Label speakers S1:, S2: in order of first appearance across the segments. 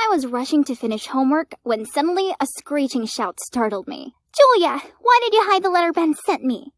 S1: I was rushing to finish homework when suddenly a screeching shout startled me. Julia, why did you hide the letter Ben sent me?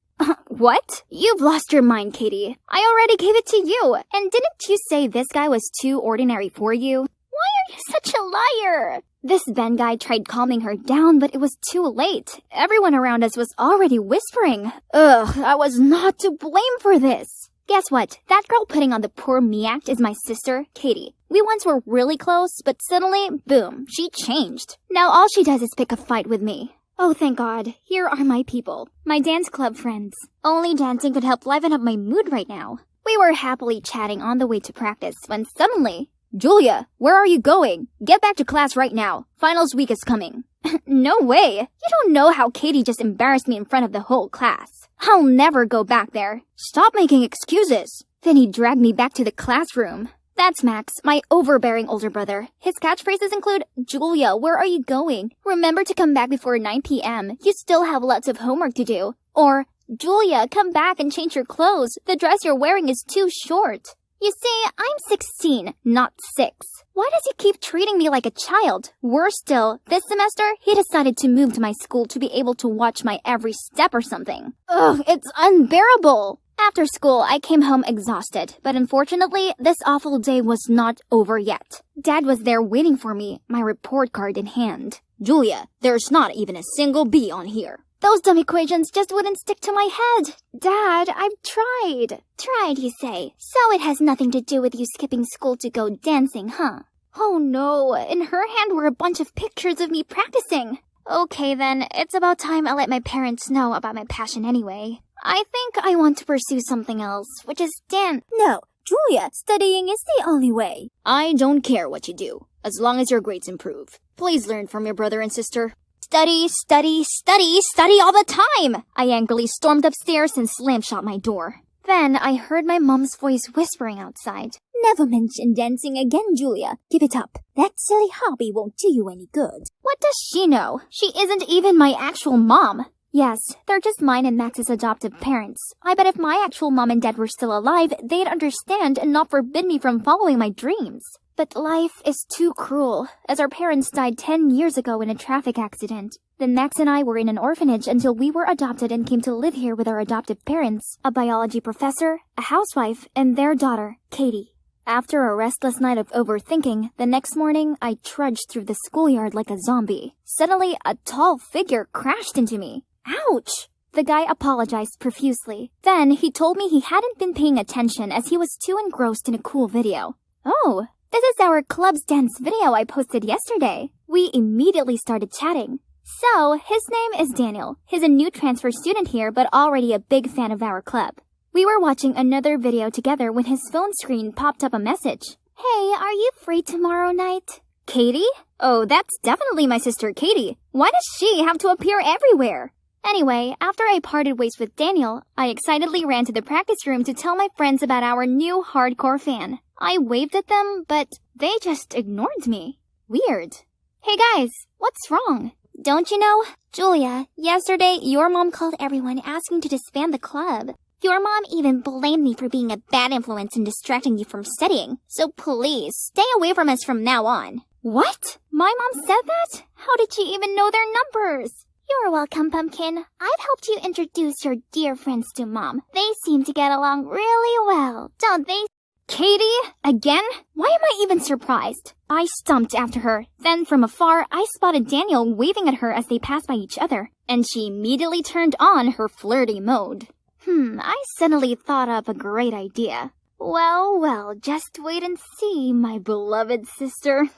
S1: What? You've lost your mind, Katie. I already gave it to you. And didn't you say this guy was too ordinary for you? Why are you such a liar? This Ben guy tried calming her down, but it was too late. Everyone around us was already whispering. Ugh, I was not to blame for this. Guess what? That girl putting on the poor me act is my sister, Katie. We once were really close, but suddenly, boom, she changed. Now all she does is pick a fight with me. Oh, thank God. Here are my people. My dance club friends. Only dancing could help liven up my mood right now. We were happily chatting on the way to practice when suddenly... Julia, where are you going? Get back to class right now. Finals week is coming. No way. You don't know how Katie just embarrassed me in front of the whole class. I'll never go back there. Stop making excuses. Then he dragged me back to the classroom. That's Max, my overbearing older brother. His catchphrases include, Julia, where are you going? Remember to come back before 9 p.m. You still have lots of homework to do. Or, Julia, come back and change your clothes. The dress you're wearing is too short. You see, I'm 16, not 6. Why does he keep treating me like a child? Worse still, this semester, he decided to move to my school to be able to watch my every step or something. Ugh, it's unbearable. After school, I came home exhausted, but unfortunately, this awful day was not over yet. Dad was there waiting for me, my report card in hand. Julia, there's not even a single B on here. Those dumb equations just wouldn't stick to my head. Dad, I've tried. Tried, you say? So it has nothing to do with you skipping school to go dancing, huh? Oh no, in her hand were a bunch of pictures of me practicing. Okay then, it's about time I let my parents know about my passion anyway. I think I want to pursue something else, which is dance.
S2: No, Julia, studying is the only way.
S3: I don't care what you do, as long as your grades improve. Please learn from your brother and sister.
S1: Study, study, study, study all the time! I angrily stormed upstairs and slammed shut my door. Then I heard my mom's voice whispering outside.
S2: Never mention dancing again, Julia. Give it up. That silly hobby won't do you any good.
S1: What does she know? She isn't even my actual mom. Yes, they're just mine and Max's adoptive parents. I bet if my actual mom and dad were still alive, they'd understand and not forbid me from following my dreams. But life is too cruel, as our parents died 10 years ago in a traffic accident. Then Max and I were in an orphanage until we were adopted and came to live here with our adoptive parents, a biology professor, a housewife, and their daughter, Katie. After a restless night of overthinking, the next morning I trudged through the schoolyard like a zombie. Suddenly, a tall figure crashed into me. Ouch! The guy apologized profusely. Then he told me he hadn't been paying attention as he was too engrossed in a cool video. Oh, this is our club's dance video I posted yesterday. We immediately started chatting. So, his name is Daniel. He's a new transfer student here, but already a big fan of our club. We were watching another video together when his phone screen popped up a message. Hey, are you free tomorrow night? Katie? Oh, that's definitely my sister Katie. Why does she have to appear everywhere? Anyway, after I parted ways with Daniel, I excitedly ran to the practice room to tell my friends about our new hardcore fan. I waved at them, but they just ignored me. Weird. Hey guys, what's wrong? Don't you know? Julia, yesterday your mom called everyone asking to disband the club. Your mom even blamed me for being a bad influence and distracting you from studying. So please, stay away from us from now on. What? My mom said that? How did she even know their numbers? You're welcome, Pumpkin. I've helped you introduce your dear friends to Mom. They seem to get along really well, don't they? Katie? Again? Why am I even surprised? I stumped after her. Then from afar, I spotted Daniel waving at her as they passed by each other, and she immediately turned on her flirty mode. I suddenly thought up a great idea. Well, just wait and see, my beloved sister.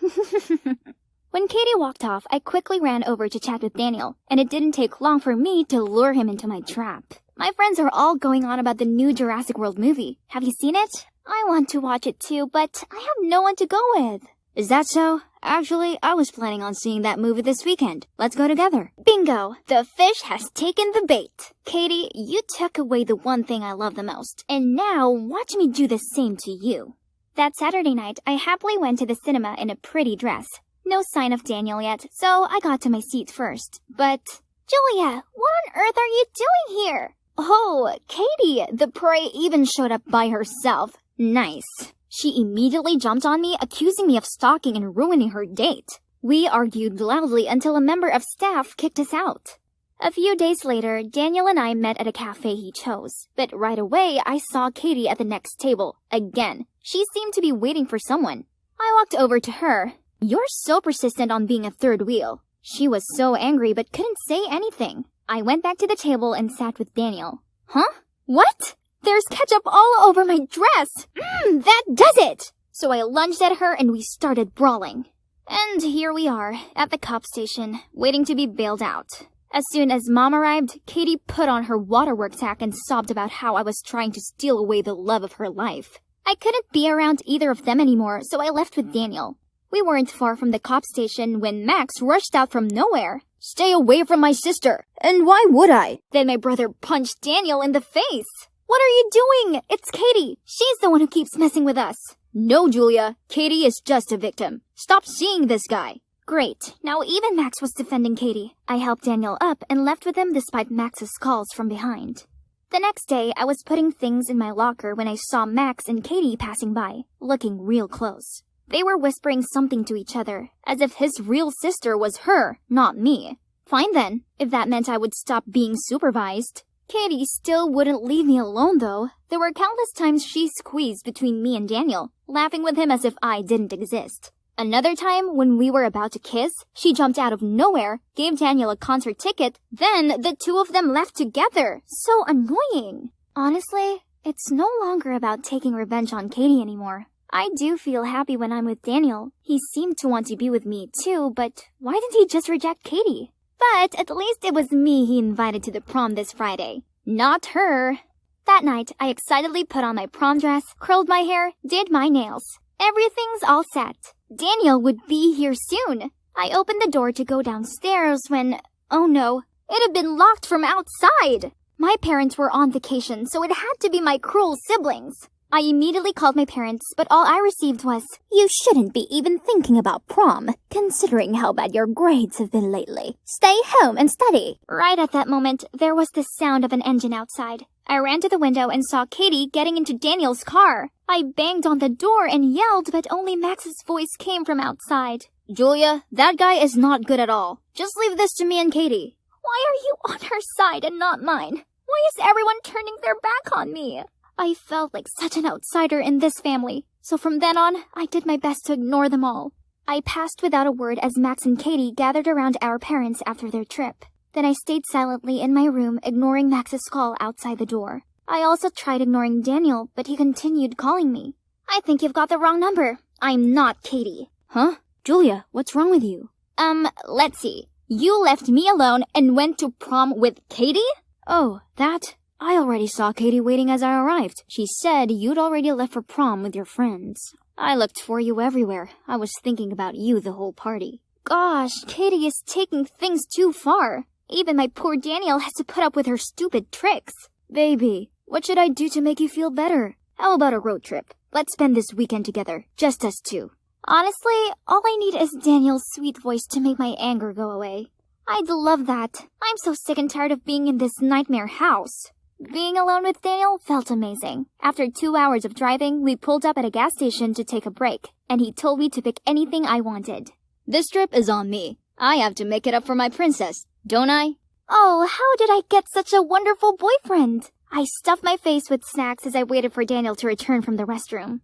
S1: When Katie walked off, I quickly ran over to chat with Daniel, and it didn't take long for me to lure him into my trap. My friends are all going on about the new Jurassic World movie. Have you seen it? I want to watch it too, but I have no one to go with.
S3: Is that so? Actually, I was planning on seeing that movie this weekend. Let's go together.
S1: Bingo! The fish has taken the bait. Katie, you took away the one thing I love the most, and now watch me do the same to you. That Saturday night, I happily went to the cinema in a pretty dress. No sign of Daniel yet, so I got to my seat first. But, Julia, what on earth are you doing here? Oh, Katie, the prey even showed up by herself. Nice. She immediately jumped on me, accusing me of stalking and ruining her date. We argued loudly until a member of staff kicked us out. A few days later, Daniel and I met at a cafe he chose, but right away I saw Katie at the next table, again. She seemed to be waiting for someone. I walked over to her. "You're so persistent on being a third wheel." She was so angry but couldn't say anything. I went back to the table and sat with Daniel. "Huh? What? There's ketchup all over my dress! That does it!" So I lunged at her and we started brawling. And here we are, at the cop station, waiting to be bailed out. As soon as Mom arrived, Katie put on her waterworks act and sobbed about how I was trying to steal away the love of her life. I couldn't be around either of them anymore, so I left with Daniel. We weren't far from the cop station when Max rushed out from nowhere. "Stay away from my sister!" "And why would I?" Then my brother punched Daniel in the face. "What are you doing? It's Katie. She's the one who keeps messing with us." "No, Julia. Katie is just a victim. Stop seeing this guy." Great. Now even Max was defending Katie. I helped Daniel up and left with him despite Max's calls from behind. The next day, I was putting things in my locker when I saw Max and Katie passing by, looking real close. They were whispering something to each other, as if his real sister was her, not me. Fine then, if that meant I would stop being supervised. Katie still wouldn't leave me alone though. There were countless times she squeezed between me and Daniel, laughing with him as if I didn't exist. Another time, when we were about to kiss, she jumped out of nowhere, gave Daniel a concert ticket, then the two of them left together. So annoying. Honestly, it's no longer about taking revenge on Katie anymore. I do feel happy when I'm with Daniel. He seemed to want to be with me too, but why didn't he just reject Katie? But at least it was me he invited to the prom this Friday, not her. That night, I excitedly put on my prom dress, curled my hair, did my nails. Everything's all set. Daniel would be here soon. I opened the door to go downstairs when, oh no, it had been locked from outside. My parents were on vacation, so it had to be my cruel siblings. I immediately called my parents, but all I received was,
S2: "You shouldn't be even thinking about prom, considering how bad your grades have been lately. Stay home and study."
S1: Right at that moment, there was the sound of an engine outside. I ran to the window and saw Katie getting into Daniel's car. I banged on the door and yelled, but only Max's voice came from outside. "Julia, that guy is not good at all. Just leave this to me and Katie." Why are you on her side and not mine? Why is everyone turning their back on me? I felt like such an outsider in this family, so from then on, I did my best to ignore them all. I passed without a word as Max and Katie gathered around our parents after their trip. Then I stayed silently in my room, ignoring Max's call outside the door. I also tried ignoring Daniel, but he continued calling me. "I think you've got the wrong number. I'm not Katie." "Huh? Julia, what's wrong with you?" Let's see. You left me alone and went to prom with Katie? "Oh, that? I already saw Katie waiting as I arrived. She said you'd already left for prom with your friends. I looked for you everywhere. I was thinking about you the whole party." Gosh, Katie is taking things too far. Even my poor Daniel has to put up with her stupid tricks. "Baby, what should I do to make you feel better? How about a road trip? Let's spend this weekend together, just us two." Honestly, all I need is Daniel's sweet voice to make my anger go away. I'd love that. I'm so sick and tired of being in this nightmare house. Being alone with Daniel felt amazing. After 2 hours of driving, we pulled up at a gas station to take a break, and he told me to pick anything I wanted. "This trip is on me. I have to make it up for my princess, don't I?" Oh, how did I get such a wonderful boyfriend? I stuffed my face with snacks as I waited for Daniel to return from the restroom.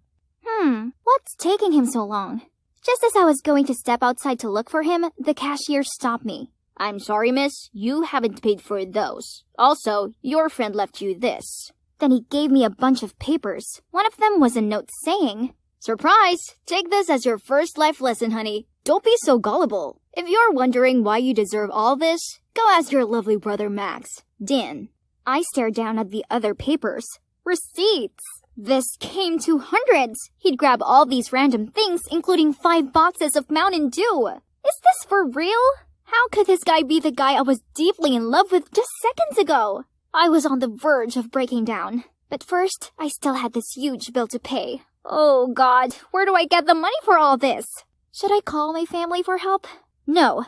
S1: What's taking him so long? Just as I was going to step outside to look for him, the cashier stopped me. "I'm sorry, miss. You haven't paid for those. Also, your friend left you this." Then he gave me a bunch of papers. One of them was a note saying, "Surprise! Take this as your first life lesson, honey. Don't be so gullible. If you're wondering why you deserve all this, go ask your lovely brother Max. Dan." I stared down at the other papers. Receipts! This came to hundreds. He'd grab all these random things, including 5 boxes of Mountain Dew. Is this for real? How could this guy be the guy I was deeply in love with just seconds ago? I was on the verge of breaking down. But first, I still had this huge bill to pay. Oh God, where do I get the money for all this? Should I call my family for help? No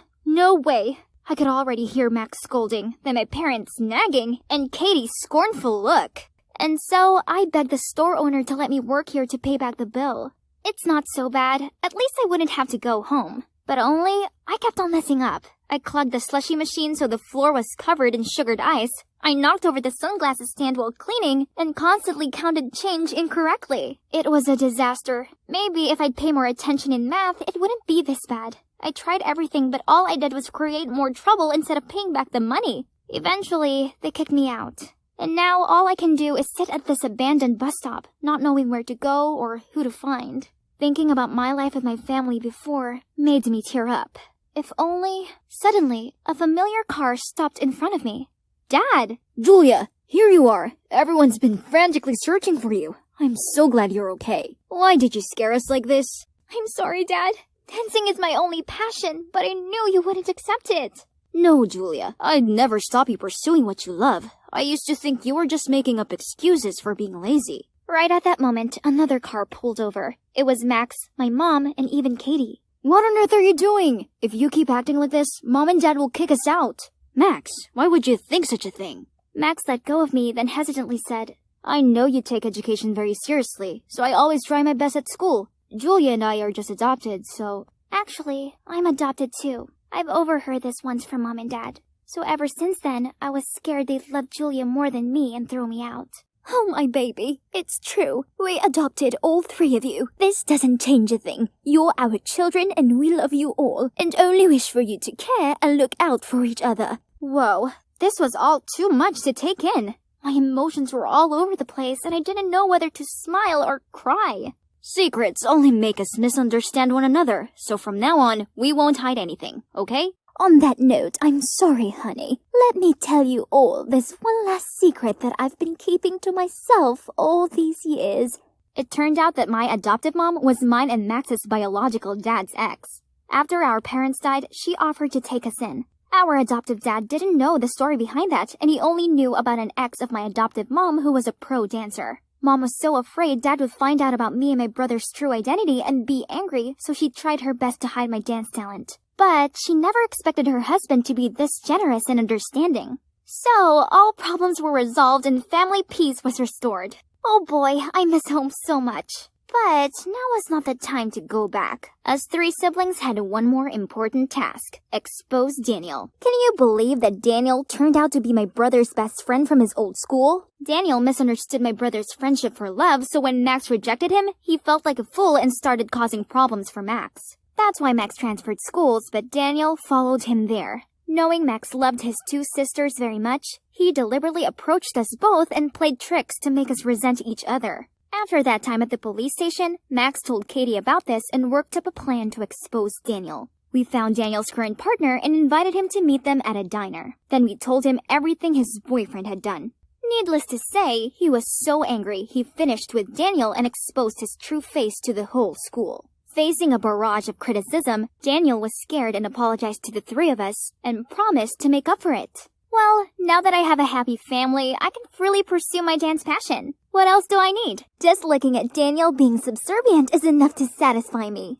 S1: way. I could already hear Max scolding, then my parents nagging, and Katie's scornful look. And so I begged the store owner to let me work here to pay back the bill. It's not so bad. At least I wouldn't have to go home. But only, I kept on messing up. I clogged the slushy machine so the floor was covered in sugared ice. I knocked over the sunglasses stand while cleaning and constantly counted change incorrectly. It was a disaster. Maybe if I'd pay more attention in math, it wouldn't be this bad. I tried everything, but all I did was create more trouble instead of paying back the money. Eventually, they kicked me out. And now all I can do is sit at this abandoned bus stop, not knowing where to go or who to find. Thinking about my life with my family before made me tear up. If only... Suddenly, a familiar car stopped in front of me. Dad!
S3: Julia, here you are. Everyone's been frantically searching for you. I'm so glad you're okay. Why did you scare us like this?
S1: I'm sorry, Dad. Dancing is my only passion, but I knew you wouldn't accept it.
S3: No, Julia. I'd never stop you pursuing what you love. I used to think you were just making up excuses for being lazy.
S1: Right at that moment, another car pulled over. It was Max, my mom, and even Katie.
S3: What on earth are you doing? If you keep acting like this, Mom and Dad will kick us out. Max, why would you think such a thing?
S1: Max let go of me, then hesitantly said,
S3: I know you take education very seriously, so I always try my best at school. Julia and I are just adopted, so...
S1: Actually, I'm adopted too. I've overheard this once from Mom and Dad. So ever since then, I was scared they'd love Julia more than me and throw me out.
S2: Oh, my baby, it's true. We adopted all three of you. This doesn't change a thing. You're our children and we love you all, and only wish for you to care and look out for each other.
S1: Whoa, this was all too much to take in. My emotions were all over the place and I didn't know whether to smile or cry.
S3: Secrets only make us misunderstand one another, so from now on, we won't hide anything, okay?
S2: On that note, I'm sorry, honey. Let me tell you all this one last secret that I've been keeping to myself all these years.
S1: It turned out that my adoptive mom was mine and Max's biological dad's ex. After our parents died, she offered to take us in. Our adoptive dad didn't know the story behind that, and he only knew about an ex of my adoptive mom who was a pro dancer. Mom was so afraid Dad would find out about me and my brother's true identity and be angry, so she tried her best to hide my dance talent. But she never expected her husband to be this generous and understanding. So, all problems were resolved and family peace was restored. Oh boy, I miss home so much. But now is not the time to go back. Us three siblings had one more important task. Expose Daniel. Can you believe that Daniel turned out to be my brother's best friend from his old school? Daniel misunderstood my brother's friendship for love, so when Max rejected him, he felt like a fool and started causing problems for Max. That's why Max transferred schools, but Daniel followed him there. Knowing Max loved his two sisters very much, he deliberately approached us both and played tricks to make us resent each other. After that time at the police station, Max told Katie about this and worked up a plan to expose Daniel. We found Daniel's current partner and invited him to meet them at a diner. Then we told him everything his boyfriend had done. Needless to say, he was so angry he finished with Daniel and exposed his true face to the whole school. Facing a barrage of criticism, Daniel was scared and apologized to the three of us and promised to make up for it. Well, now that I have a happy family, I can freely pursue my dance passion. What else do I need? Just looking at Daniel being subservient is enough to satisfy me.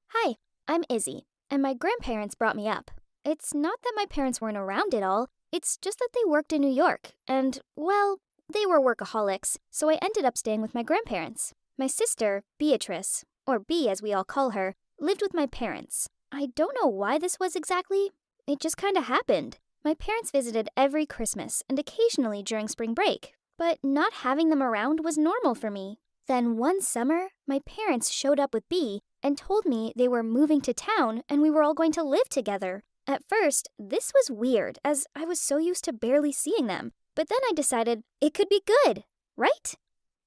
S4: Hi, I'm Izzy, and my grandparents brought me up. It's not that my parents weren't around at all, it's just that they worked in New York, and, well, they were workaholics, so I ended up staying with my grandparents. My sister, Beatrice, or B as we all call her, lived with my parents. I don't know why this was exactly. It just kinda happened. My parents visited every Christmas and occasionally during spring break, but not having them around was normal for me. Then one summer, my parents showed up with B and told me they were moving to town and we were all going to live together. At first, this was weird as I was so used to barely seeing them, but then I decided it could be good, right?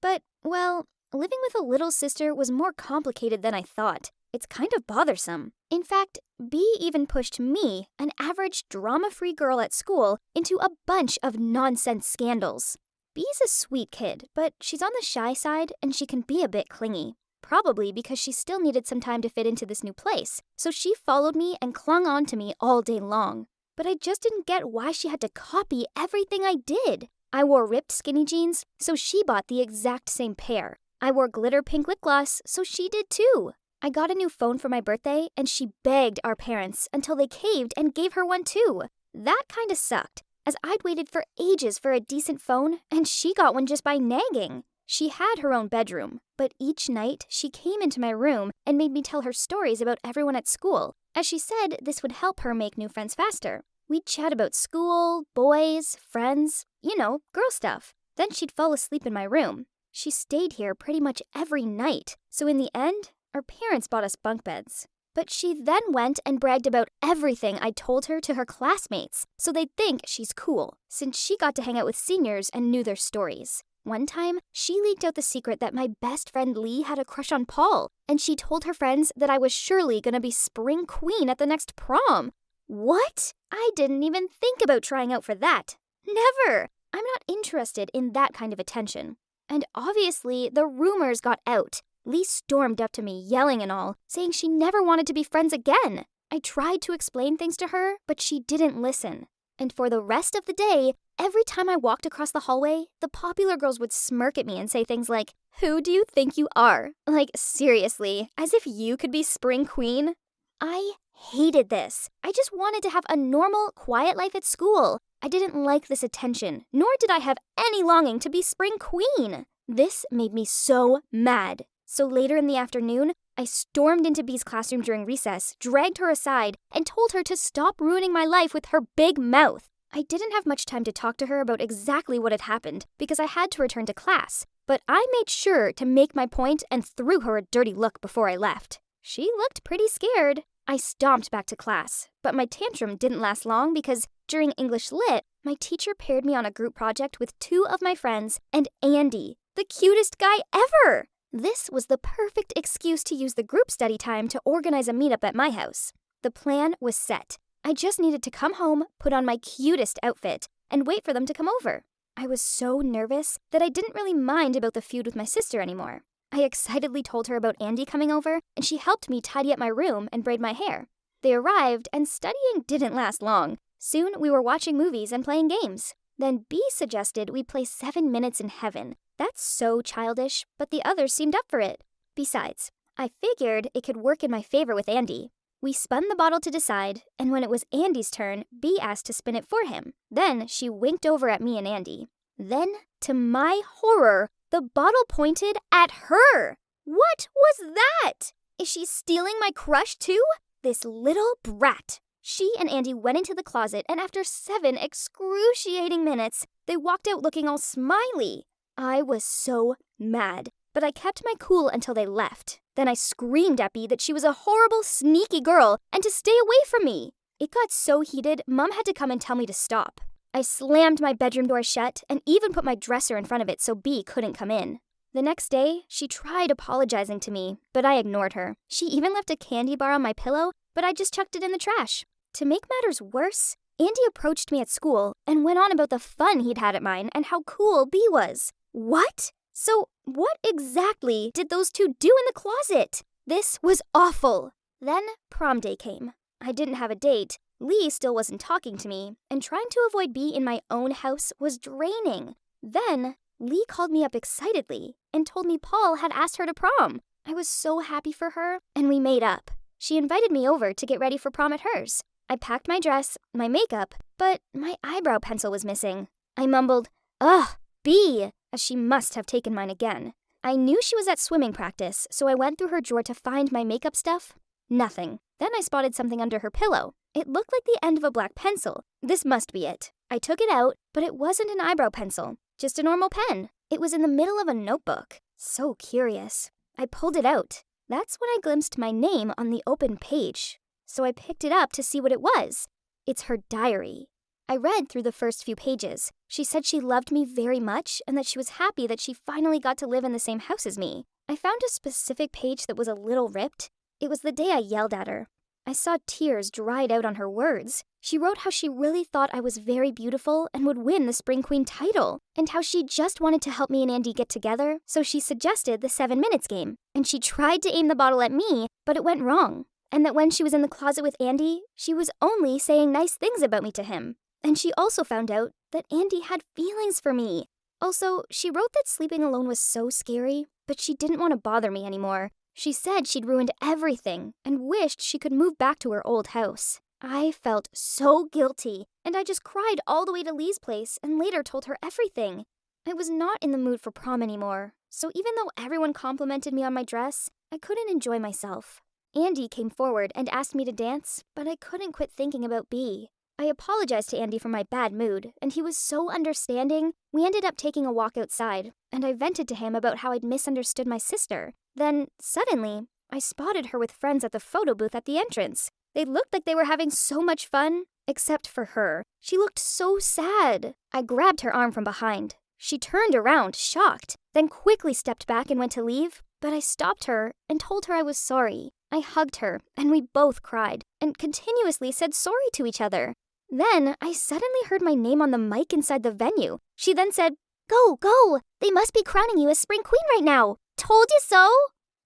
S4: But, well, living with a little sister was more complicated than I thought. It's kind of bothersome. In fact, B even pushed me, an average drama-free girl at school, into a bunch of nonsense scandals. B's a sweet kid, but she's on the shy side and she can be a bit clingy. Probably because she still needed some time to fit into this new place, so she followed me and clung on to me all day long. But I just didn't get why she had to copy everything I did. I wore ripped skinny jeans, so she bought the exact same pair. I wore glitter pink lip gloss, so she did too. I got a new phone for my birthday, and she begged our parents until they caved and gave her one too. That kinda sucked. as I'd waited for ages for a decent phone, and she got one just by nagging. She had her own bedroom, but each night she came into my room and made me tell her stories about everyone at school, as she said this would help her make new friends faster. We'd chat about school, boys, friends, girl stuff. Then she'd fall asleep in my room. She stayed here pretty much every night, so in the end, our parents bought us bunk beds. But she then went and bragged about everything I told her to her classmates, so they'd think she's cool, since she got to hang out with seniors and knew their stories. One time, she leaked out the secret that my best friend Lee had a crush on Paul, and she told her friends that I was surely gonna be spring queen at the next prom. What? I didn't even think about trying out for that. Never! I'm not interested in that kind of attention. And obviously, the rumors got out. Lee stormed up to me, yelling and all, saying she never wanted to be friends again. I tried to explain things to her, but she didn't listen. And for the rest of the day, every time I walked across the hallway, the popular girls would smirk at me and say things like, "Who do you think you are?" Like, seriously, as if you could be spring queen? I hated this. I just wanted to have a normal, quiet life at school. I didn't like this attention, nor did I have any longing to be spring queen. This made me so mad. So later in the afternoon, I stormed into Bee's classroom during recess, dragged her aside, and told her to stop ruining my life with her big mouth. I didn't have much time to talk to her about exactly what had happened because I had to return to class, but I made sure to make my point and threw her a dirty look before I left. She looked pretty scared. I stomped back to class, but my tantrum didn't last long because during English Lit, my teacher paired me on a group project with 2 of my friends and Andy, the cutest guy ever. This was the perfect excuse to use the group study time to organize a meetup at my house. The plan was set. I just needed to come home, put on my cutest outfit, and wait for them to come over. I was so nervous that I didn't really mind about the feud with my sister anymore. I excitedly told her about Andy coming over, and she helped me tidy up my room and braid my hair. They arrived, and studying didn't last long. Soon, we were watching movies and playing games. Then Bee suggested we play 7 Minutes in Heaven. That's so childish, but the others seemed up for it. Besides, I figured it could work in my favor with Andy. We spun the bottle to decide, and when it was Andy's turn, Bee asked to spin it for him. Then she winked over at me and Andy. Then, to my horror, the bottle pointed at her. What was that? Is she stealing my crush too? This little brat. She and Andy went into the closet, and after 7 excruciating minutes, they walked out looking all smiley. I was so mad, but I kept my cool until they left. Then I screamed at Bee that she was a horrible, sneaky girl and to stay away from me. It got so heated, Mom had to come and tell me to stop. I slammed my bedroom door shut and even put my dresser in front of it so Bee couldn't come in. The next day, she tried apologizing to me, but I ignored her. She even left a candy bar on my pillow, but I just chucked it in the trash. To make matters worse, Andy approached me at school and went on about the fun he'd had at mine and how cool Bee was. What? So what exactly did those 2 do in the closet? This was awful. Then prom day came. I didn't have a date. Lee still wasn't talking to me, and trying to avoid Bee in my own house was draining. Then Lee called me up excitedly and told me Paul had asked her to prom. I was so happy for her, and we made up. She invited me over to get ready for prom at hers. I packed my dress, my makeup, but my eyebrow pencil was missing. I mumbled, "Ugh, Bee," as she must have taken mine again. I knew she was at swimming practice, so I went through her drawer to find my makeup stuff. Nothing. Then I spotted something under her pillow. It looked like the end of a black pencil. This must be it. I took it out, but it wasn't an eyebrow pencil, just a normal pen. It was in the middle of a notebook. So curious. I pulled it out. That's when I glimpsed my name on the open page. So I picked it up to see what it was. It's her diary. I read through the first few pages. She said she loved me very much and that she was happy that she finally got to live in the same house as me. I found a specific page that was a little ripped. It was the day I yelled at her. I saw tears dried out on her words. She wrote how she really thought I was very beautiful and would win the Spring Queen title, and how she just wanted to help me and Andy get together, so she suggested the 7 Minutes game. And she tried to aim the bottle at me, but it went wrong. And that when she was in the closet with Andy, she was only saying nice things about me to him. And she also found out that Andy had feelings for me. Also, she wrote that sleeping alone was so scary, but she didn't want to bother me anymore. She said she'd ruined everything and wished she could move back to her old house. I felt so guilty, and I just cried all the way to Lee's place and later told her everything. I was not in the mood for prom anymore, so even though everyone complimented me on my dress, I couldn't enjoy myself. Andy came forward and asked me to dance, but I couldn't quit thinking about B. I apologized to Andy for my bad mood, and he was so understanding. We ended up taking a walk outside, and I vented to him about how I'd misunderstood my sister. Then, suddenly, I spotted her with friends at the photo booth at the entrance. They looked like they were having so much fun, except for her. She looked so sad. I grabbed her arm from behind. She turned around, shocked, then quickly stepped back and went to leave, but I stopped her and told her I was sorry. I hugged her, and we both cried, and continuously said sorry to each other. Then, I suddenly heard my name on the mic inside the venue. She then said, "Go, go! They must be crowning you as Spring Queen right now! Told you so!"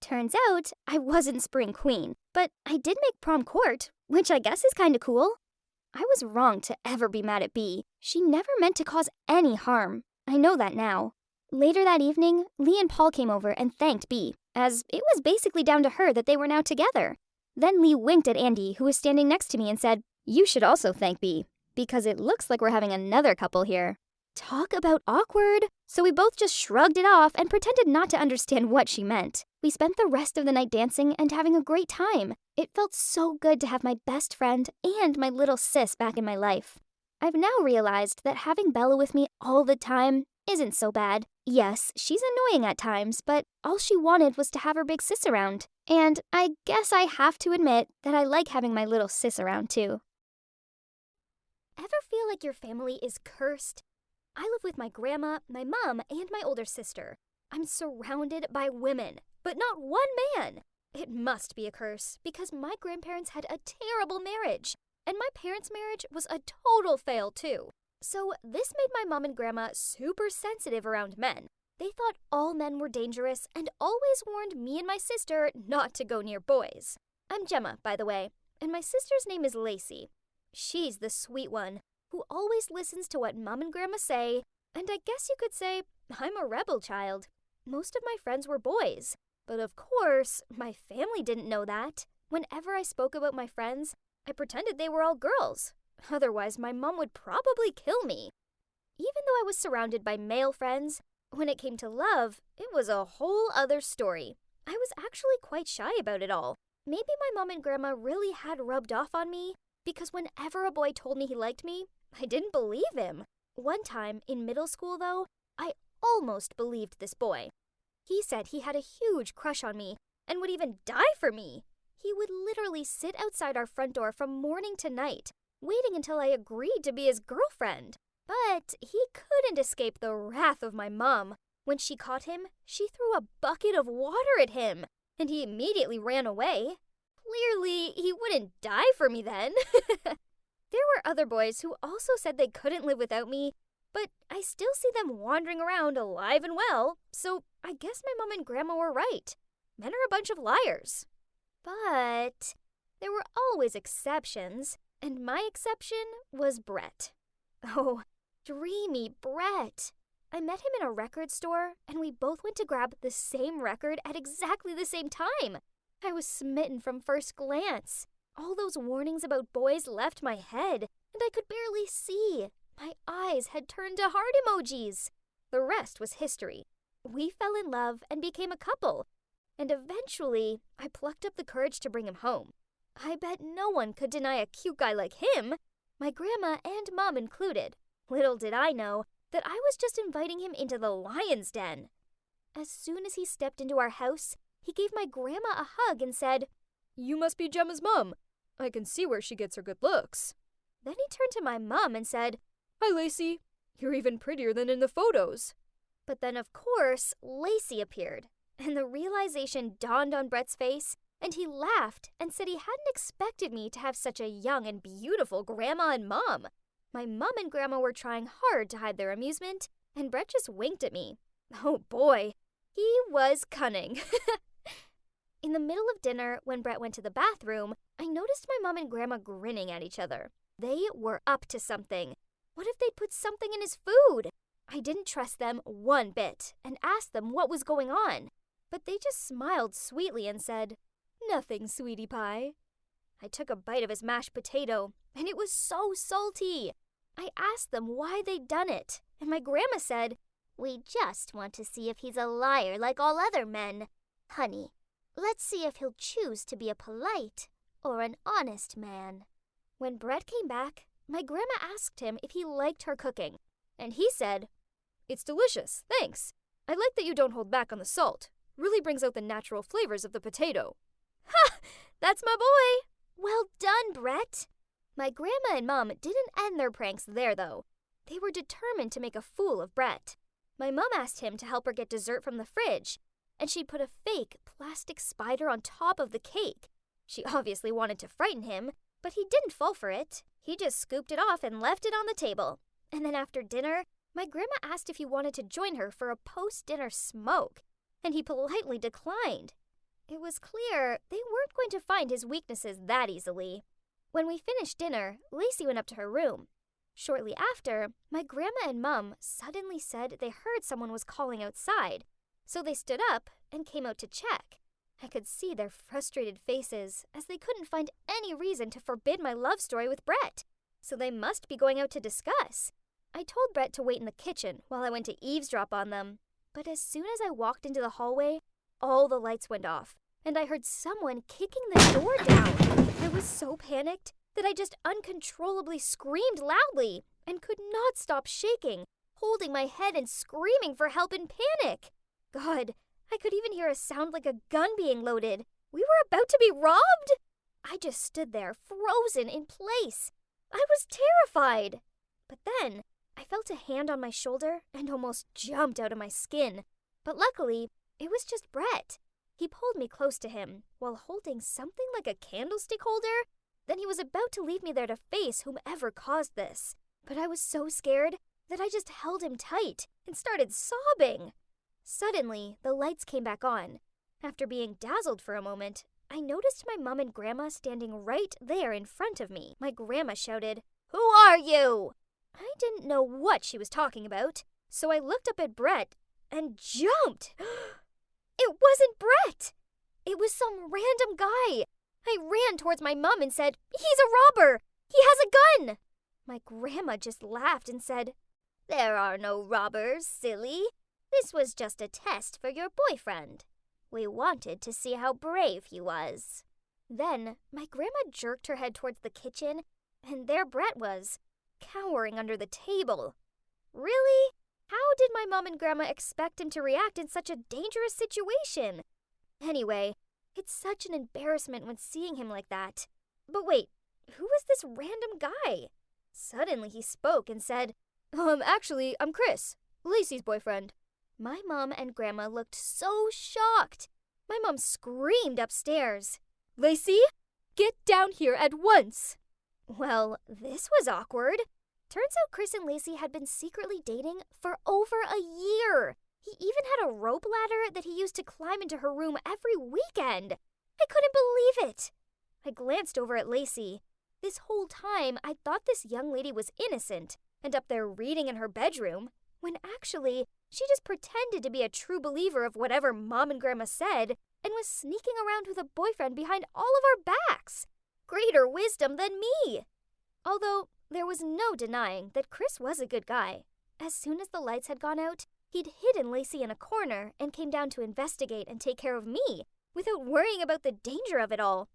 S4: Turns out, I wasn't Spring Queen, but I did make prom court, which I guess is kinda cool. I was wrong to ever be mad at B. She never meant to cause any harm. I know that now. Later that evening, Lee and Paul came over and thanked B, as it was basically down to her that they were now together. Then Lee winked at Andy, who was standing next to me, and said, "You should also thank B, because it looks like we're having another couple here." Talk about awkward. So we both just shrugged it off and pretended not to understand what she meant. We spent the rest of the night dancing and having a great time. It felt so good to have my best friend and my little sis back in my life. I've now realized that having Bella with me all the time isn't so bad. Yes, she's annoying at times, but all she wanted was to have her big sis around. And I guess I have to admit that I like having my little sis around too. Ever feel like your family is cursed? I live with my grandma, my mom, and my older sister. I'm surrounded by women, but not one man. It must be a curse, because my grandparents had a terrible marriage, and my parents' marriage was a total fail too. So this made my mom and grandma super sensitive around men. They thought all men were dangerous and always warned me and my sister not to go near boys. I'm Gemma, by the way, and my sister's name is Lacey. She's the sweet one, who always listens to what Mom and Grandma say, and I guess you could say I'm a rebel child. Most of my friends were boys, but of course, my family didn't know that. Whenever I spoke about my friends, I pretended they were all girls. Otherwise, my mom would probably kill me. Even though I was surrounded by male friends, when it came to love, it was a whole other story. I was actually quite shy about it all. Maybe my mom and grandma really had rubbed off on me, because whenever a boy told me he liked me, I didn't believe him. One time, in middle school though, I almost believed this boy. He said he had a huge crush on me and would even die for me. He would literally sit outside our front door from morning to night, waiting until I agreed to be his girlfriend. But he couldn't escape the wrath of my mom. When she caught him, she threw a bucket of water at him, and he immediately ran away. Clearly, he wouldn't die for me then. There were other boys who also said they couldn't live without me, but I still see them wandering around alive and well, so I guess my mom and grandma were right. Men are a bunch of liars. But there were always exceptions, and my exception was Brett. Oh, dreamy Brett. I met him in a record store, and we both went to grab the same record at exactly the same time. I was smitten from first glance. All those warnings about boys left my head, and I could barely see. My eyes had turned to heart emojis. The rest was history. We fell in love and became a couple, and eventually I plucked up the courage to bring him home. I bet no one could deny a cute guy like him, my grandma and mom included. Little did I know that I was just inviting him into the lion's den. As soon as he stepped into our house, he gave my grandma a hug and said, "You must be Gemma's mom. I can see where she gets her good looks." Then he turned to my mom and said, "Hi, Lacey. You're even prettier than in the photos." But then, of course, Lacey appeared, and the realization dawned on Brett's face, and he laughed and said he hadn't expected me to have such a young and beautiful grandma and mom. My mom and grandma were trying hard to hide their amusement, and Brett just winked at me. Oh boy, he was cunning. In the middle of dinner, when Brett went to the bathroom, I noticed my mom and grandma grinning at each other. They were up to something. What if they'd put something in his food? I didn't trust them one bit and asked them what was going on. But they just smiled sweetly and said, "Nothing, sweetie pie." I took a bite of his mashed potato, and it was so salty. I asked them why they'd done it, and my grandma said, "We just want to see if he's a liar like all other men. Honey, let's see if he'll choose to be a polite or an honest man." When Brett came back, my grandma asked him if he liked her cooking, and he said, "It's delicious, thanks. I like that you don't hold back on the salt. Really brings out the natural flavors of the potato." Ha! That's my boy! Well done, Brett! My grandma and mom didn't end their pranks there, though. They were determined to make a fool of Brett. My mom asked him to help her get dessert from the fridge, and she'd put a fake plastic spider on top of the cake. She obviously wanted to frighten him, but he didn't fall for it. He just scooped it off and left it on the table. And then after dinner, my grandma asked if he wanted to join her for a post-dinner smoke, and he politely declined. It was clear they weren't going to find his weaknesses that easily. When we finished dinner, Lacey went up to her room. Shortly after, my grandma and mom suddenly said they heard someone was calling outside, so they stood up and came out to check. I could see their frustrated faces as they couldn't find any reason to forbid my love story with Brett, so they must be going out to discuss. I told Brett to wait in the kitchen while I went to eavesdrop on them, but as soon as I walked into the hallway, all the lights went off, and I heard someone kicking the door down. I was so panicked that I just uncontrollably screamed loudly and could not stop shaking, holding my head and screaming for help in panic. God, I could even hear a sound like a gun being loaded. We were about to be robbed? I just stood there, frozen in place. I was terrified. But then, I felt a hand on my shoulder and almost jumped out of my skin. But luckily, it was just Brett. He pulled me close to him while holding something like a candlestick holder. Then he was about to leave me there to face whomever caused this. But I was so scared that I just held him tight and started sobbing. Suddenly, the lights came back on. After being dazzled for a moment, I noticed my mom and grandma standing right there in front of me. My grandma shouted, "Who are you?" I didn't know what she was talking about, so I looked up at Brett and jumped. It wasn't Brett! It was some random guy. I ran towards my mom and said, "He's a robber! He has a gun!" My grandma just laughed and said, "There are no robbers, silly. This was just a test for your boyfriend. We wanted to see how brave he was." Then my grandma jerked her head towards the kitchen, and there Brett was, cowering under the table. Really? How did my mom and grandma expect him to react in such a dangerous situation? Anyway, it's such an embarrassment when seeing him like that. But wait, who was this random guy? Suddenly he spoke and said, Actually, I'm Chris, Lacey's boyfriend." My mom and grandma looked so shocked. My mom screamed upstairs, "Lacey, get down here at once!" Well, this was awkward. Turns out Chris and Lacey had been secretly dating for over a year. He even had a rope ladder that he used to climb into her room every weekend. I couldn't believe it. I glanced over at Lacey. This whole time, I thought this young lady was innocent and up there reading in her bedroom, when actually, she just pretended to be a true believer of whatever Mom and Grandma said and was sneaking around with a boyfriend behind all of our backs. Greater wisdom than me. Although, there was no denying that Chris was a good guy. As soon as the lights had gone out, he'd hidden Lacey in a corner and came down to investigate and take care of me, without worrying about the danger of it all.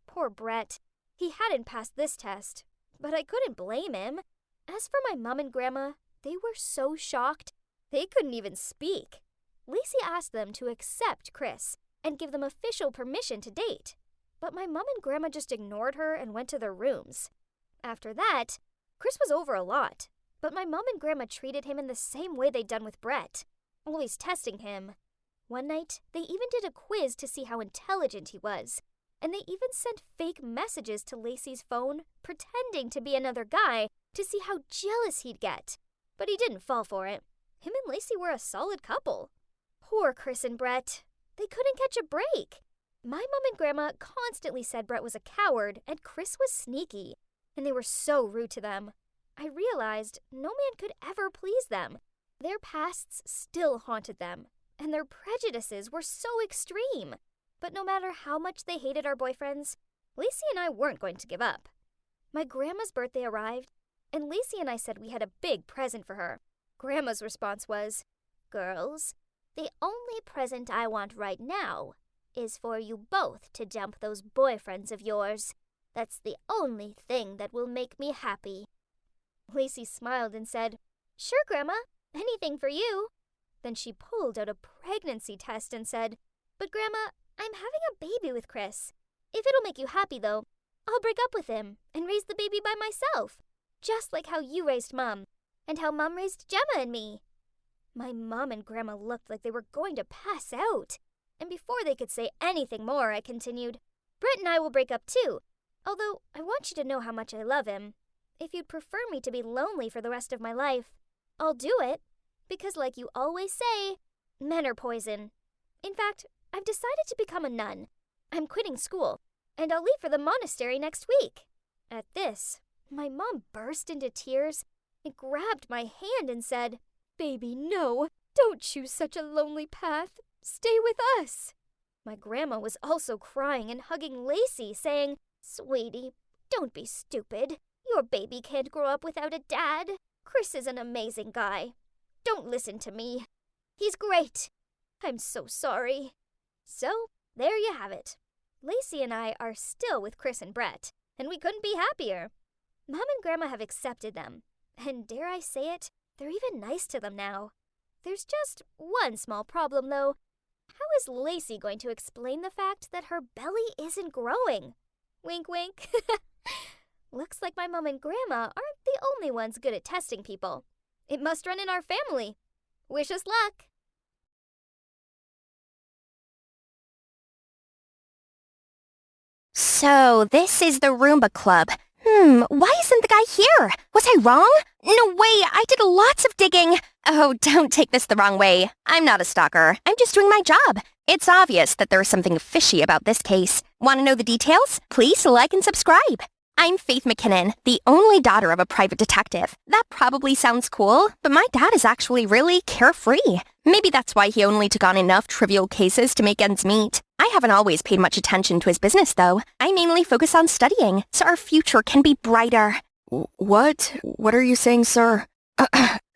S4: Poor Brett. He hadn't passed this test, but I couldn't blame him. As for my mom and grandma, they were so shocked, they couldn't even speak. Lacey asked them to accept Chris and give them official permission to date, but my mom and grandma just ignored her and went to their rooms. After that, Chris was over a lot, but my mom and grandma treated him in the same way they'd done with Brett, always testing him. One night, they even did a quiz to see how intelligent he was, and they even sent fake messages to Lacey's phone, pretending to be another guy to see how jealous he'd get. But he didn't fall for it. Him and Lacey were a solid couple. Poor Chris and Brett. They couldn't catch a break. My mom and grandma constantly said Brett was a coward and Chris was sneaky, and they were so rude to them. I realized no man could ever please them. Their pasts still haunted them, and their prejudices were so extreme. But no matter how much they hated our boyfriends, Lacey and I weren't going to give up. My grandma's birthday arrived, and Lacey and I said we had a big present for her. Grandma's response was, "Girls, the only present I want right now is for you both to dump those boyfriends of yours. That's the only thing that will make me happy." Lacey smiled and said, "Sure, Grandma, anything for you." Then she pulled out a pregnancy test and said, "But Grandma, I'm having a baby with Chris. If it'll make you happy, though, I'll break up with him and raise the baby by myself, just like how you raised Mom, and how Mom raised Gemma and me." My mom and Grandma looked like they were going to pass out, and before they could say anything more, I continued, "Brett and I will break up too, although I want you to know how much I love him. If you'd prefer me to be lonely for the rest of my life, I'll do it, because like you always say, men are poison. In fact, I've decided to become a nun. I'm quitting school, and I'll leave for the monastery next week." At this, my mom burst into tears and grabbed my hand and said, "Baby, no, don't choose such a lonely path. Stay with us." My grandma was also crying and hugging Lacey, saying, "Sweetie, don't be stupid. Your baby can't grow up without a dad. Chris is an amazing guy. Don't listen to me. He's great. I'm so sorry." So, there you have it. Lacey and I are still with Chris and Brett, and we couldn't be happier. Mom and Grandma have accepted them, and dare I say it, they're even nice to them now. There's just one small problem, though. How is Lacey going to explain the fact that her belly isn't growing? Wink, wink. Looks like my mom and Grandma aren't the only ones good at testing people. It must run in our family. Wish us luck.
S5: So, this is the Roomba Club. Why isn't the guy here? Was I wrong? No way, I did lots of digging. Oh, don't take this the wrong way. I'm not a stalker. I'm just doing my job. It's obvious that there's something fishy about this case. Want to know the details? Please like and subscribe. I'm Faith McKinnon, the only daughter of a private detective. That probably sounds cool, but my dad is actually really carefree. Maybe that's why he only took on enough trivial cases to make ends meet. I haven't always paid much attention to his business, though. I mainly focus on studying, so our future can be brighter.
S6: What? What are you saying, sir?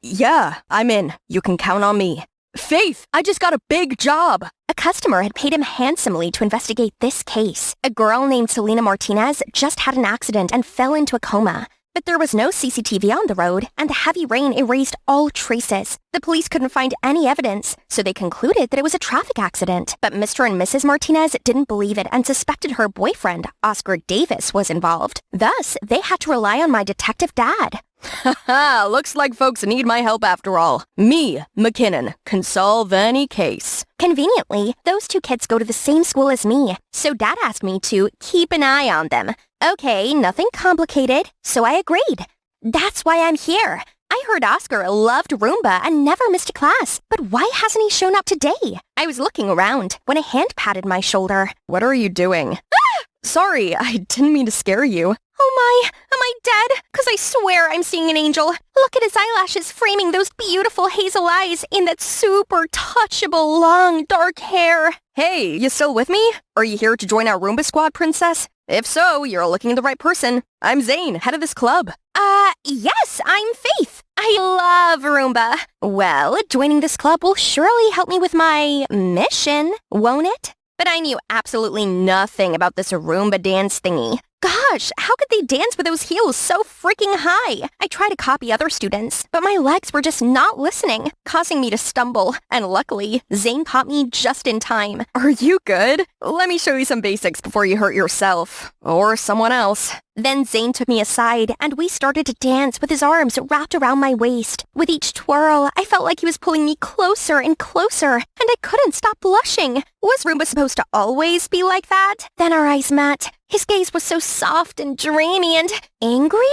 S6: Yeah, I'm in. You can count on me. Faith, I just got a big job.
S5: A customer had paid him handsomely to investigate this case. A girl named Selena Martinez just had an accident and fell into a coma. But there was no CCTV on the road, and the heavy rain erased all traces. The police couldn't find any evidence, so they concluded that it was a traffic accident. But Mr. and Mrs. Martinez didn't believe it and suspected her boyfriend, Oscar Davis, was involved. Thus, they had to rely on my detective dad.
S6: Haha, looks like folks need my help after all. Me, McKinnon, can solve any case.
S5: Conveniently, those two kids go to the same school as me, so Dad asked me to keep an eye on them. Okay, nothing complicated, so I agreed. That's why I'm here. I heard Oscar loved Roomba and never missed a class, but why hasn't he shown up today? I was looking around when a hand patted my shoulder.
S6: What are you doing? Sorry, I didn't mean to scare you.
S5: Oh my, am I dead? 'Cause I swear I'm seeing an angel. Look at his eyelashes framing those beautiful hazel eyes in that super touchable long dark hair.
S6: Hey, you still with me? Are you here to join our Roomba squad, princess? If so, you're looking at the right person. I'm Zane, head of this club.
S5: Yes, I'm Faith. I love Roomba. Well, joining this club will surely help me with my mission, won't it? But I knew absolutely nothing about this Roomba dance thingy. Gosh, how could they dance with those heels so freaking high? I tried to copy other students, but my legs were just not listening, causing me to stumble. And luckily, Zane caught me just in time.
S6: Are you good? Let me show you some basics before you hurt yourself. Or someone else.
S5: Then Zane took me aside, and we started to dance with his arms wrapped around my waist. With each twirl, I felt like he was pulling me closer and closer, and I couldn't stop blushing. Was Roomba supposed to always be like that? Then our eyes met. His gaze was so soft and dreamy and angry.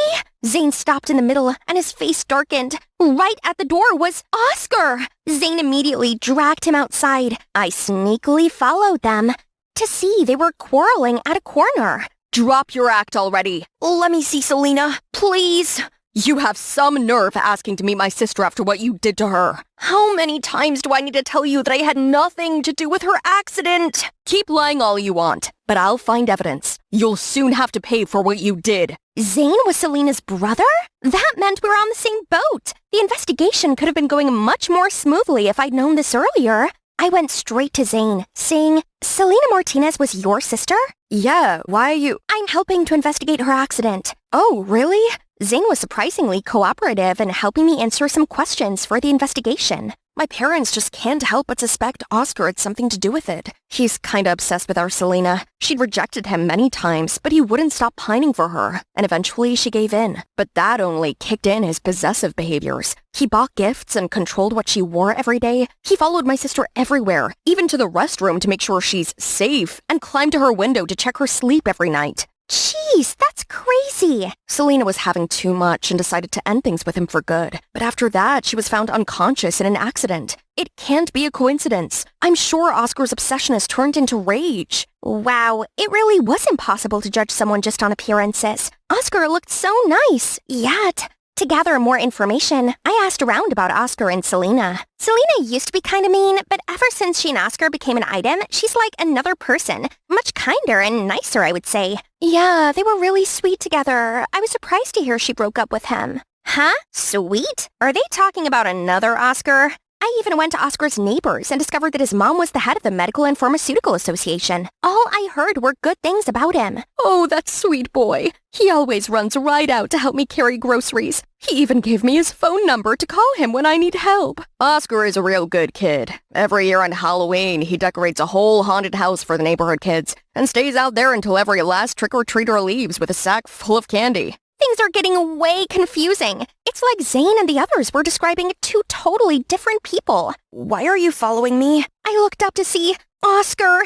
S5: Zane stopped in the middle, and his face darkened. Right at the door was Oscar. Zane immediately dragged him outside. I sneakily followed them to see they were quarreling at a corner.
S6: Drop your act already.
S5: Let me see Selena, please.
S6: You have some nerve asking to meet my sister after what you did to her. How many times do I need to tell you that I had nothing to do with her accident? Keep lying all you want, but I'll find evidence. You'll soon have to pay for what you did.
S5: Zane was Selena's brother? That meant we were on the same boat. The investigation could have been going much more smoothly if I'd known this earlier. I went straight to Zane, saying, Selena Martinez was your sister?
S6: Yeah, why are you—
S5: I'm helping to investigate her accident.
S6: Oh, really?
S5: Zane was surprisingly cooperative in helping me answer some questions for the investigation.
S6: My parents just can't help but suspect Oscar had something to do with it. He's kinda obsessed with our Selena. She'd rejected him many times, but he wouldn't stop pining for her, and eventually she gave in. But that only kicked in his possessive behaviors. He bought gifts and controlled what she wore every day. He followed my sister everywhere, even to the restroom to make sure she's safe, and climbed to her window to check her sleep every night.
S5: Jeez, that's crazy.
S6: Selena was having too much and decided to end things with him for good. But after that, she was found unconscious in an accident. It can't be a coincidence. I'm sure Oscar's obsession has turned into rage.
S5: Wow, it really was impossible to judge someone just on appearances. Oscar looked so nice, yet. To gather more information, I asked around about Oscar and Selena. Selena used to be kind of mean, but ever since she and Oscar became an item, she's like another person. Much kinder and nicer, I would say. Yeah, they were really sweet together. I was surprised to hear she broke up with him. Huh? Sweet? Are they talking about another Oscar? I even went to Oscar's neighbors and discovered that his mom was the head of the Medical and Pharmaceutical Association. All I heard were good things about him.
S6: Oh, that sweet boy. He always runs right out to help me carry groceries. He even gave me his phone number to call him when I need help. Oscar is a real good kid. Every year on Halloween, he decorates a whole haunted house for the neighborhood kids and stays out there until every last trick-or-treater leaves with a sack full of candy.
S5: Things are getting way confusing. It's like Zane and the others were describing two totally different people.
S6: Why are you following me?
S5: I looked up to see Oscar.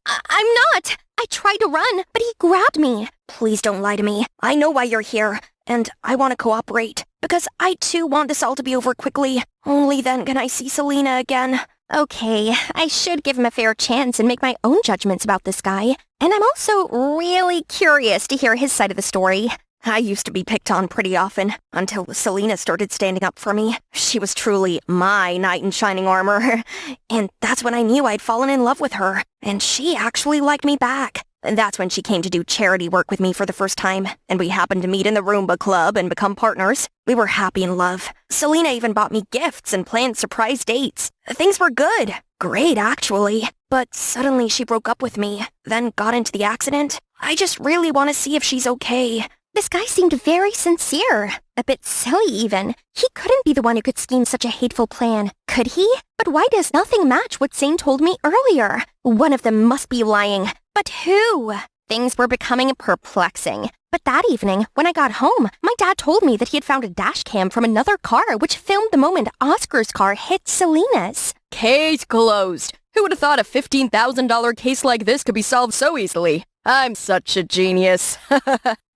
S5: I'm not. I tried to run, but he grabbed me.
S6: Please don't lie to me. I know why you're here, and I want to cooperate, because I too want this all to be over quickly. Only then can I see Selena again.
S5: Okay, I should give him a fair chance and make my own judgments about this guy. And I'm also really curious to hear his side of the story.
S6: I used to be picked on pretty often, until Selena started standing up for me. She was truly my knight in shining armor. And that's when I knew I'd fallen in love with her. And she actually liked me back. And that's when she came to do charity work with me for the first time. And we happened to meet in the Roomba Club and become partners. We were happy in love. Selena even bought me gifts and planned surprise dates. Things were good. Great, actually. But suddenly she broke up with me, then got into the accident. I just really want to see if she's okay.
S5: This guy seemed very sincere. A bit silly, even. He couldn't be the one who could scheme such a hateful plan, could he? But why does nothing match what Zane told me earlier? One of them must be lying. But who? Things were becoming perplexing. But that evening, when I got home, my dad told me that he had found a dash cam from another car which filmed the moment Oscar's car hit Selena's.
S6: Case closed. Who would have thought a $15,000 case like this could be solved so easily? I'm such a genius.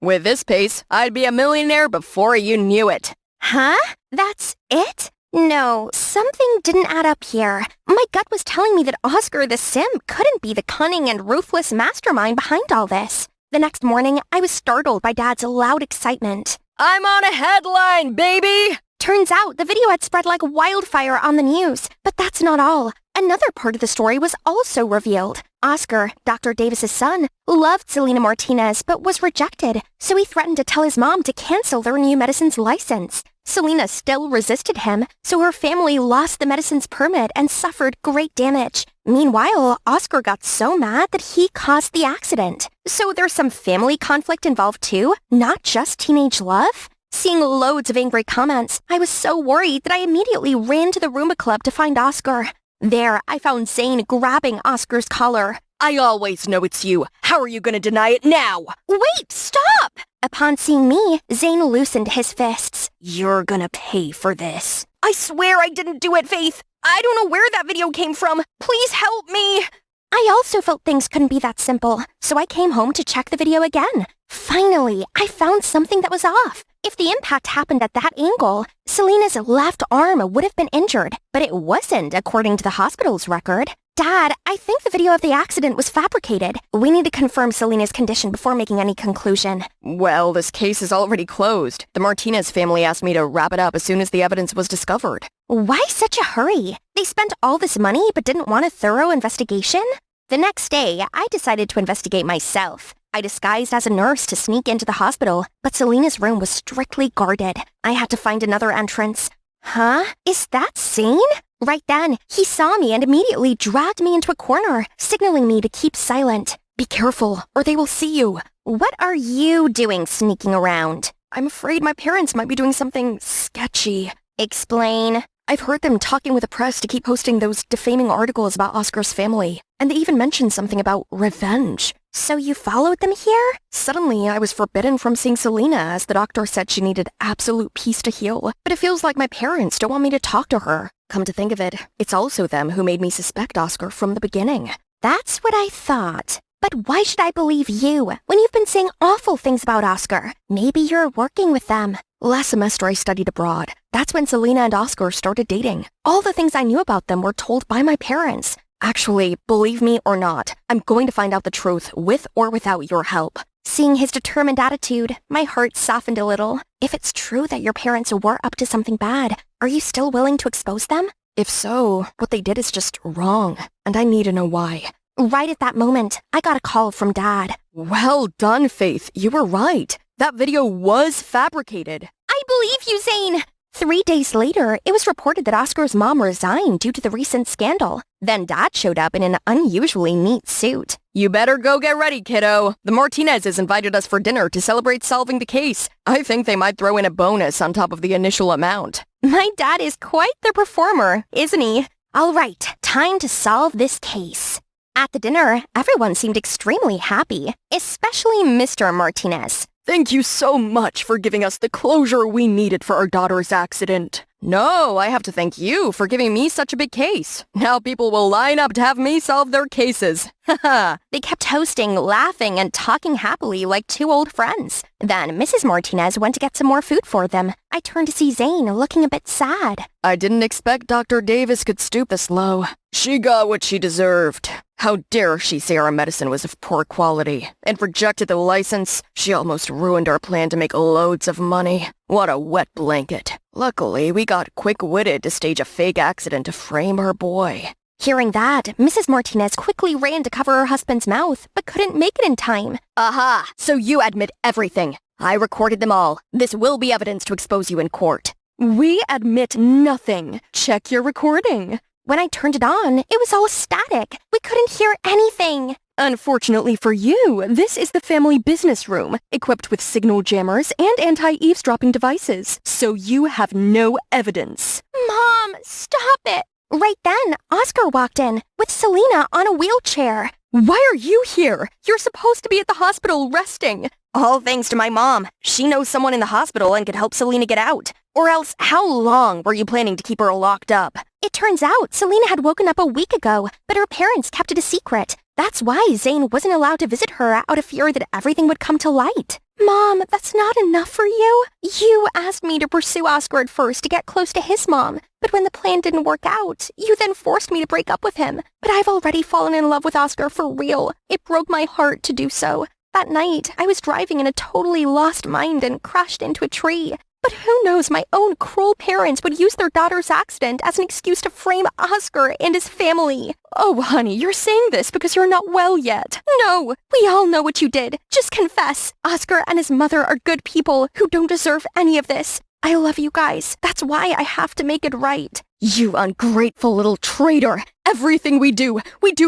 S6: With this pace, I'd be a millionaire before you knew it.
S5: Huh? That's it? No, something didn't add up here. My gut was telling me that Oscar the Simp couldn't be the cunning and ruthless mastermind behind all this. The next morning, I was startled by Dad's loud excitement.
S6: I'm on a headline, baby!
S5: Turns out the video had spread like wildfire on the news. But that's not all. Another part of the story was also revealed. Oscar, Dr. Davis's son, loved Selena Martinez but was rejected, so he threatened to tell his mom to cancel their new medicine's license. Selena still resisted him, so her family lost the medicine's permit and suffered great damage. Meanwhile, Oscar got so mad that he caused the accident. So there's some family conflict involved too, not just teenage love? Seeing loads of angry comments, I was so worried that I immediately ran to the Roomba Club to find Oscar. There, I found Zane grabbing Oscar's collar.
S6: I always know it's you. How are you gonna deny it now?
S5: Wait, stop! Upon seeing me, Zane loosened his fists.
S6: You're gonna pay for this. I swear I didn't do it, Faith. I don't know where that video came from. Please help me.
S5: I also felt things couldn't be that simple, so I came home to check the video again. Finally, I found something that was off. If the impact happened at that angle, Selena's left arm would have been injured, but it wasn't according to the hospital's record.
S6: Dad, I think the video of the accident was fabricated. We need to confirm Selena's condition before making any conclusion.
S7: Well, this case is already closed. The Martinez family asked me to wrap it up as soon as the evidence was discovered.
S6: Why such a hurry? They spent all this money but didn't want a thorough investigation? The next day, I decided to investigate myself. I disguised as a nurse to sneak into the hospital, but Selena's room was strictly guarded. I had to find another entrance. Huh? Is that Zane? Right then, he saw me and immediately dragged me into a corner, signaling me to keep silent.
S7: Be careful, or they will see you.
S6: What are you doing sneaking around?
S7: I'm afraid my parents might be doing something sketchy.
S6: Explain.
S7: I've heard them talking with the press to keep posting those defaming articles about Oscar's family, and they even mentioned something about revenge.
S6: So you followed them here?
S7: Suddenly, I was forbidden from seeing Selena as the doctor said she needed absolute peace to heal, but it feels like my parents don't want me to talk to her. Come to think of it, it's also them who made me suspect Oscar from the beginning.
S6: That's what I thought. But why should I believe you when you've been saying awful things about Oscar? Maybe you're working with them.
S7: Last semester I studied abroad. That's when Selena and Oscar started dating. All the things I knew about them were told by my parents. Actually, believe me or not, I'm going to find out the truth with or without your help.
S6: Seeing his determined attitude, my heart softened a little. If it's true that your parents were up to something bad, are you still willing to expose them?
S7: If so, what they did is just wrong, and I need to know why.
S6: Right at that moment, I got a call from Dad.
S7: Well done, Faith. You were right. That video was fabricated.
S6: I believe you, Zane! 3 days later, it was reported that Oscar's mom resigned due to the recent scandal. Then Dad showed up in an unusually neat suit.
S7: You better go get ready, kiddo. The Martinezes invited us for dinner to celebrate solving the case. I think they might throw in a bonus on top of the initial amount.
S6: My dad is quite the performer, isn't he? All right, time to solve this case. At the dinner, everyone seemed extremely happy, especially Mr. Martinez.
S7: Thank you so much for giving us the closure we needed for our daughter's accident. No, I have to thank you for giving me such a big case. Now people will line up to have me solve their cases. Haha.
S6: They kept toasting, laughing, and talking happily like two old friends. Then Mrs. Martinez went to get some more food for them. I turned to see Zane looking a bit sad.
S7: I didn't expect Dr. Davis could stoop this low. She got what she deserved. How dare she say our medicine was of poor quality and rejected the license? She almost ruined our plan to make loads of money. What a wet blanket. Luckily, we got quick-witted to stage a fake accident to frame our boy.
S6: Hearing that, Mrs. Martinez quickly ran to cover her husband's mouth, but couldn't make it in time.
S7: Aha! So you admit everything. I recorded them all. This will be evidence to expose you in court. We admit nothing. Check your recording.
S6: When I turned it on, it was all static. We couldn't hear anything.
S7: Unfortunately for you, this is the family business room, equipped with signal jammers and anti-eavesdropping devices, so you have no evidence.
S6: Mom, stop it. Right then, Oscar walked in, with Selena on a wheelchair.
S7: Why are you here? You're supposed to be at the hospital resting.
S6: All thanks to my mom. She knows someone in the hospital and could help Selena get out. Or else, how long were you planning to keep her locked up? It turns out Selena had woken up a week ago, but her parents kept it a secret. That's why Zane wasn't allowed to visit her out of fear that everything would come to light. Mom, that's not enough for you? You asked me to pursue Oscar at first to get close to his mom, but when the plan didn't work out, you then forced me to break up with him. But I've already fallen in love with Oscar for real. It broke my heart to do so. That night, I was driving in a totally lost mind and crashed into a tree. But who knows, my own cruel parents would use their daughter's accident as an excuse to frame Oscar and his family.
S7: Oh, honey, you're saying this because you're not well yet.
S6: No, we all know what you did. Just confess. Oscar and his mother are good people who don't deserve any of this. I love you guys. That's why I have to make it right.
S7: You ungrateful little traitor. Everything we do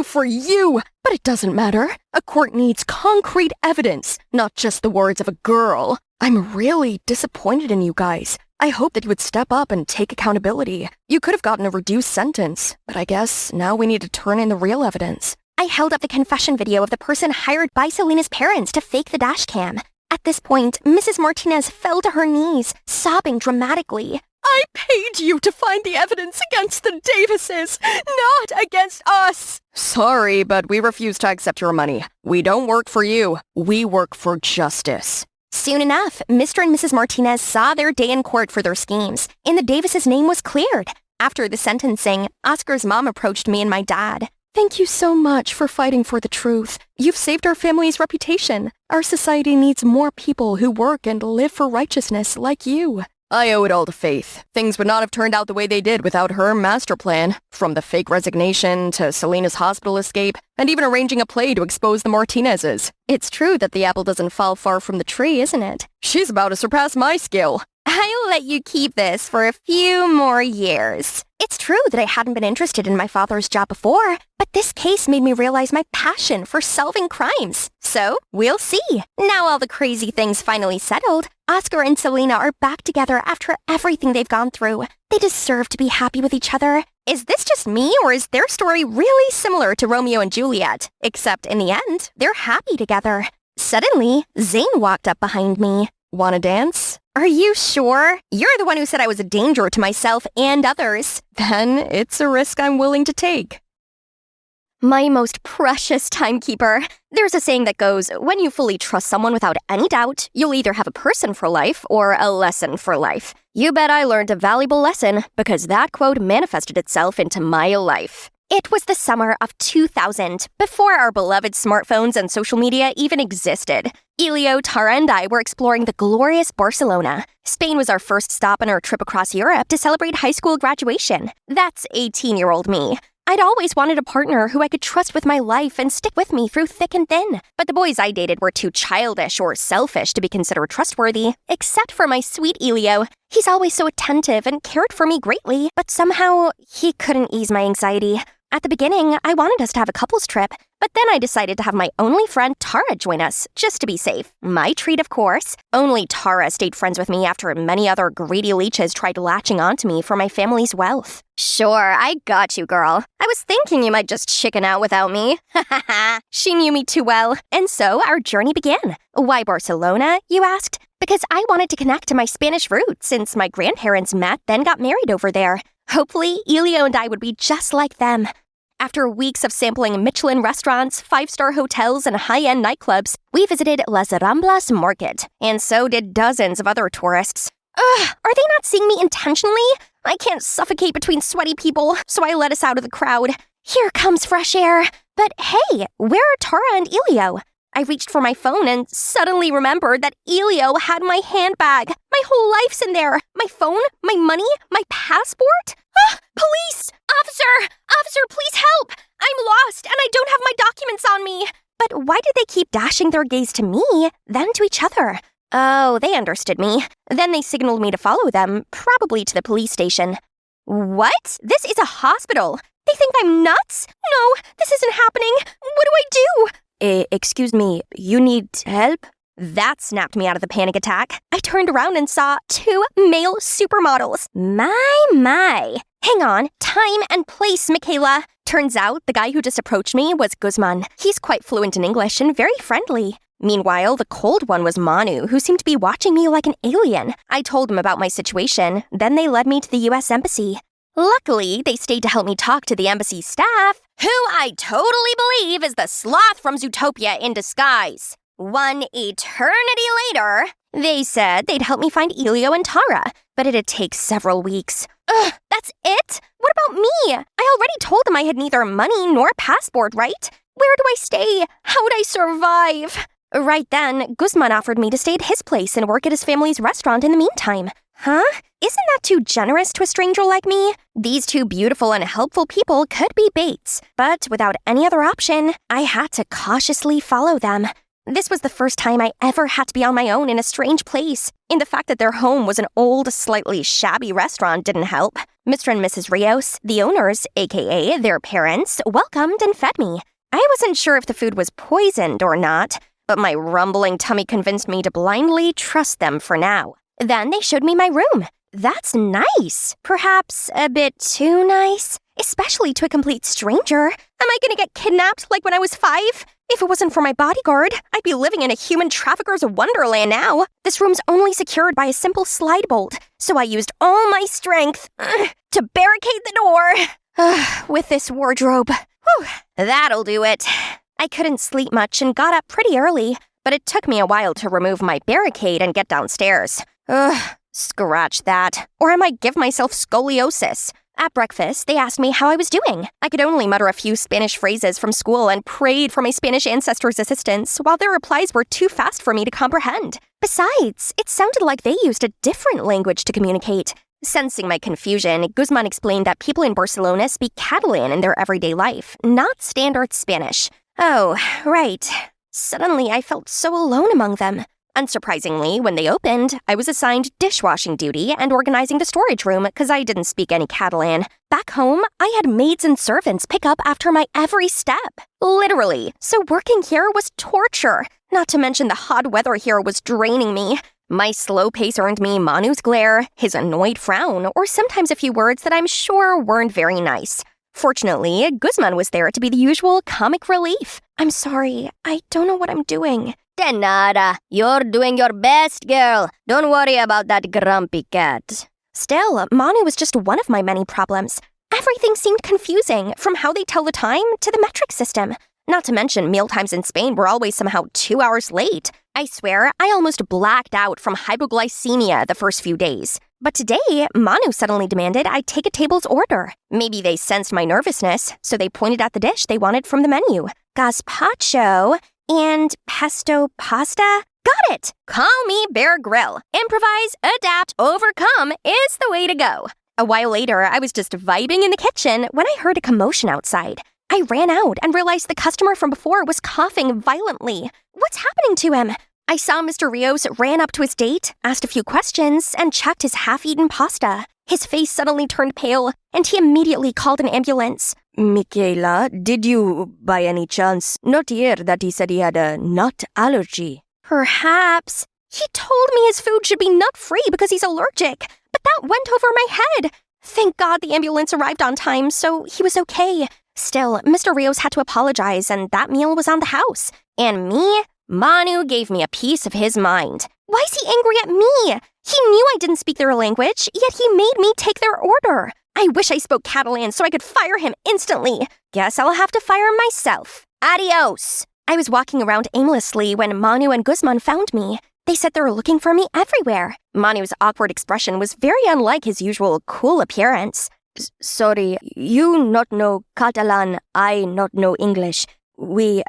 S7: for you. But it doesn't matter. A court needs concrete evidence, not just the words of a girl. I'm really disappointed in you guys. I hope that you would step up and take accountability. You could have gotten a reduced sentence, but I guess now we need to turn in the real evidence.
S6: I held up the confession video of the person hired by Selena's parents to fake the dash cam. At this point, Mrs. Martinez fell to her knees, sobbing dramatically.
S7: I paid you to find the evidence against the Davises, not against us. Sorry, but we refuse to accept your money. We don't work for you. We work for justice.
S6: Soon enough, Mr. and Mrs. Martinez saw their day in court for their schemes, and the Davises' name was cleared. After the sentencing, Oscar's mom approached me and my dad.
S7: Thank you so much for fighting for the truth. You've saved our family's reputation. Our society needs more people who work and live for righteousness like you. I owe it all to Faith. Things would not have turned out the way they did without her master plan. From the fake resignation to Selena's hospital escape, and even arranging a play to expose the Martinezes. It's true that the apple doesn't fall far from the tree, isn't it? She's about to surpass my skill.
S6: I'll let you keep this for a few more years. It's true that I hadn't been interested in my father's job before, but this case made me realize my passion for solving crimes. So, we'll see. Now all the crazy things finally settled, Oscar and Selena are back together after everything they've gone through. They deserve to be happy with each other. Is this just me, or is their story really similar to Romeo and Juliet? Except in the end, they're happy together. Suddenly, Zane walked up behind me.
S7: Wanna dance?
S6: Are you sure? You're the one who said I was a danger to myself and others.
S7: Then it's a risk I'm willing to take.
S6: My most precious timekeeper. There's a saying that goes, when you fully trust someone without any doubt, you'll either have a person for life or a lesson for life. You bet I learned a valuable lesson because that quote manifested itself into my life. It was the summer of 2000, before our beloved smartphones and social media even existed. Elio, Tara, and I were exploring the glorious Barcelona. Spain was our first stop on our trip across Europe to celebrate high school graduation. That's 18-year-old me. I'd always wanted a partner who I could trust with my life and stick with me through thick and thin. But the boys I dated were too childish or selfish to be considered trustworthy, except for my sweet Elio. He's always so attentive and cared for me greatly, but somehow he couldn't ease my anxiety. At the beginning, I wanted us to have a couples trip, but then I decided to have my only friend Tara join us, just to be safe. My treat, of course. Only Tara stayed friends with me after many other greedy leeches tried latching onto me for my family's wealth. Sure, I got you, girl. I was thinking you might just chicken out without me. Ha ha ha. She knew me too well. And so our journey began. Why Barcelona, you asked? Because I wanted to connect to my Spanish roots since my grandparents met, then got married over there. Hopefully, Elio and I would be just like them. After weeks of sampling Michelin restaurants, 5-star hotels, and high-end nightclubs, we visited Las Ramblas Market, and so did dozens of other tourists. Ugh, are they not seeing me intentionally? I can't suffocate between sweaty people, so I let us out of the crowd. Here comes fresh air. But hey, where are Tara and Elio? I reached for my phone and suddenly remembered that Elio had my handbag. My whole life's in there. My phone, my money, my passport. Ah, police! Officer, please help! I'm lost and I don't have my documents on me. But why did they keep dashing their gaze to me, then to each other? Oh, they understood me. Then they signaled me to follow them, probably to the police station. What? This is a hospital. They think I'm nuts? No, this isn't happening. What do I do? Excuse me, you need help? That snapped me out of the panic attack. I turned around and saw 2 male supermodels. My. Hang on, time and place, Michaela. Turns out the guy who just approached me was Guzman. He's quite fluent in English and very friendly. Meanwhile, the cold one was Manu, who seemed to be watching me like an alien. I told him about my situation, then they led me to the U.S. Embassy. Luckily, they stayed to help me talk to the embassy staff, who I totally believe is the sloth from Zootopia in disguise. One eternity later, they said they'd help me find Elio and Tara, but it'd take several weeks. Ugh, that's it? What about me? I already told them I had neither money nor passport, right? Where do I stay? How would I survive? Right then, Guzman offered me to stay at his place and work at his family's restaurant in the meantime. Huh? Isn't that too generous to a stranger like me? These 2 beautiful and helpful people could be baits, but without any other option, I had to cautiously follow them. This was the first time I ever had to be on my own in a strange place, and the fact that their home was an old, slightly shabby restaurant didn't help. Mr. and Mrs. Rios, the owners, aka their parents, welcomed and fed me. I wasn't sure if the food was poisoned or not, but my rumbling tummy convinced me to blindly trust them for now. Then they showed me my room. That's nice. Perhaps a bit too nice, especially to a complete stranger. Am I gonna get kidnapped like when I was 5? If it wasn't for my bodyguard, I'd be living in a human trafficker's wonderland now. This room's only secured by a simple slide bolt, so I used all my strength to barricade the door with this wardrobe. Whew, that'll do it. I couldn't sleep much and got up pretty early, but it took me a while to remove my barricade and get downstairs. Scratch that, or I might give myself scoliosis.
S5: At breakfast, they asked me how I was doing. I could only mutter a few Spanish phrases from school and prayed for my Spanish ancestors' assistance, while their replies were too fast for me to comprehend. Besides, it sounded like they used a different language to communicate. Sensing my confusion, Guzman explained that people in Barcelona speak Catalan in their everyday life, not standard Spanish. Oh, right. Suddenly, I felt so alone among them. Unsurprisingly, when they opened, I was assigned dishwashing duty and organizing the storage room because I didn't speak any Catalan. Back home, I had maids and servants pick up after my every step. Literally. So working here was torture. Not to mention the hot weather here was draining me. My slow pace earned me Manu's glare, his annoyed frown, or sometimes a few words that I'm sure weren't very nice. Fortunately, Guzman was there to be the usual comic relief. I'm sorry, I don't know what I'm doing.
S8: De nada. You're doing your best, girl. Don't worry about that grumpy cat.
S5: Still, Manu was just one of my many problems. Everything seemed confusing, from how they tell the time to the metric system. Not to mention, mealtimes in Spain were always somehow 2 hours late. I swear, I almost blacked out from hypoglycemia the first few days. But today, Manu suddenly demanded I take a table's order. Maybe they sensed my nervousness, so they pointed at the dish they wanted from the menu. Gazpacho and pesto pasta? Got it! Call me Bear Grylls. Improvise, adapt, overcome is the way to go. A while later, I was just vibing in the kitchen when I heard a commotion outside. I ran out and realized the customer from before was coughing violently. What's happening to him? I saw Mr. Rios ran up to his date, asked a few questions, and checked his half-eaten pasta. His face suddenly turned pale, and he immediately called an ambulance.
S6: Michaela, did you, by any chance, not hear that he said he had a nut allergy?
S5: Perhaps. He told me his food should be nut-free because he's allergic, but that went over my head. Thank God the ambulance arrived on time, so he was okay. Still, Mr. Rios had to apologize, and that meal was on the house. And me? Manu gave me a piece of his mind. Why is he angry at me? He knew I didn't speak their language, yet he made me take their order. I wish I spoke Catalan so I could fire him instantly. Guess I'll have to fire myself. Adios. I was walking around aimlessly when Manu and Guzman found me. They said they were looking for me everywhere. Manu's awkward expression was very unlike his usual cool appearance.
S6: Sorry, you not know Catalan, I not know English. We,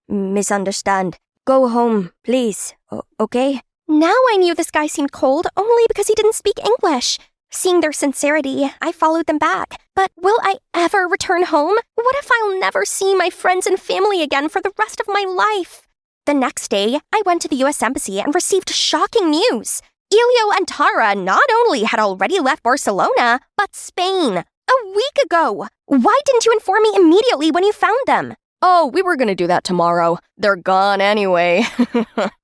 S6: misunderstand. Go home, please, okay?
S5: Now I knew this guy seemed cold only because he didn't speak English. Seeing their sincerity, I followed them back. But will I ever return home? What if I'll never see my friends and family again for the rest of my life? The next day, I went to the U.S. Embassy and received shocking news. Elio and Tara not only had already left Barcelona, but Spain. A week ago. Why didn't you inform me immediately when you found them?
S7: Oh, we were gonna do that tomorrow. They're gone anyway.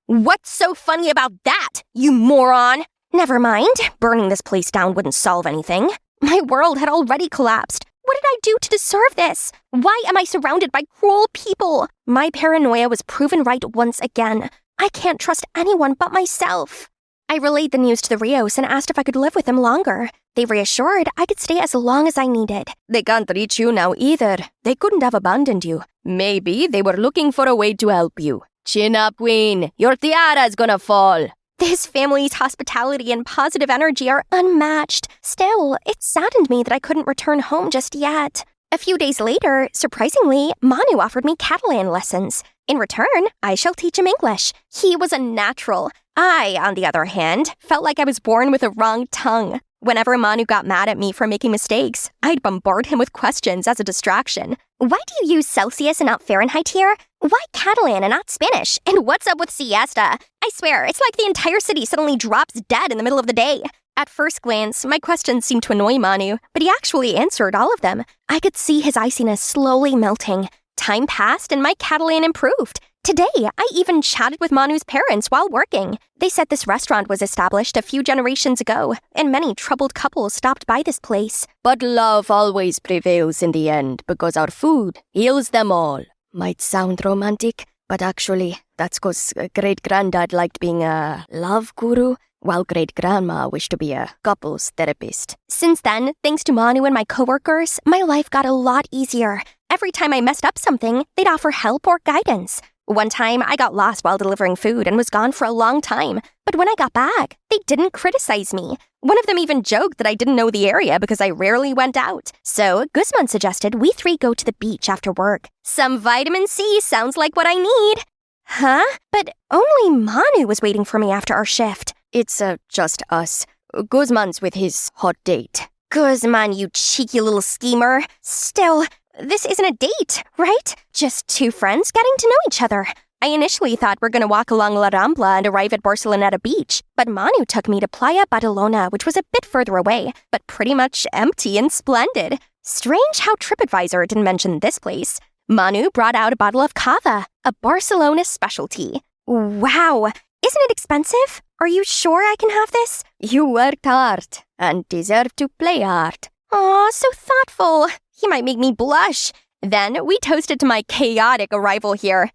S5: What's so funny about that, you moron? Never mind, burning this place down wouldn't solve anything. My world had already collapsed. What did I do to deserve this? Why am I surrounded by cruel people? My paranoia was proven right once again. I can't trust anyone but myself. I relayed the news to the Rios and asked if I could live with them longer. They reassured I could stay as long as I needed.
S6: They can't reach you now either. They couldn't have abandoned you. Maybe they were looking for a way to help you. Chin up, Queen. Your tiara's gonna fall.
S5: This family's hospitality and positive energy are unmatched. Still, it saddened me that I couldn't return home just yet. A few days later, surprisingly, Manu offered me Catalan lessons. In return, I shall teach him English. He was a natural. I, on the other hand, felt like I was born with a wrong tongue. Whenever Manu got mad at me for making mistakes, I'd bombard him with questions as a distraction. Why do you use Celsius and not Fahrenheit here? Why Catalan and not Spanish? And what's up with siesta? I swear, it's like the entire city suddenly drops dead in the middle of the day. At first glance, my questions seemed to annoy Manu, but he actually answered all of them. I could see his iciness slowly melting. Time passed and my Catalan improved. Today, I even chatted with Manu's parents while working. They said this restaurant was established a few generations ago, and many troubled couples stopped by this place.
S6: But love always prevails in the end, because our food heals them all. Might sound romantic, but actually, that's because great-granddad liked being a love guru, while great-grandma wished to be a couples therapist.
S5: Since then, thanks to Manu and my coworkers, my life got a lot easier. Every time I messed up something, they'd offer help or guidance. One time, I got lost while delivering food and was gone for a long time. But when I got back, they didn't criticize me. One of them even joked that I didn't know the area because I rarely went out. So Guzman suggested we three go to the beach after work. Some vitamin C sounds like what I need. Huh? But only Manu was waiting for me after our shift.
S8: It's just us. Guzman's with his hot date.
S5: Guzman, you cheeky little schemer. Still, this isn't a date, right? Just two friends getting to know each other. I initially thought we're gonna walk along La Rambla and arrive at Barceloneta Beach, but Manu took me to Playa Badalona, which was a bit further away, but pretty much empty and splendid. Strange how TripAdvisor didn't mention this place. Manu brought out a bottle of cava, a Barcelona specialty. Wow, isn't it expensive? Are you sure I can have this?
S8: You worked hard and deserve to play hard.
S5: Aw, so thoughtful. He might make me blush. Then we toasted to my chaotic arrival here.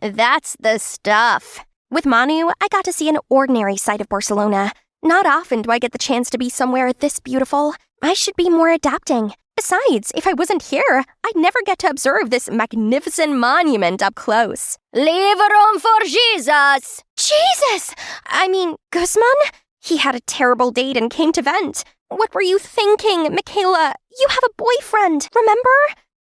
S5: That's the stuff. With Manu, I got to see an ordinary side of Barcelona. Not often do I get the chance to be somewhere this beautiful. I should be more adapting. Besides, if I wasn't here, I'd never get to observe this magnificent monument up close.
S8: Leave room for Jesus!
S5: Jesus! I mean, Guzman? He had a terrible date and came to vent. What were you thinking, Michaela? You have a boyfriend, remember?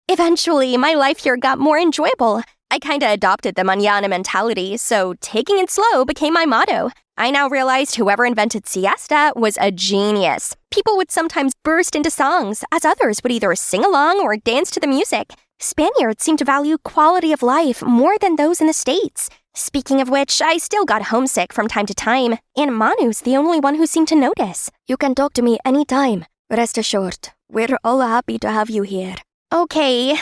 S5: Eventually, my life here got more enjoyable. I kinda adopted the mañana mentality, so taking it slow became my motto. I now realized whoever invented siesta was a genius. People would sometimes burst into songs, as others would either sing along or dance to the music. Spaniards seem to value quality of life more than those in the States. Speaking of which, I still got homesick from time to time, and Manu's the only one who seemed to notice.
S8: You can talk to me anytime. Rest assured, we're all happy to have you here.
S5: Okay,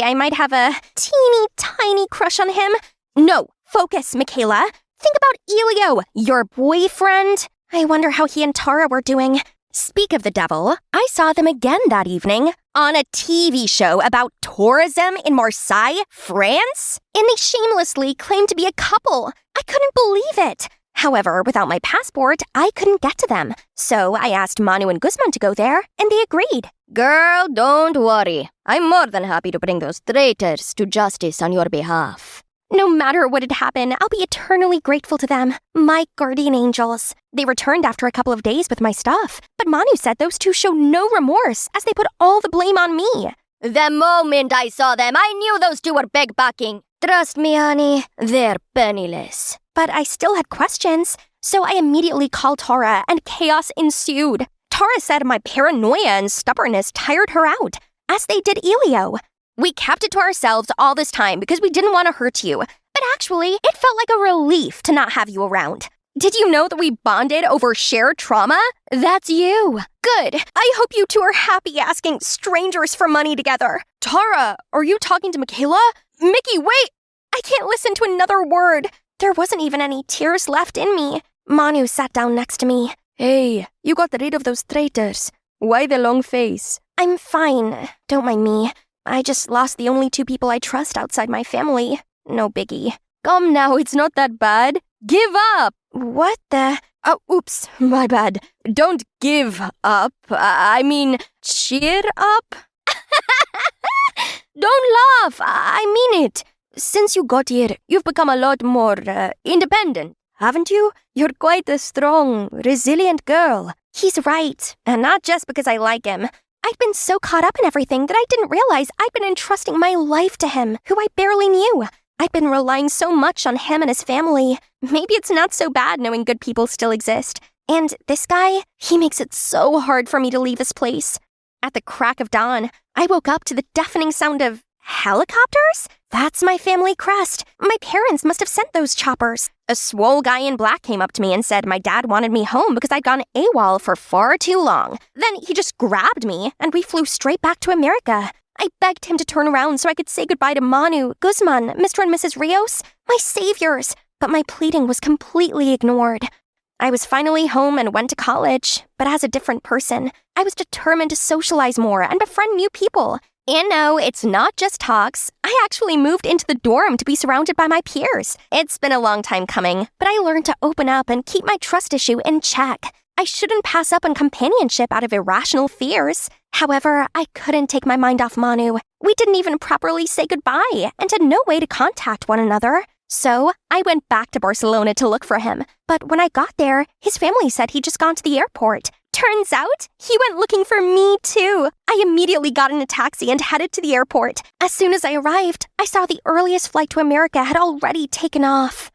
S5: I might have a teeny tiny crush on him. No, focus, Michaela. Think about Elio, your boyfriend. I wonder how he and Tara were doing. Speak of the devil, I saw them again that evening on a TV show about tourism in Marseille, France, and they shamelessly claimed to be a couple. I couldn't believe it. However, without my passport, I couldn't get to them. So I asked Manu and Guzman to go there, and they agreed.
S8: Girl, don't worry. I'm more than happy to bring those traitors to justice on your behalf.
S5: No matter what had happened, I'll be eternally grateful to them. My guardian angels. They returned after a couple of days with my stuff, but Manu said those two showed no remorse as they put all the blame on me.
S8: The moment I saw them, I knew those two were backpacking. Trust me, honey, they're penniless.
S5: But I still had questions, so I immediately called Tara, and chaos ensued. Tara said my paranoia and stubbornness tired her out, as they did Elio. We kept it to ourselves all this time because we didn't want to hurt you, but actually, it felt like a relief to not have you around. Did you know that we bonded over shared trauma? That's you. Good. I hope you two are happy asking strangers for money together. Tara, are you talking to Michaela? Mickey, wait! I can't listen to another word. There wasn't even any tears left in me. Manu sat down next to me.
S8: Hey, you got rid of those traitors. Why the long face?
S5: I'm fine. Don't mind me. I just lost the only two people I trust outside my family. No biggie.
S8: Come now, it's not that bad. Give up!
S5: What the?
S8: Oh, oops, my bad. Don't give up. I mean, cheer up. Don't laugh. I mean it. Since you got here, you've become a lot more independent, haven't you? You're quite a strong, resilient girl.
S5: He's right, and not just because I like him. I'd been so caught up in everything that I didn't realize I'd been entrusting my life to him, who I barely knew. I'd been relying so much on him and his family. Maybe it's not so bad knowing good people still exist. And this guy, he makes it so hard for me to leave this place. At the crack of dawn, I woke up to the deafening sound of helicopters? That's my family crest. My parents must have sent those choppers. A swole guy in black came up to me and said my dad wanted me home because I'd gone AWOL for far too long. Then he just grabbed me and we flew straight back to America. I begged him to turn around so I could say goodbye to Manu, Guzman, Mr. and Mrs. Rios, my saviors, but my pleading was completely ignored. I was finally home and went to college, but as a different person. I was determined to socialize more and befriend new people. And no, it's not just talks. I actually moved into the dorm to be surrounded by my peers. It's been a long time coming, but I learned to open up and keep my trust issue in check. I shouldn't pass up on companionship out of irrational fears.
S6: However, I couldn't take my mind off Manu. We didn't even properly say goodbye and had no way to contact one another. So I went back to Barcelona to look for him. But when I got there, his family said he'd just gone to the airport. Turns out, he went looking for me too. I immediately got in a taxi and headed to the airport. As soon as I arrived, I saw the earliest flight to America had already taken off.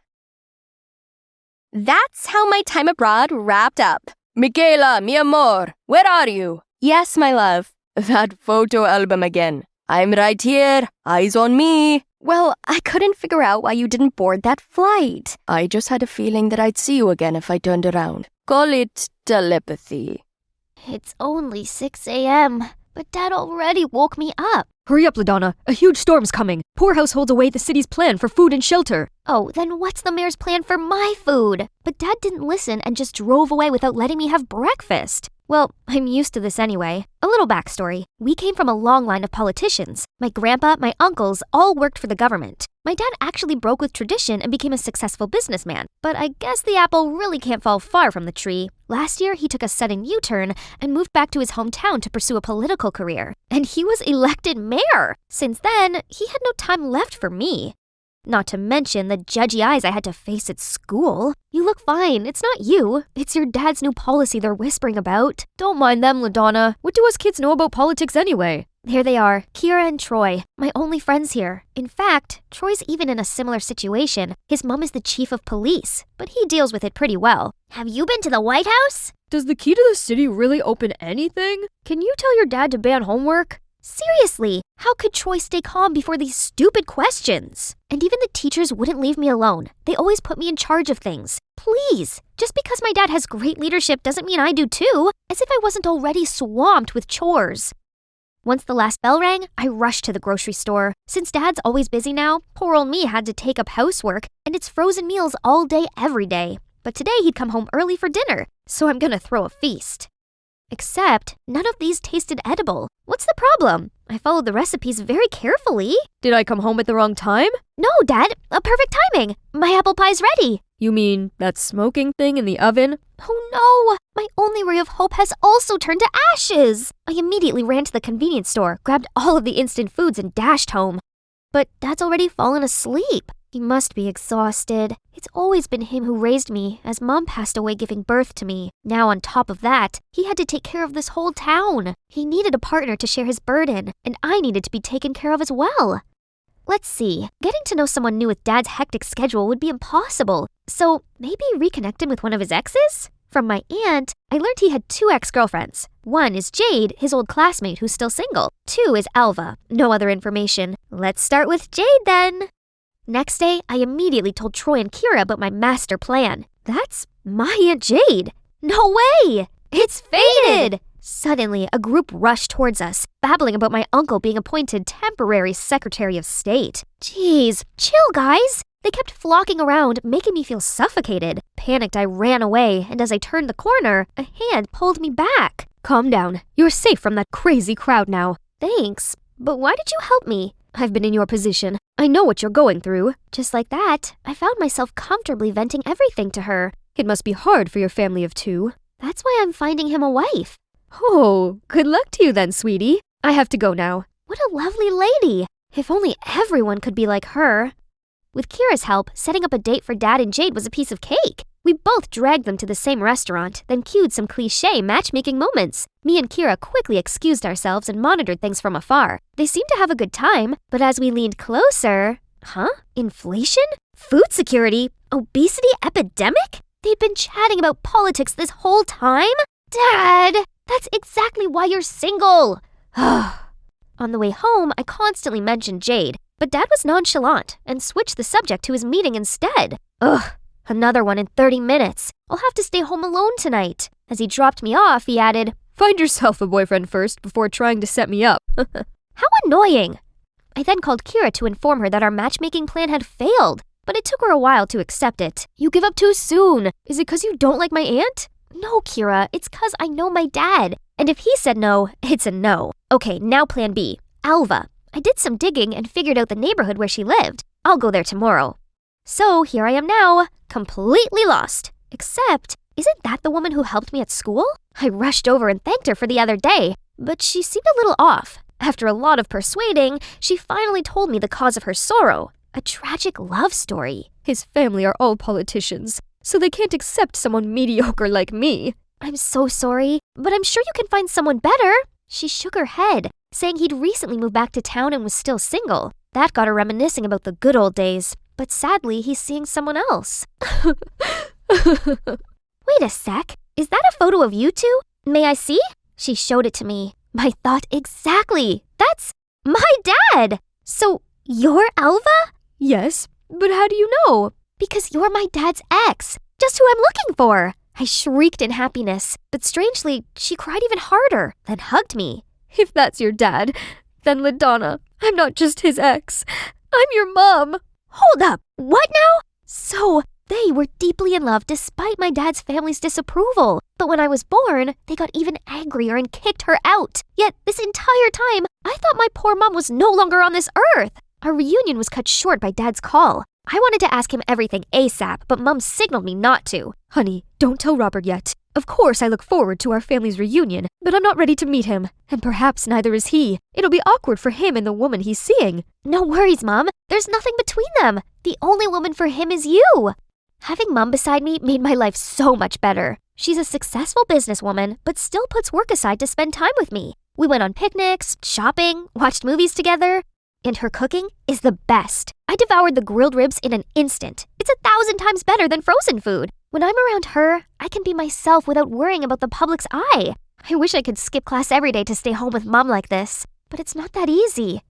S8: That's how my time abroad wrapped up. Michaela, mi amor, where are you? Yes, my love. That photo album again. I'm right here, eyes on me. Well, I couldn't figure out why you didn't board that flight. I just had a feeling that I'd see you again if I turned around. Call it telepathy.
S4: It's only 6 a.m., but Dad already woke me up.
S9: Hurry up, LaDonna. A huge storm's coming. Poor households await the city's plan for food and shelter.
S4: Oh, then what's the mayor's plan for my food? But Dad didn't listen and just drove away without letting me have breakfast. Well, I'm used to this anyway. A little backstory. We came from a long line of politicians. My grandpa, my uncles, all worked for the government. My dad actually broke with tradition and became a successful businessman. But I guess the apple really can't fall far from the tree. Last year, he took a sudden U-turn and moved back to his hometown to pursue a political career. And he was elected mayor. Since then, he had no time left for me. Not to mention the judgy eyes I had to face at school. You look fine. It's not you. It's your dad's new policy they're whispering about.
S9: Don't mind them, LaDonna. What do us kids know about politics anyway?
S4: Here they are, Kira and Troy, my only friends here. In fact, Troy's even in a similar situation. His mom is the chief of police, but he deals with it pretty well. Have you been to the White House?
S9: Does the key to the city really open anything? Can you tell your dad to ban homework?
S4: Seriously, how could Troy stay calm before these stupid questions? And even the teachers wouldn't leave me alone. They always put me in charge of things. Please, just because my dad has great leadership doesn't mean I do too, as if I wasn't already swamped with chores. Once the last bell rang, I rushed to the grocery store. Since Dad's always busy now, poor old me had to take up housework, and it's frozen meals all day, every day. But today he'd come home early for dinner, so I'm gonna throw a feast. Except, none of these tasted edible. What's the problem? I followed the recipes very carefully.
S9: Did I come home at the wrong time?
S4: No, Dad, a perfect timing. My apple pie's ready.
S9: You mean that smoking thing in the oven?
S4: Oh no! My only ray of hope has also turned to ashes! I immediately ran to the convenience store, grabbed all of the instant foods, and dashed home. But Dad's already fallen asleep. He must be exhausted. It's always been him who raised me, as Mom passed away giving birth to me. Now on top of that, he had to take care of this whole town. He needed a partner to share his burden, and I needed to be taken care of as well. Let's see, getting to know someone new with Dad's hectic schedule would be impossible. So maybe reconnect him with one of his exes? From my aunt, I learned he had 2 ex-girlfriends. One is Jade, his old classmate who's still single. 2 is Alva. No other information. Let's start with Jade then. Next day, I immediately told Troy and Kira about my master plan. That's my Aunt Jade. No way! It's fated! Suddenly, a group rushed towards us, babbling about my uncle being appointed temporary Secretary of State. Jeez, chill, guys! They kept flocking around, making me feel suffocated. Panicked, I ran away, and as I turned the corner, a hand pulled me back.
S9: Calm down. You're safe from that crazy crowd now.
S4: Thanks, but why did you help me?
S9: I've been in your position. I know what you're going through.
S4: Just like that, I found myself comfortably venting everything to her.
S9: It must be hard for your family of 2.
S4: That's why I'm finding him a wife.
S9: Oh, good luck to you then, sweetie. I have to go now.
S4: What a lovely lady. If only everyone could be like her. With Kira's help, setting up a date for Dad and Jade was a piece of cake. We both dragged them to the same restaurant, then cued some cliché matchmaking moments. Me and Kira quickly excused ourselves and monitored things from afar. They seemed to have a good time, but as we leaned closer... Huh? Inflation? Food security? Obesity epidemic? They'd been chatting about politics this whole time? Dad! That's exactly why you're single! On the way home, I constantly mentioned Jade, but Dad was nonchalant and switched the subject to his meeting instead. Ugh, another one in 30 minutes. I'll have to stay home alone tonight. As he dropped me off, he added,
S9: Find yourself a boyfriend first before trying to set me up.
S4: How annoying! I then called Kira to inform her that our matchmaking plan had failed, but it took her a while to accept it.
S9: You give up too soon. Is it 'cause you don't like my aunt?
S4: No, Kira, it's 'cause I know my dad. And if he said no, it's a no. Okay, now plan B. Alva. I did some digging and figured out the neighborhood where she lived. I'll go there tomorrow. So here I am now, completely lost. Except, isn't that the woman who helped me at school? I rushed over and thanked her for the other day. but she seemed a little off. After a lot of persuading, she finally told me the cause of her sorrow. A tragic love story.
S9: His family are all politicians, so they can't accept someone mediocre like me.
S4: I'm so sorry, but I'm sure you can find someone better. She shook her head, saying he'd recently moved back to town and was still single. That got her reminiscing about the good old days. But sadly, he's seeing someone else. Wait a sec. Is that a photo of you two? May I see? She showed it to me. My thought exactly. That's my dad. So you're Alva?
S9: Yes, but how do you know?
S4: Because you're my dad's ex. Just who I'm looking for. I shrieked in happiness, but strangely, she cried even harder, then hugged me.
S9: If that's your dad, then LaDonna, I'm not just his ex. I'm your mom.
S4: Hold up. What now? So, they were deeply in love despite my dad's family's disapproval. But when I was born, they got even angrier and kicked her out. Yet, this entire time, I thought my poor mom was no longer on this earth. Our reunion was cut short by Dad's call. I wanted to ask him everything ASAP, but Mom signaled me not to.
S9: Honey, don't tell Robert yet. Of course I look forward to our family's reunion, but I'm not ready to meet him. And perhaps neither is he. It'll be awkward for him and the woman he's seeing.
S4: No worries, Mom. There's nothing between them. The only woman for him is you. Having Mom beside me made my life so much better. She's a successful businesswoman, but still puts work aside to spend time with me. We went on picnics, shopping, watched movies together. And her cooking is the best. I devoured the grilled ribs in an instant. It's 1,000 times better than frozen food. When I'm around her, I can be myself without worrying about the public's eye. I wish I could skip class every day to stay home with Mom like this, but it's not that easy.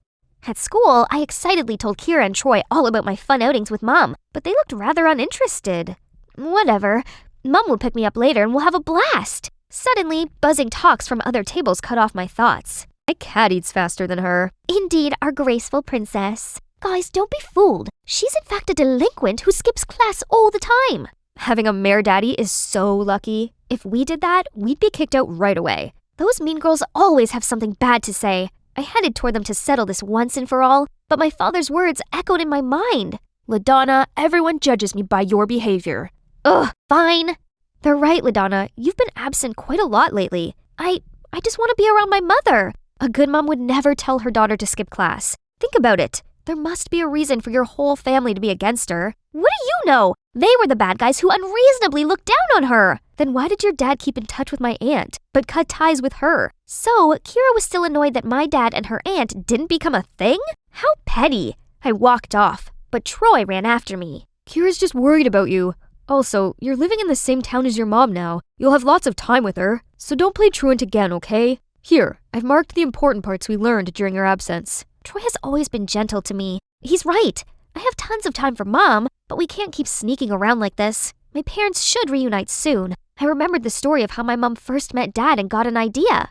S4: At school, I excitedly told Kira and Troy all about my fun outings with Mom, but they looked rather uninterested. Whatever. Mom will pick me up later and we'll have a blast. Suddenly, buzzing talks from other tables cut off my thoughts.
S9: My cat eats faster than her.
S4: Indeed, our graceful princess. Guys, don't be fooled. She's in fact a delinquent who skips class all the time.
S9: Having a mayor daddy is so lucky.
S4: If we did that, we'd be kicked out right away. Those mean girls always have something bad to say. I headed toward them to settle this once and for all, but my father's words echoed in my mind.
S9: LaDonna, everyone judges me by your behavior.
S4: Ugh, fine. They're right, LaDonna. You've been absent quite a lot lately. I just want to be around my mother. A good mom would never tell her daughter to skip class. Think about it. There must be a reason for your whole family to be against her. What do you know? They were the bad guys who unreasonably looked down on her. Then why did your dad keep in touch with my aunt, but cut ties with her? So, Kira was still annoyed that my dad and her aunt didn't become a thing? How petty. I walked off, but Troy ran after me.
S9: Kira's just worried about you. Also, you're living in the same town as your mom now. You'll have lots of time with her, so don't play truant again, okay? Here, I've marked the important parts we learned during your absence.
S4: Troy has always been gentle to me. He's right. I have tons of time for Mom, but we can't keep sneaking around like this. My parents should reunite soon. I remembered the story of how my mom first met Dad and got an idea.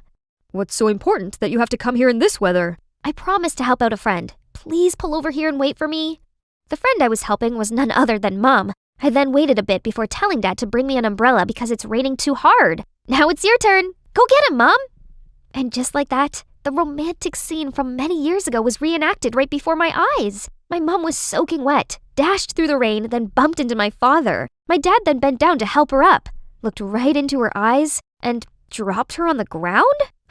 S9: What's so important that you have to come here in this weather?
S4: I promised to help out a friend. Please pull over here and wait for me. The friend I was helping was none other than Mom. I then waited a bit before telling Dad to bring me an umbrella because it's raining too hard. Now it's your turn. Go get him, Mom. And just like that, the romantic scene from many years ago was reenacted right before my eyes. My mom was soaking wet, dashed through the rain, then bumped into my father. My dad then bent down to help her up, looked right into her eyes, and dropped her on the ground?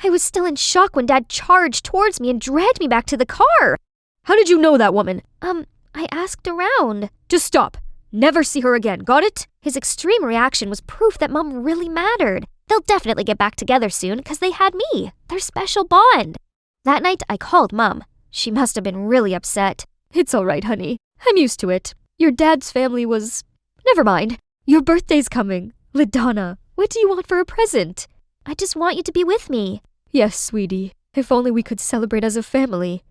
S4: I was still in shock when Dad charged towards me and dragged me back to the car.
S9: How did you know that woman?
S4: I asked around.
S9: Just stop. Never see her again, got it?
S4: His extreme reaction was proof that Mom really mattered. They'll definitely get back together soon because they had me, their special bond. That night, I called Mom. She must have been really upset.
S9: It's all right, honey. I'm used to it. Your dad's family was... Never mind. Your birthday's coming. LaDonna, what do you want for a present?
S4: I just want you to be with me.
S9: Yes, sweetie. If only we could celebrate as a family.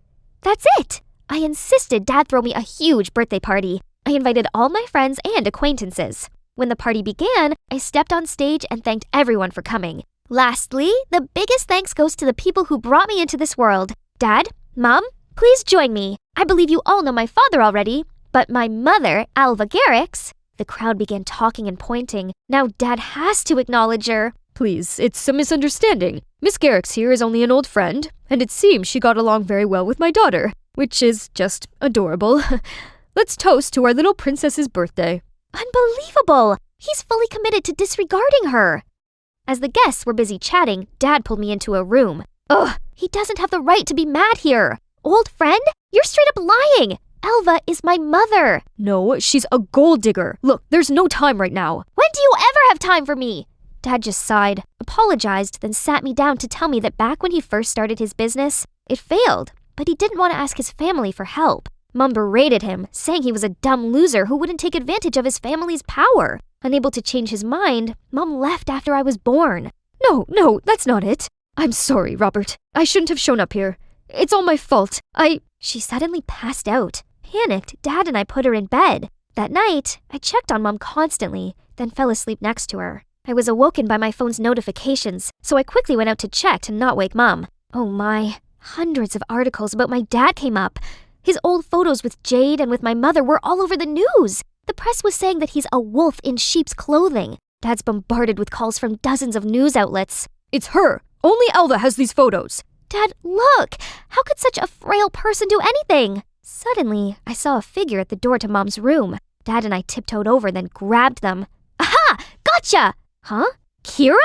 S4: That's it! I insisted Dad throw me a huge birthday party. I invited all my friends and acquaintances. When the party began, I stepped on stage and thanked everyone for coming. Lastly, the biggest thanks goes to the people who brought me into this world. Dad, Mom, please join me. I believe you all know my father already, but my mother, Alva Garrix. The crowd began talking and pointing. Now Dad has to acknowledge her.
S9: Please, it's a misunderstanding. Miss Garrix here is only an old friend, and it seems she got along very well with my daughter, which is just adorable. Let's toast to our little princess's birthday.
S4: Unbelievable! He's fully committed to disregarding her. As the guests were busy chatting, Dad pulled me into a room. Ugh, he doesn't have the right to be mad here. Old friend? You're straight up lying. Elva is my mother.
S9: No, she's a gold digger. Look, there's no time right now.
S4: When do you ever have time for me? Dad just sighed, apologized, then sat me down to tell me that back when he first started his business, it failed, but he didn't want to ask his family for help. Mom berated him, saying he was a dumb loser who wouldn't take advantage of his family's power. Unable to change his mind, Mom left after I was born.
S9: No, that's not it. I'm sorry, Robert. I shouldn't have shown up here. It's all my fault.
S4: She suddenly passed out. Panicked, Dad and I put her in bed. That night, I checked on Mom constantly, then fell asleep next to her. I was awoken by my phone's notifications, so I quickly went out to check to not wake Mom. Oh my, hundreds of articles about my dad came up. His old photos with Jade and with my mother were all over the news. The press was saying that he's a wolf in sheep's clothing. Dad's bombarded with calls from dozens of news outlets.
S9: It's her. Only Elva has these photos.
S4: Dad, look! How could such a frail person do anything? Suddenly, I saw a figure at the door to Mom's room. Dad and I tiptoed over, then grabbed them. Aha! Gotcha! Huh? Kira?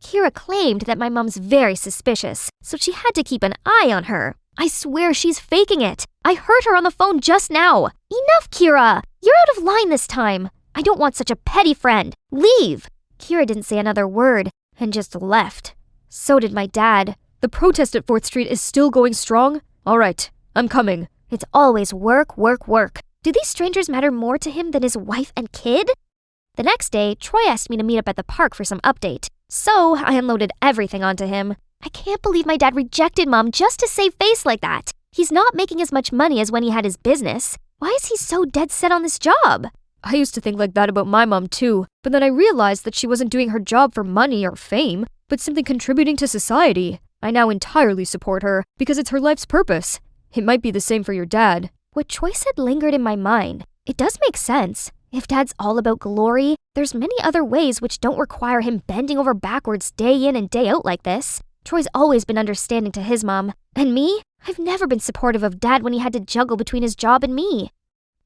S4: Kira claimed that my mom's very suspicious, so she had to keep an eye on her. I swear she's faking it. I heard her on the phone just now. Enough, Kira! You're out of line this time. I don't want such a petty friend. Leave! Kira didn't say another word and just left. So did my dad.
S9: The protest at 4th Street is still going strong? All right, I'm coming.
S4: It's always work, work, work. Do these strangers matter more to him than his wife and kid? The next day, Troy asked me to meet up at the park for some update. So I unloaded everything onto him. I can't believe my dad rejected Mom just to save face like that. He's not making as much money as when he had his business. Why is he so dead set on this job?
S9: I used to think like that about my mom too, but then I realized that she wasn't doing her job for money or fame, but simply contributing to society. I now entirely support her because it's her life's purpose. It might be the same for your dad.
S4: What Troy said lingered in my mind. It does make sense. If Dad's all about glory, there's many other ways which don't require him bending over backwards day in and day out like this. Troy's always been understanding to his mom. And me? I've never been supportive of Dad when he had to juggle between his job and me.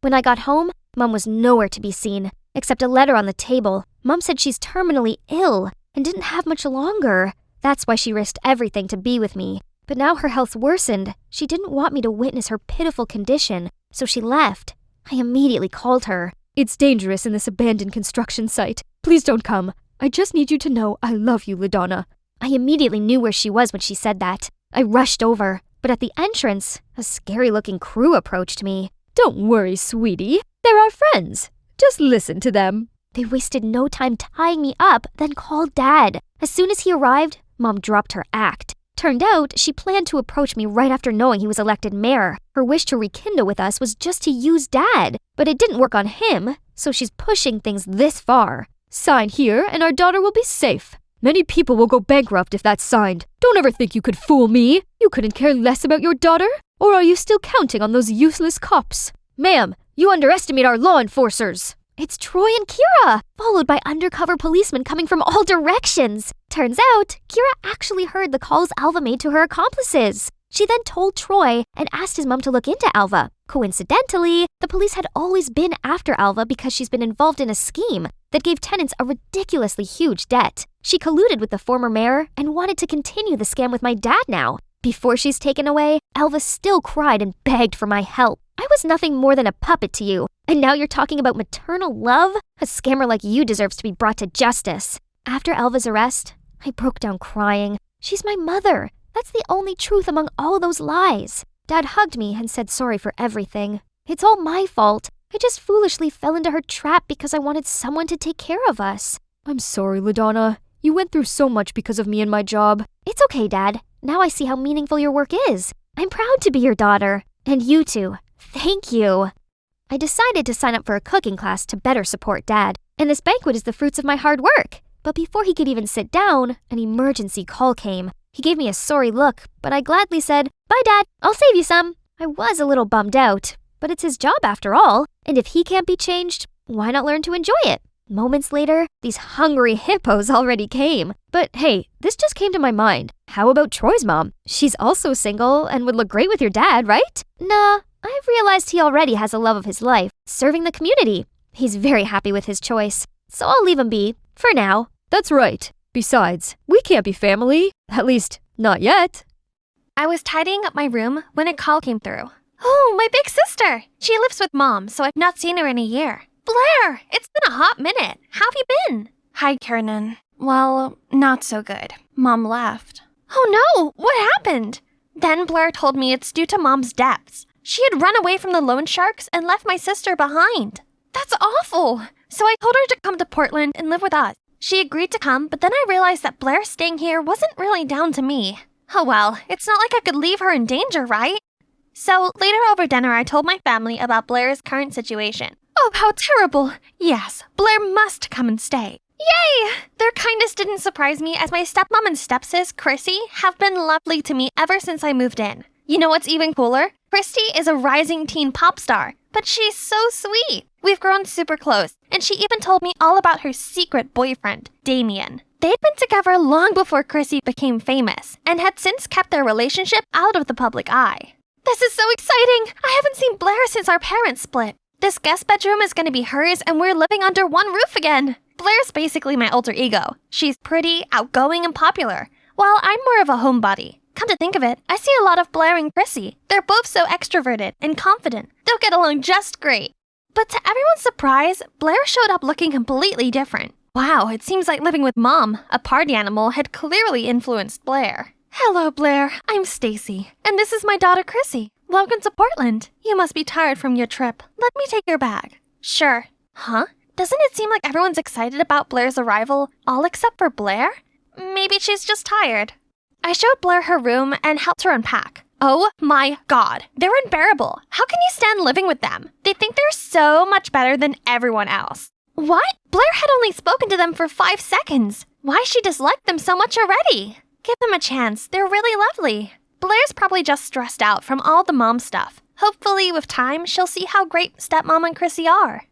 S4: When I got home, Mom was nowhere to be seen, except a letter on the table. Mom said she's terminally ill and didn't have much longer. That's why she risked everything to be with me. But now her health worsened. She didn't want me to witness her pitiful condition, so she left. I immediately called her.
S9: It's dangerous in this abandoned construction site. Please don't come. I just need you to know I love you, LaDonna.
S4: I immediately knew where she was when she said that. I rushed over, but at the entrance, a scary-looking crew approached me.
S9: Don't worry, sweetie. They're our friends. Just listen to them.
S4: They wasted no time tying me up, then called Dad. As soon as he arrived, Mom dropped her act. Turned out, she planned to approach me right after knowing he was elected mayor. Her wish to rekindle with us was just to use Dad, but it didn't work on him, so she's pushing things this far.
S9: Sign here and our daughter will be safe. Many people will go bankrupt if that's signed. Don't ever think you could fool me. You couldn't care less about your daughter? Or are you still counting on those useless cops?
S4: Ma'am, you underestimate our law enforcers. It's Troy and Kira, followed by undercover policemen coming from all directions. Turns out, Kira actually heard the calls Alva made to her accomplices. She then told Troy and asked his mom to look into Alva. Coincidentally, the police had always been after Alva because she's been involved in a scheme that gave tenants a ridiculously huge debt. She colluded with the former mayor and wanted to continue the scam with my dad now. Before she's taken away, Alva still cried and begged for my help. I was nothing more than a puppet to you, and now you're talking about maternal love? A scammer like you deserves to be brought to justice. After Alva's arrest, I broke down crying. She's my mother. That's the only truth among all those lies. Dad hugged me and said sorry for everything. It's all my fault. I just foolishly fell into her trap because I wanted someone to take care of us.
S9: I'm sorry, LaDonna. You went through so much because of me and my job.
S4: It's okay, Dad. Now I see how meaningful your work is. I'm proud to be your daughter. And you too. Thank you. I decided to sign up for a cooking class to better support Dad, and this banquet is the fruits of my hard work. But before he could even sit down, an emergency call came. He gave me a sorry look, but I gladly said, "Bye, Dad. I'll save you some." I was a little bummed out, but it's his job after all, and if he can't be changed, why not learn to enjoy it? Moments later, these hungry hippos already came.
S9: But hey, this just came to my mind. How about Troy's mom? She's also single and would look great with your dad, right?
S4: Nah, I've realized he already has a love of his life, serving the community. He's very happy with his choice, so I'll leave him be, for now.
S9: That's right. Besides, we can't be family. At least, not yet.
S10: I was tidying up my room when a call came through. Oh, my big sister! She lives with Mom, so I've not seen her in a year. Blair! It's been a hot minute. How have you been? Hi, Kiernan. Well, not so good. Mom left. Oh no! What happened? Then Blair told me it's due to Mom's debts. She had run away from the loan sharks and left my sister behind. That's awful! So I told her to come to Portland and live with us. She agreed to come, but then I realized that Blair staying here wasn't really down to me. Oh well, it's not like I could leave her in danger, right? So later over dinner, I told my family about Blair's current situation. Oh, how terrible! Yes, Blair must come and stay. Yay! Their kindness didn't surprise me as my stepmom and stepsis, Chrissy, have been lovely to me ever since I moved in. You know what's even cooler? Christy is a rising teen pop star, but she's so sweet. We've grown super close, and she even told me all about her secret boyfriend, Damien. They'd been together long before Chrissy became famous, and had since kept their relationship out of the public eye. This is so exciting! I haven't seen Blair since our parents split. This guest bedroom is going to be hers, and we're living under one roof again. Blair's basically my alter ego. She's pretty, outgoing, and popular, while I'm more of a homebody. Come to think of it, I see a lot of Blair and Chrissy. They're both so extroverted and confident. They'll get along just great. But to everyone's surprise, Blair showed up looking completely different. Wow, it seems like living with Mom, a party animal, had clearly influenced Blair. Hello, Blair. I'm Stacy, and this is my daughter, Chrissy. Welcome to Portland. You must be tired from your trip. Let me take your bag. Sure. Huh? Doesn't it seem like everyone's excited about Blair's arrival, all except for Blair? Maybe she's just tired. I showed Blair her room and helped her unpack. Oh my god, they're unbearable. How can you stand living with them? They think they're so much better than everyone else. What? Blair had only spoken to them for 5 seconds. Why she disliked them so much already? Give them a chance, they're really lovely. Blair's probably just stressed out from all the mom stuff. Hopefully, with time, she'll see how great stepmom and Chrissy are.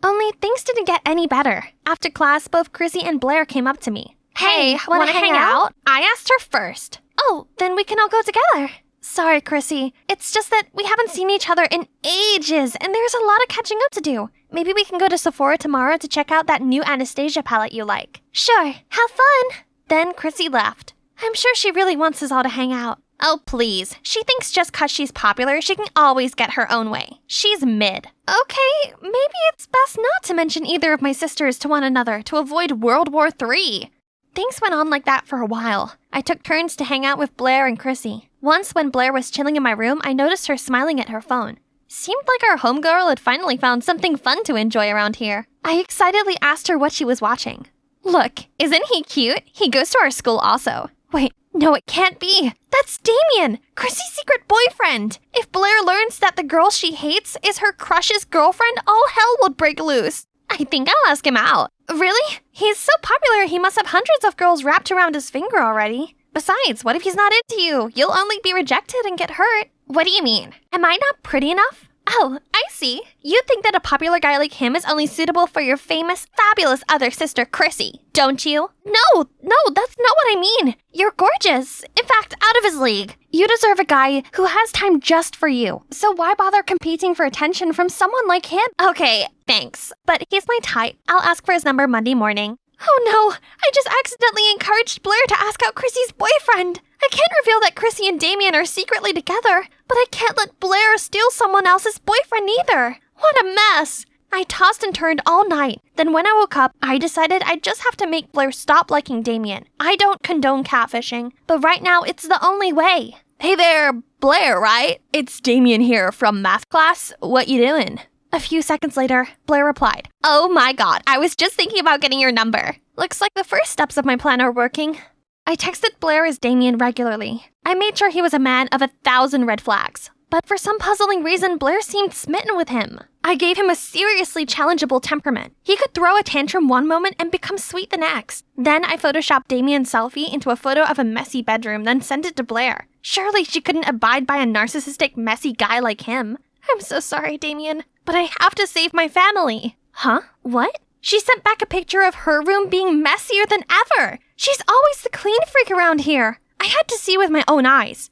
S10: Only things didn't get any better. After class, both Chrissy and Blair came up to me. Hey, wanna hang out? I asked her first. Oh, then we can all go together. Sorry, Chrissy. It's just that we haven't seen each other in ages, and there's a lot of catching up to do. Maybe we can go to Sephora tomorrow to check out that new Anastasia palette you like. Sure, have fun. Then Chrissy left. I'm sure she really wants us all to hang out. Oh, please. She thinks just 'cause she's popular, she can always get her own way. She's mid. Okay, maybe it's best not to mention either of my sisters to one another to avoid World War III. Things went on like that for a while. I took turns to hang out with Blair and Chrissy. Once when Blair was chilling in my room, I noticed her smiling at her phone. Seemed like our homegirl had finally found something fun to enjoy around here. I excitedly asked her what she was watching. Look, isn't he cute? He goes to our school also. Wait, no, it can't be. That's Damien, Chrissy's secret boyfriend. If Blair learns that the girl she hates is her crush's girlfriend, all hell will break loose. I think I'll ask him out. Really? He's so popular he must have hundreds of girls wrapped around his finger already. Besides, what if he's not into you? You'll only be rejected and get hurt. What do you mean? Am I not pretty enough? Oh, I see. You think that a popular guy like him is only suitable for your famous, fabulous other sister, Chrissy, don't you? No, that's not what I mean. You're gorgeous. In fact, out of his league. You deserve a guy who has time just for you. So why bother competing for attention from someone like him? Okay, thanks. But he's my type. I'll ask for his number Monday morning. Oh no, I just accidentally encouraged Blair to ask out Chrissy's boyfriend. I can't reveal that Chrissy and Damien are secretly together, but I can't let Blair steal someone else's boyfriend either. What a mess. I tossed and turned all night. Then when I woke up, I decided I'd just have to make Blair stop liking Damien. I don't condone catfishing, but right now it's the only way. Hey there, Blair, right? It's Damien here from math class. What you doing? A few seconds later, Blair replied, Oh my god, I was just thinking about getting your number. Looks like the first steps of my plan are working. I texted Blair as Damien regularly. I made sure he was a man of 1,000 red flags. But for some puzzling reason, Blair seemed smitten with him. I gave him a seriously challengeable temperament. He could throw a tantrum one moment and become sweet the next. Then I photoshopped Damien's selfie into a photo of a messy bedroom, then sent it to Blair. Surely she couldn't abide by a narcissistic, messy guy like him. I'm so sorry, Damien, but I have to save my family. Huh? What? She sent back a picture of her room being messier than ever. She's always the clean freak around here. I had to see with my own eyes.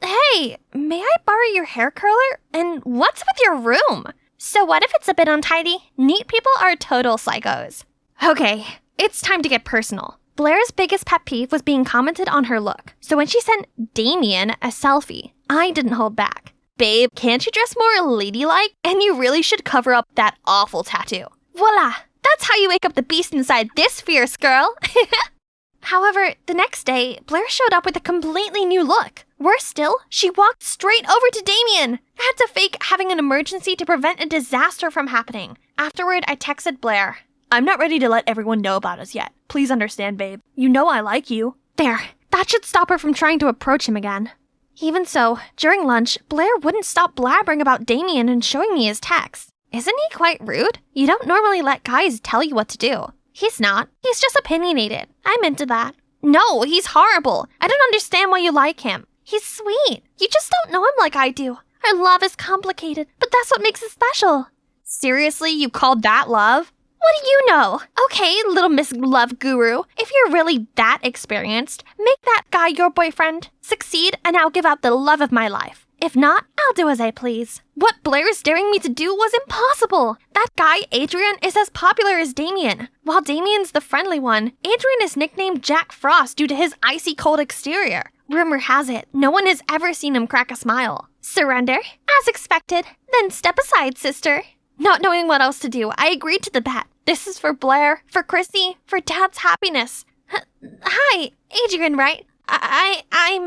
S10: Hey, may I borrow your hair curler? And what's with your room? So what if it's a bit untidy? Neat people are total psychos. Okay, it's time to get personal. Blair's biggest pet peeve was being commented on her look. So when she sent Damien a selfie, I didn't hold back. Babe, can't you dress more ladylike? And you really should cover up that awful tattoo. Voila! That's how you wake up the beast inside this fierce girl. However, the next day, Blair showed up with a completely new look. Worse still, she walked straight over to Damien. I had to fake having an emergency to prevent a disaster from happening. Afterward, I texted Blair. I'm not ready to let everyone know about us yet. Please understand, babe. You know I like you. There, that should stop her from trying to approach him again. Even so, during lunch, Blair wouldn't stop blabbering about Damien and showing me his texts. Isn't he quite rude? You don't normally let guys tell you what to do. He's not. He's just opinionated. I'm into that. No, he's horrible. I don't understand why you like him. He's sweet. You just don't know him like I do. Our love is complicated, but that's what makes it special. Seriously, you called that love? What do you know? Okay, little Miss Love Guru, if you're really that experienced, make that guy your boyfriend. Succeed, and I'll give out the love of my life. If not, I'll do as I please. What Blair is daring me to do was impossible. That guy, Adrian, is as popular as Damien. While Damien's the friendly one, Adrian is nicknamed Jack Frost due to his icy cold exterior. Rumor has it, no one has ever seen him crack a smile. Surrender? As expected. Then step aside, sister. Not knowing what else to do, I agreed to the bet. This is for Blair, for Chrissy, for Dad's happiness. Hi, Adrian, right? Are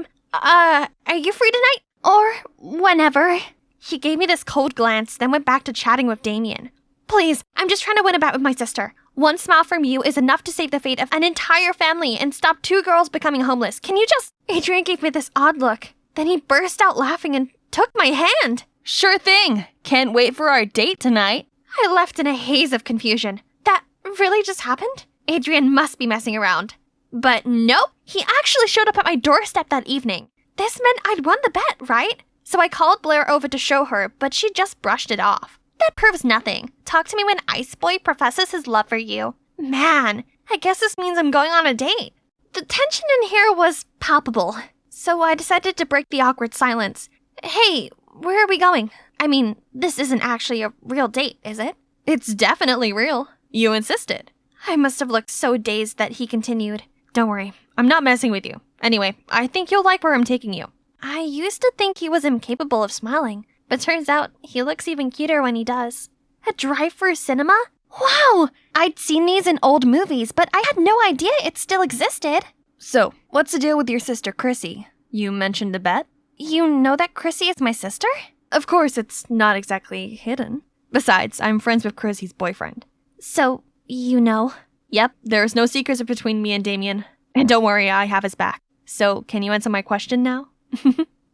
S10: you free tonight? Or whenever. He gave me this cold glance, then went back to chatting with Damien. Please, I'm just trying to win a bet with my sister. One smile from you is enough to save the fate of an entire family and stop 2 girls becoming homeless. Can you just... Adrian gave me this odd look. Then he burst out laughing and took my hand.
S8: Sure thing. Can't wait for our date tonight.
S10: I left in a haze of confusion. That really just happened? Adrian must be messing around. But nope, he actually showed up at my doorstep that evening. This meant I'd won the bet, right? So I called Blair over to show her, but she just brushed it off. That proves nothing. Talk to me when Ice Boy professes his love for you. Man, I guess this means I'm going on a date. The tension in here was palpable, so I decided to break the awkward silence. Hey, where are we going? I mean, this isn't actually a real date, is it?
S8: It's definitely real. You insisted.
S10: I must have looked so dazed that he continued. Don't worry, I'm not messing with you. Anyway, I think you'll like where I'm taking you. I used to think he was incapable of smiling, but turns out he looks even cuter when he does. A drive-through cinema? Wow! I'd seen these in old movies, but I had no idea it still existed.
S8: So, what's the deal with your sister Chrissy? You mentioned the bet?
S10: You know that Chrissy is my sister?
S8: Of course, it's not exactly hidden. Besides, I'm friends with Chrissy's boyfriend.
S10: So, you know?
S8: Yep, there's no secrets between me and Damien. And don't worry, I have his back. So, can you answer my question now?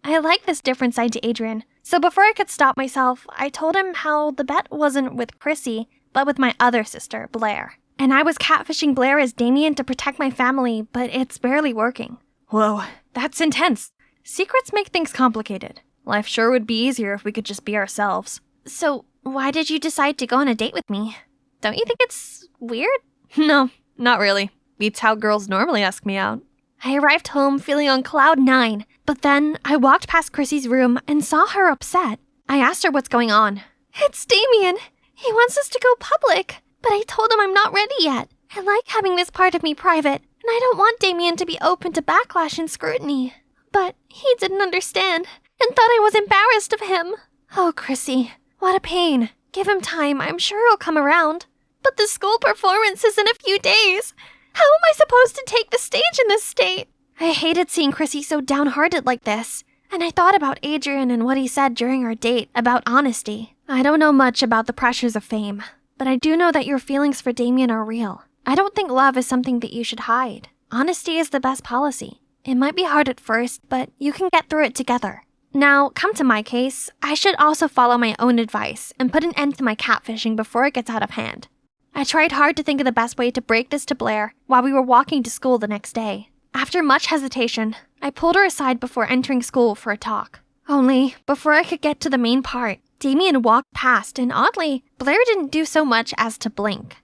S10: I like this different side to Adrian. So before I could stop myself, I told him how the bet wasn't with Chrissy, but with my other sister, Blair. And I was catfishing Blair as Damien to protect my family, but it's barely working.
S8: Whoa, that's intense. Secrets make things complicated. Life sure would be easier if we could just be ourselves.
S10: So, why did you decide to go on a date with me? Don't you think it's weird?
S8: No, not really. Beats how girls normally ask me out.
S10: I arrived home feeling on cloud 9, but then I walked past Chrissy's room and saw her upset. I asked her what's going on. It's Damien. He wants us to go public, but I told him I'm not ready yet. I like having this part of me private, and I don't want Damien to be open to backlash and scrutiny. But he didn't understand and thought I was embarrassed of him. Oh, Chrissy, what a pain. Give him time, I'm sure he'll come around. But the school performance is in a few days. How am I supposed to take the stage in this state? I hated seeing Chrissy so downhearted like this. And I thought about Adrian and what he said during our date about honesty. I don't know much about the pressures of fame, but I do know that your feelings for Damien are real. I don't think love is something that you should hide. Honesty is the best policy. It might be hard at first, but you can get through it together. Now, come to my case, I should also follow my own advice and put an end to my catfishing before it gets out of hand. I tried hard to think of the best way to break this to Blair while we were walking to school the next day. After much hesitation, I pulled her aside before entering school for a talk. Only, before I could get to the main part, Damien walked past and oddly, Blair didn't do so much as to blink.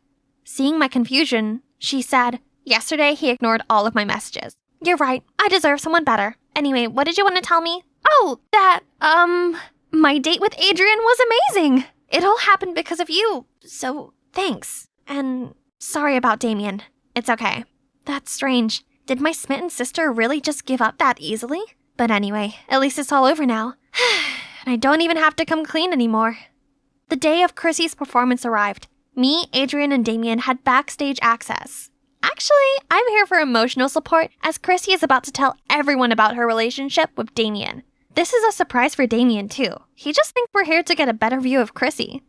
S10: Seeing my confusion, she said, "Yesterday he ignored all of my messages. You're right, I deserve someone better. Anyway, what did you want to tell me?" "Oh, my date with Adrian was amazing. It all happened because of you, so thanks. And sorry about Damien. It's okay." That's strange. Did my smitten sister really just give up that easily? But anyway, at least it's all over now. And I don't even have to come clean anymore. The day of Chrissy's performance arrived. Me, Adrian, and Damien had backstage access. Actually, I'm here for emotional support as Chrissy is about to tell everyone about her relationship with Damien. This is a surprise for Damien too. He just thinks we're here to get a better view of Chrissy.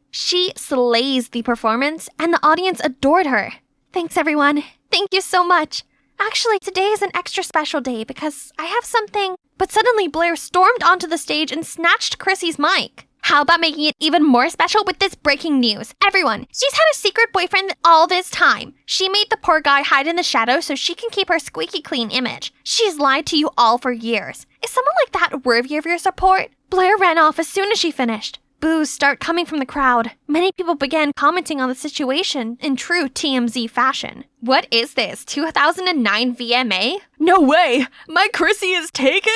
S10: She slays the performance and the audience adored her. Thanks everyone. Thank you so much. Actually, today is an extra special day because I have something. But suddenly Blair stormed onto the stage and snatched Chrissy's mic. How about making it even more special with this breaking news? Everyone, she's had a secret boyfriend all this time. She made the poor guy hide in the shadows so she can keep her squeaky clean image. She's lied to you all for years. Is someone like that worthy of your support? Blair ran off as soon as she finished. Boos start coming from the crowd. Many people began commenting on the situation in true TMZ fashion. What is this, 2009 VMA?
S8: No way! My Chrissy is taken?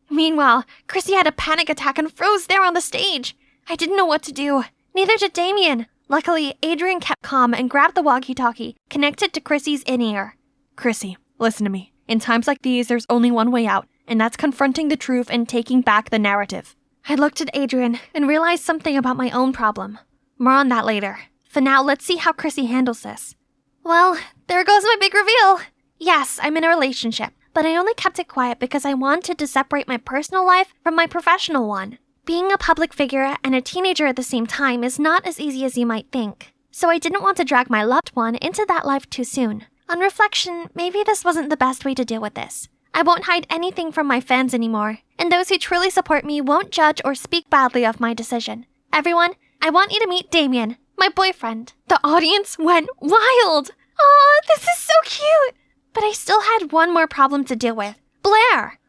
S10: Meanwhile, Chrissy had a panic attack and froze there on the stage. I didn't know what to do. Neither did Damien. Luckily, Adrian kept calm and grabbed the walkie-talkie, connected to Chrissy's in-ear.
S11: Chrissy, listen to me. In times like these, there's only one way out, and that's confronting the truth and taking back the narrative.
S10: I looked at Adrian and realized something about my own problem. More on that later. For now, let's see how Chrissy handles this. Well, there goes my big reveal. Yes, I'm in a relationship. But I only kept it quiet because I wanted to separate my personal life from my professional one. Being a public figure and a teenager at the same time is not as easy as you might think. So I didn't want to drag my loved one into that life too soon. On reflection, maybe this wasn't the best way to deal with this. I won't hide anything from my fans anymore, and those who truly support me won't judge or speak badly of my decision. Everyone, I want you to meet Damien, my boyfriend. The audience went wild! Aw, this is so cute! But I still had one more problem to deal with. Blair!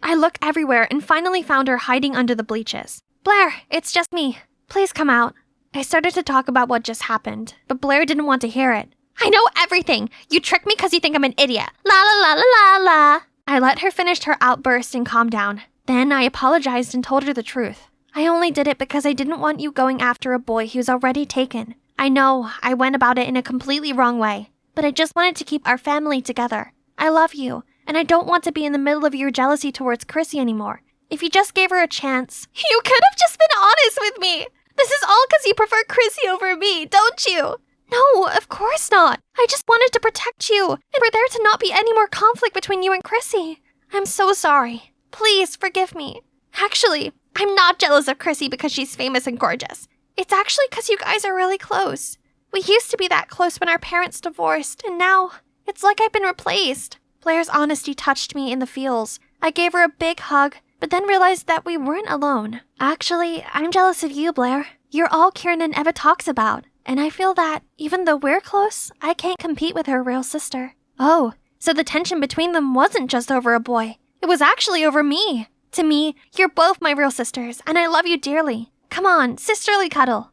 S10: I looked everywhere and finally found her hiding under the bleachers. Blair, it's just me. Please come out. I started to talk about what just happened, but Blair didn't want to hear it. I know everything! You tricked me because you think I'm an idiot. La la la la la la! I let her finish her outburst and calm down. Then I apologized and told her the truth. I only did it because I didn't want you going after a boy who's already taken. I know, I went about it in a completely wrong way. But I just wanted to keep our family together. I love you, and I don't want to be in the middle of your jealousy towards Chrissy anymore. If you just gave her a chance, you could have just been honest with me. This is all because you prefer Chrissy over me, don't you? No, of course not. I just wanted to protect you, and for there to not be any more conflict between you and Chrissy. I'm so sorry. Please forgive me. Actually, I'm not jealous of Chrissy because she's famous and gorgeous. It's actually because you guys are really close. We used to be that close when our parents divorced, and now it's like I've been replaced. Blair's honesty touched me in the feels. I gave her a big hug, but then realized that we weren't alone. Actually, I'm jealous of you, Blair. You're all Kiernan ever talks about, and I feel that, even though we're close, I can't compete with her real sister. Oh, so the tension between them wasn't just over a boy. It was actually over me. To me, you're both my real sisters, and I love you dearly. Come on, sisterly cuddle.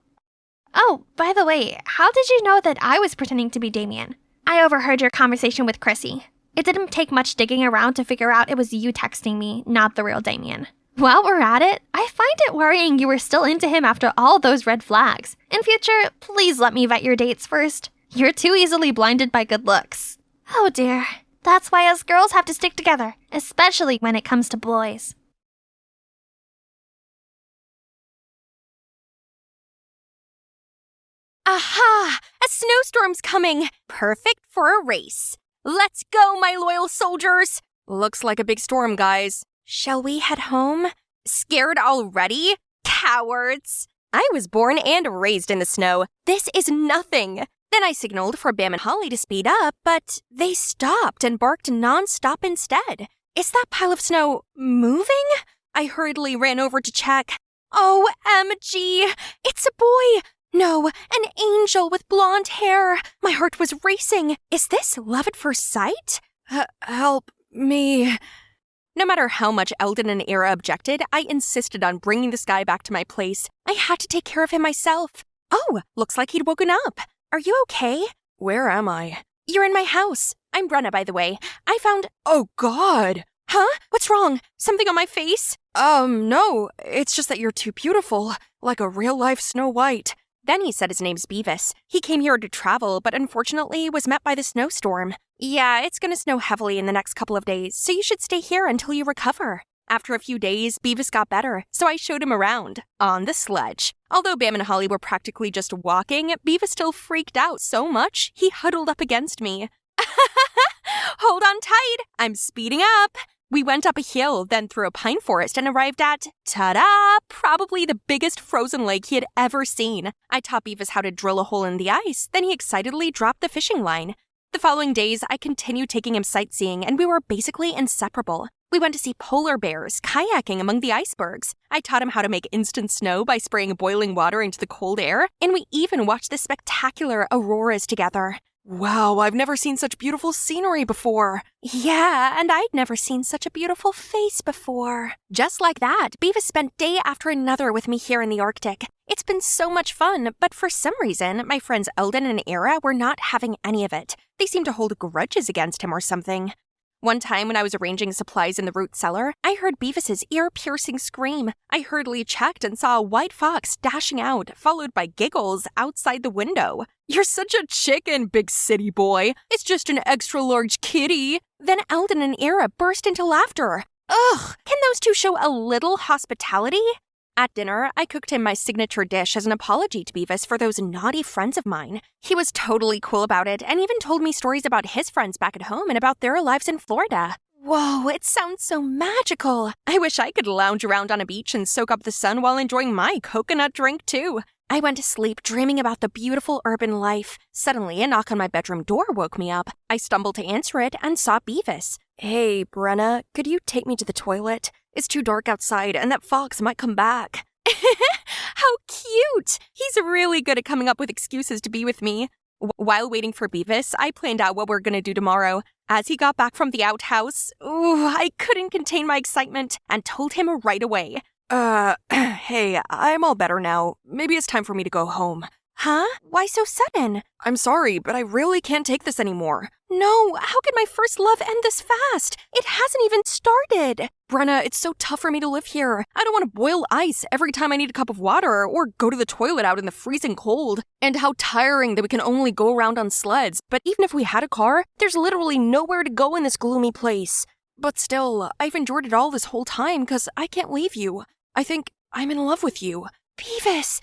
S10: Oh, by the way, how did you know that I was pretending to be Damien? I overheard your conversation with Chrissy. It didn't take much digging around to figure out it was you texting me, not the real Damien. While we're at it, I find it worrying you were still into him after all those red flags. In future, please let me vet your dates first. You're too easily blinded by good looks. Oh dear. That's why us girls have to stick together, especially when it comes to boys.
S5: Aha! A snowstorm's coming! Perfect for a race. Let's go, my loyal soldiers!
S6: Looks like a big storm, guys.
S5: Shall we head home? Scared already? Cowards! I was born and raised in the snow. This is nothing. Then I signaled for Bam and Holly to speed up, but they stopped and barked non-stop instead. Is that pile of snow moving? I hurriedly ran over to check. OMG! It's a boy! No, an angel with blonde hair. My heart was racing. Is this love at first sight?
S6: Help me. No matter how much Eldon and Era objected, I insisted on bringing this guy back to my place. I had to take care of him myself. Oh, looks like he'd woken up. Are you okay? Where am I?
S5: You're in my house. I'm Brenna, by the way. I found...
S6: Oh, God.
S5: Huh? What's wrong? Something on my face?
S6: No. It's just that you're too beautiful. Like a real-life Snow White. Then he said his name's Beavis. He came here to travel, but unfortunately was met by the snowstorm. Yeah, it's gonna snow heavily in the next couple of days, so you should stay here until you recover. After a few days, Beavis got better, so I showed him around, on the sledge. Although Bam and Holly were practically just walking, Beavis still freaked out so much, he huddled up against me. Hold on tight, I'm speeding up. We went up a hill, then through a pine forest and arrived at, ta-da, probably the biggest frozen lake he had ever seen. I taught Beavis how to drill a hole in the ice, then he excitedly dropped the fishing line. The following days, I continued taking him sightseeing, and we were basically inseparable. We went to see polar bears, kayaking among the icebergs. I taught him how to make instant snow by spraying boiling water into the cold air, and we even watched the spectacular auroras together. Wow, I've never seen such beautiful scenery before. Yeah, and I'd never seen such a beautiful face before. Just like that, Beavis spent day after another with me here in the Arctic. It's been so much fun, but for some reason, my friends Eldon and Heir were not having any of it. They seemed to hold grudges against him or something. One time when I was arranging supplies in the root cellar, I heard Beavis's ear-piercing scream. I hurriedly checked and saw a white fox dashing out, followed by giggles outside the window. You're such a chicken, big city boy. It's just an extra-large kitty. Then Eldon and Heir burst into laughter. Ugh, can those two show a little hospitality? At dinner, I cooked him my signature dish as an apology to Beavis for those naughty friends of mine. He was totally cool about it and even told me stories about his friends back at home and about their lives in Florida. Whoa, it sounds so magical. I wish I could lounge around on a beach and soak up the sun while enjoying my coconut drink too. I went to sleep dreaming about the beautiful urban life. Suddenly, a knock on my bedroom door woke me up. I stumbled to answer it and saw Beavis. Hey, Brenna, could you take me to the toilet? It's too dark outside and that fox might come back. How cute! He's really good at coming up with excuses to be with me. While waiting for Beavis, I planned out what we're gonna do tomorrow. As he got back from the outhouse, I couldn't contain my excitement and told him right away. Hey, I'm all better now. Maybe it's time for me to go home. Huh? Why so sudden? I'm sorry, but I really can't take this anymore. No, how could my first love end this fast? It hasn't even started. Brenna, it's so tough for me to live here. I don't want to boil ice every time I need a cup of water or go to the toilet out in the freezing cold. And how tiring that we can only go around on sleds. But even if we had a car, there's literally nowhere to go in this gloomy place. But still, I've endured it all this whole time because I can't leave you. I think I'm in love with you. Beavis,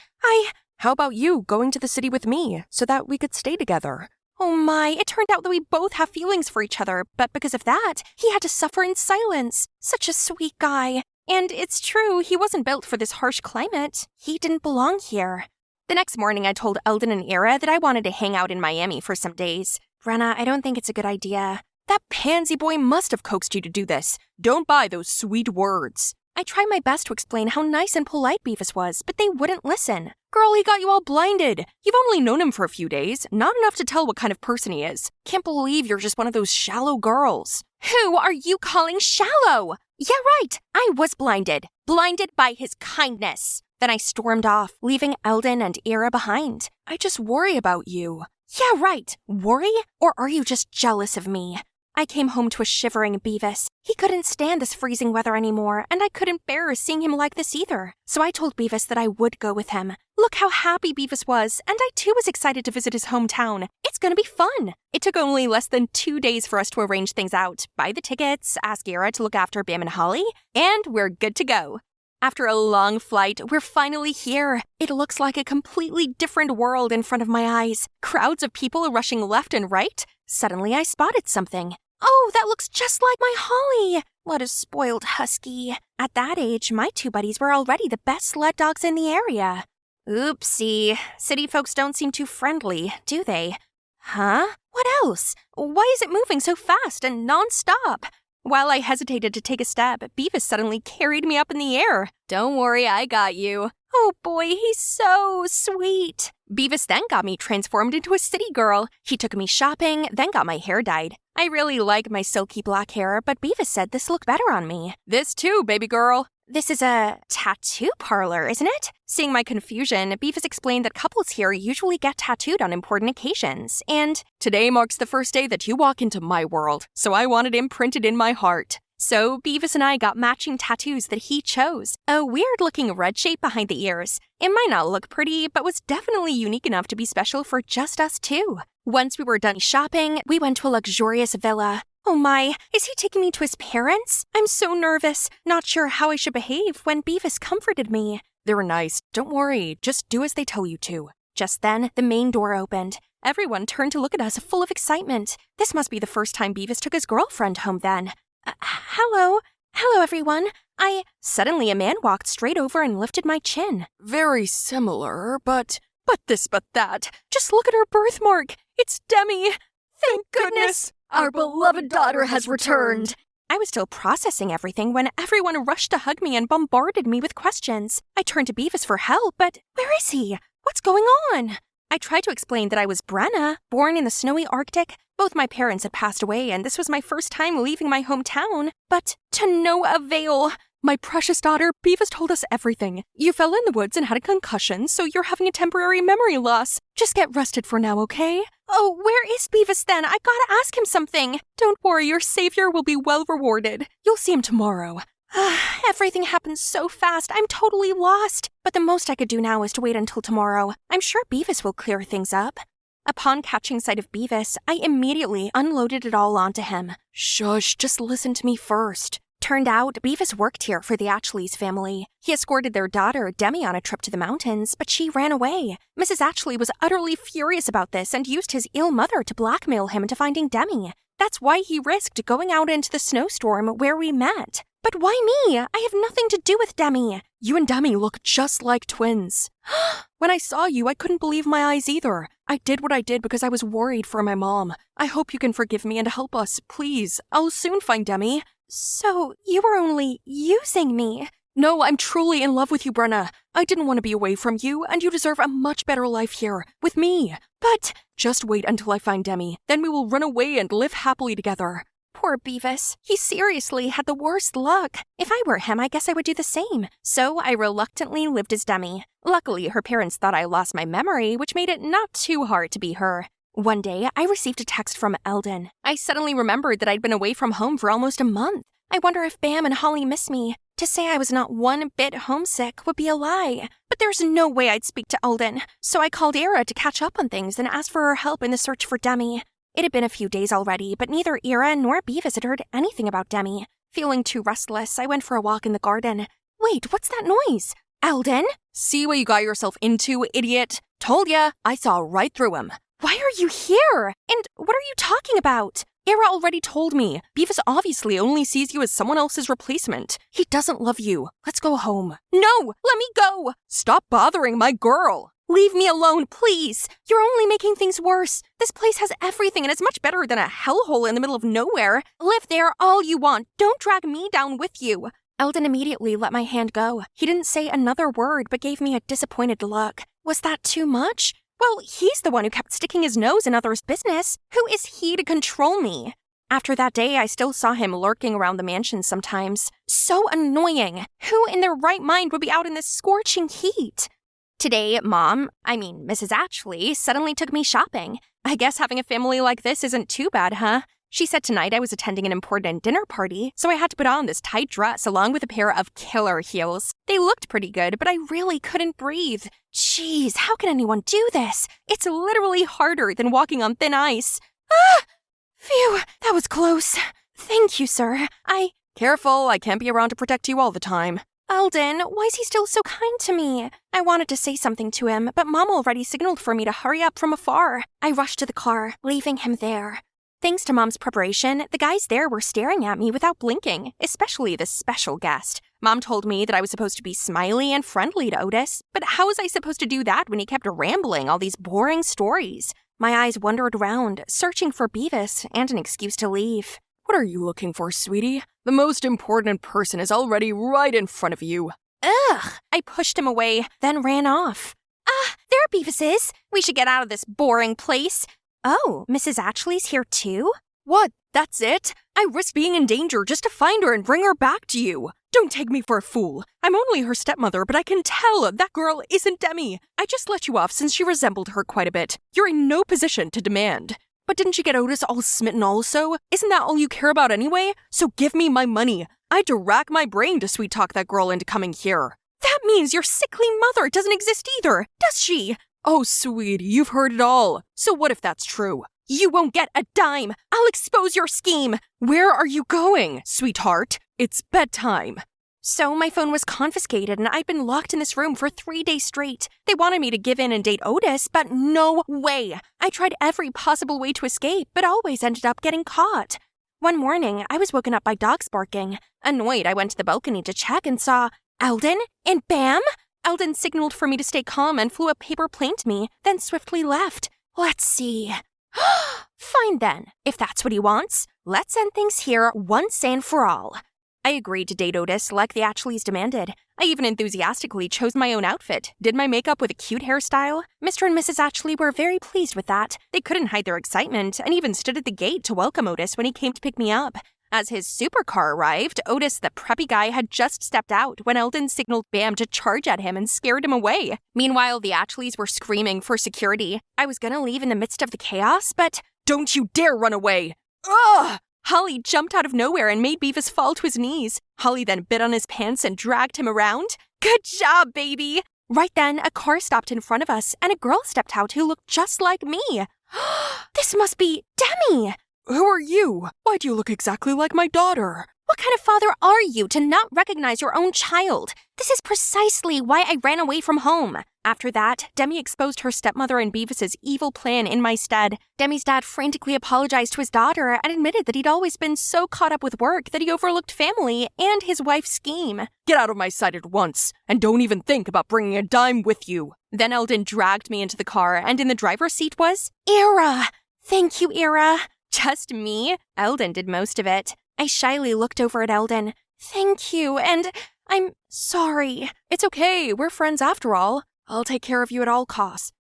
S6: How about you going to the city with me so that we could stay together? Oh my, it turned out that we both have feelings for each other, but because of that, he had to suffer in silence. Such a sweet guy. And it's true, he wasn't built for this harsh climate. He didn't belong here. The next morning, I told Eldon and Heir that I wanted to hang out in Miami for some days. Brenna, I don't think it's a good idea. That pansy boy must have coaxed you to do this. Don't buy those sweet words. I tried my best to explain how nice and polite Beavis was, but they wouldn't listen. Girl, he got you all blinded. You've only known him for a few days, not enough to tell what kind of person he is. Can't believe you're just one of those shallow girls. Who are you calling shallow? Yeah, right. I was blinded. Blinded by his kindness. Then I stormed off, leaving Eldon and Heir behind. I just worry about you. Yeah, right. Worry? Or are you just jealous of me? I came home to a shivering Beavis. He couldn't stand this freezing weather anymore, and I couldn't bear seeing him like this either. So I told Beavis that I would go with him. Look how happy Beavis was, and I too was excited to visit his hometown. It's gonna be fun. It took only less than 2 days for us to arrange things out, buy the tickets, ask Heir to look after Bam and Holly, and we're good to go. After a long flight, we're finally here. It looks like a completely different world in front of my eyes. Crowds of people are rushing left and right. Suddenly I spotted something. Oh, that looks just like my Holly. What a spoiled husky. At that age, my two buddies were already the best sled dogs in the area. Oopsie. City folks don't seem too friendly, do they? Huh? What else? Why is it moving so fast and non-stop? While I hesitated to take a step, Beavis suddenly carried me up in the air. Don't worry, I got you. Oh boy, he's so sweet. Beavis then got me transformed into a city girl. He took me shopping, then got my hair dyed. I really like my silky black hair, but Beavis said this looked better on me. This too, baby girl. This is a tattoo parlor, isn't it? Seeing my confusion, Beavis explained that couples here usually get tattooed on important occasions, and today marks the first day that you walk into my world, so I want it imprinted in my heart.
S5: So Beavis and I got matching tattoos that he chose. A weird-looking red shape behind the ears. It might not look pretty, but was definitely unique enough to be special for just us two. Once we were done shopping, we went to a luxurious villa. Oh my, is he taking me to his parents? I'm so nervous, not sure how I should behave when Beavis comforted me.
S6: They were nice. Don't worry, just do as they tell you to.
S5: Just then, the main door opened. Everyone turned to look at us, full of excitement. This must be the first time Beavis took his girlfriend home then. Hello, everyone. Suddenly a man walked straight over and lifted my chin.
S6: Very similar, but that. Just look at her birthmark. It's Demi. Thank goodness.
S7: Our beloved daughter has returned.
S5: I was still processing everything when everyone rushed to hug me and bombarded me with questions. I turned to Beavis for help, but where is he? What's going on? I tried to explain that I was Brenna, born in the snowy Arctic. Both my parents had passed away, and this was my first time leaving my hometown. But to no avail.
S6: My precious daughter, Beavis told us everything. You fell in the woods and had a concussion, so you're having a temporary memory loss. Just get rested for now, okay?
S5: Oh, where is Beavis then? I gotta ask him something.
S6: Don't worry, your savior will be well rewarded. You'll see him tomorrow.
S5: Everything happened so fast, I'm totally lost. But the most I could do now is to wait until tomorrow. I'm sure Beavis will clear things up. Upon catching sight of Beavis, I immediately unloaded it all onto him.
S6: Shush, just listen to me first.
S5: Turned out, Beavis worked here for the Atchley's family. He escorted their daughter, Demi, on a trip to the mountains, but she ran away. Mrs. Atchley was utterly furious about this and used his ill mother to blackmail him into finding Demi. That's why he risked going out into the snowstorm where we met. But why me? I have nothing to do with Demi.
S6: You and Demi look just like twins. When I saw you, I couldn't believe my eyes either. I did what I did because I was worried for my mom. I hope you can forgive me and help us, please. I'll soon find Demi.
S5: So, you were only using me?
S6: No, I'm truly in love with you, Brenna. I didn't want to be away from you, and you deserve a much better life here, with me.
S5: But...
S6: Just wait until I find Demi. Then we will run away and live happily together.
S5: Poor Beavis. He seriously had the worst luck. If I were him, I guess I would do the same. So I reluctantly lived as Demi. Luckily, her parents thought I lost my memory, which made it not too hard to be her. One day, I received a text from Eldon. I suddenly remembered that I'd been away from home for almost a month. I wonder if Bam and Holly miss me. To say I was not one bit homesick would be a lie. But there's no way I'd speak to Eldon. So I called Ira to catch up on things and asked for her help in the search for Demi. It had been a few days already, but neither Ira nor Beavis had heard anything about Demi. Feeling too restless, I went for a walk in the garden. Wait, what's that noise? Eldon?
S6: See what you got yourself into, idiot. Told ya, I saw right through him.
S5: Why are you here? And what are you talking about?
S6: Ira already told me. Beavis obviously only sees you as someone else's replacement. He doesn't love you. Let's go home.
S5: No, let me go.
S6: Stop bothering my girl.
S5: Leave me alone, please. You're only making things worse. This place has everything and it's much better than a hellhole in the middle of nowhere. Live there all you want. Don't drag me down with you. Eldon immediately let my hand go. He didn't say another word but gave me a disappointed look. Was that too much? Well, he's the one who kept sticking his nose in others' business. Who is he to control me? After that day, I still saw him lurking around the mansion sometimes. So annoying. Who in their right mind would be out in this scorching heat? Today, Mrs. Atchley, suddenly took me shopping. I guess having a family like this isn't too bad, huh? She said tonight I was attending an important dinner party, so I had to put on this tight dress along with a pair of killer heels. They looked pretty good, but I really couldn't breathe. Jeez, how can anyone do this? It's literally harder than walking on thin ice. Ah! Phew, that was close. Thank you, sir.
S6: Careful, I can't be around to protect you all the time.
S5: Eldon, why is he still so kind to me? I wanted to say something to him, but Mom already signaled for me to hurry up from afar. I rushed to the car, leaving him there. Thanks to Mom's preparation, the guys there were staring at me without blinking, especially this special guest. Mom told me that I was supposed to be smiley and friendly to Otis, but how was I supposed to do that when he kept rambling all these boring stories? My eyes wandered around, searching for Beavis and an excuse to leave.
S6: What are you looking for, sweetie? The most important person is already right in front of you.
S5: Ugh! I pushed him away, then ran off. There Beavis is. We should get out of this boring place. Oh, Mrs. Atchley's here too?
S6: What? That's it? I risked being in danger just to find her and bring her back to you. Don't take me for a fool. I'm only her stepmother, but I can tell that girl isn't Demi. I just let you off since she resembled her quite a bit. You're in no position to demand.
S7: But didn't you get Otis all smitten also? Isn't that all you care about anyway? So give me my money. I had to rack my brain to sweet-talk that girl into coming here. That means your sickly mother doesn't exist either, does she? Oh, sweetie, you've heard it all. So what if that's true? You won't get a dime. I'll expose your scheme. Where are you going, sweetheart? It's bedtime. So my phone was confiscated and I'd been locked in this room for 3 days straight. They wanted me to give in and date Otis, but no way. I tried every possible way to escape, but always ended up getting caught. One morning, I was woken up by dogs barking. Annoyed, I went to the balcony to check and saw Eldon, and bam! Eldon signaled for me to stay calm and flew a paper plane to me, then swiftly left. Let's see. Fine then, if that's what he wants. Let's end things here once and for all. I agreed to date Otis like the Ashleys demanded. I even enthusiastically chose my own outfit, did my makeup with a cute hairstyle. Mr. and Mrs. Ashley were very pleased with that. They couldn't hide their excitement and even stood at the gate to welcome Otis when he came to pick me up. As his supercar arrived, Otis, the preppy guy, had just stepped out when Eldon signaled Bam to charge at him and scared him away. Meanwhile, the Ashleys were screaming for security. I was gonna leave in the midst of the chaos, but don't you dare run away! Ugh! Holly jumped out of nowhere and made Beavis fall to his knees. Holly then bit on his pants and dragged him around. Good job, baby! Right then, a car stopped in front of us, and a girl stepped out who looked just like me. This must be Demi! Who are you? Why do you look exactly like my daughter? What kind of father are you to not recognize your own child? This is precisely why I ran away from home. After that, Demi exposed her stepmother and Beavis's evil plan in my stead. Demi's dad frantically apologized to his daughter and admitted that he'd always been so caught up with work that he overlooked family and his wife's scheme. Get out of my sight at once, and don't even think about bringing a dime with you. Then Eldon dragged me into the car, and in the driver's seat was Ira. Thank you, Ira. Just me? Eldon did most of it. I shyly looked over at Eldon. Thank you, and I'm sorry. It's okay, we're friends after all. I'll take care of you at all costs.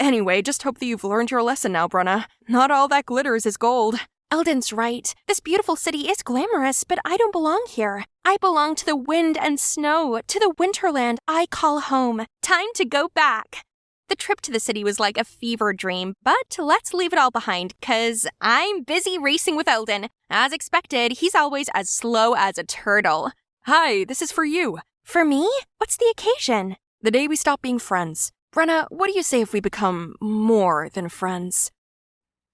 S7: Anyway, just hope that you've learned your lesson now, Brenna. Not all that glitters is gold. Eldon's right. This beautiful city is glamorous, but I don't belong here. I belong to the wind and snow, to the winterland I call home. Time to go back. The trip to the city was like a fever dream, but let's leave it all behind, 'cause I'm busy racing with Eldon. As expected, he's always as slow as a turtle. Hi, this is for you. For me? What's the occasion? The day we stop being friends. Brenna, what do you say if we become more than friends?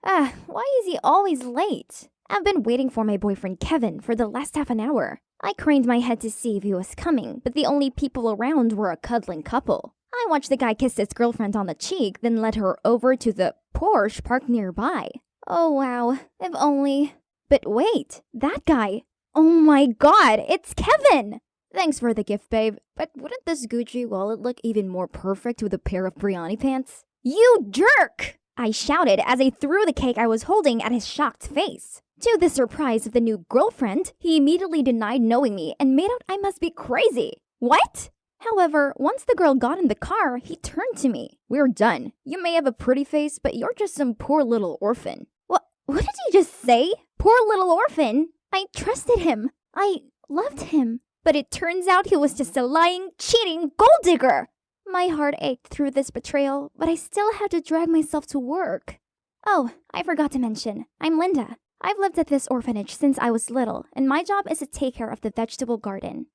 S1: Why is he always late? I've been waiting for my boyfriend Kevin for the last half an hour. I craned my head to see if he was coming, but the only people around were a cuddling couple. I watched the guy kiss his girlfriend on the cheek, then led her over to the Porsche parked nearby. Oh wow, if only... But wait, that guy... Oh my god, it's Kevin! Thanks for the gift, babe, but wouldn't this Gucci wallet look even more perfect with a pair of Brioni pants? You jerk! I shouted as I threw the cake I was holding at his shocked face. To the surprise of the new girlfriend, he immediately denied knowing me and made out I must be crazy. What? However, once the girl got in the car, he turned to me. We're done. You may have a pretty face, but you're just some poor little orphan. What did he just say? Poor little orphan? I trusted him. I loved him. But it turns out he was just a lying, cheating gold digger. My heart ached through this betrayal, but I still had to drag myself to work. Oh, I forgot to mention, I'm Linda. I've lived at this orphanage since I was little, and my job is to take care of the vegetable garden.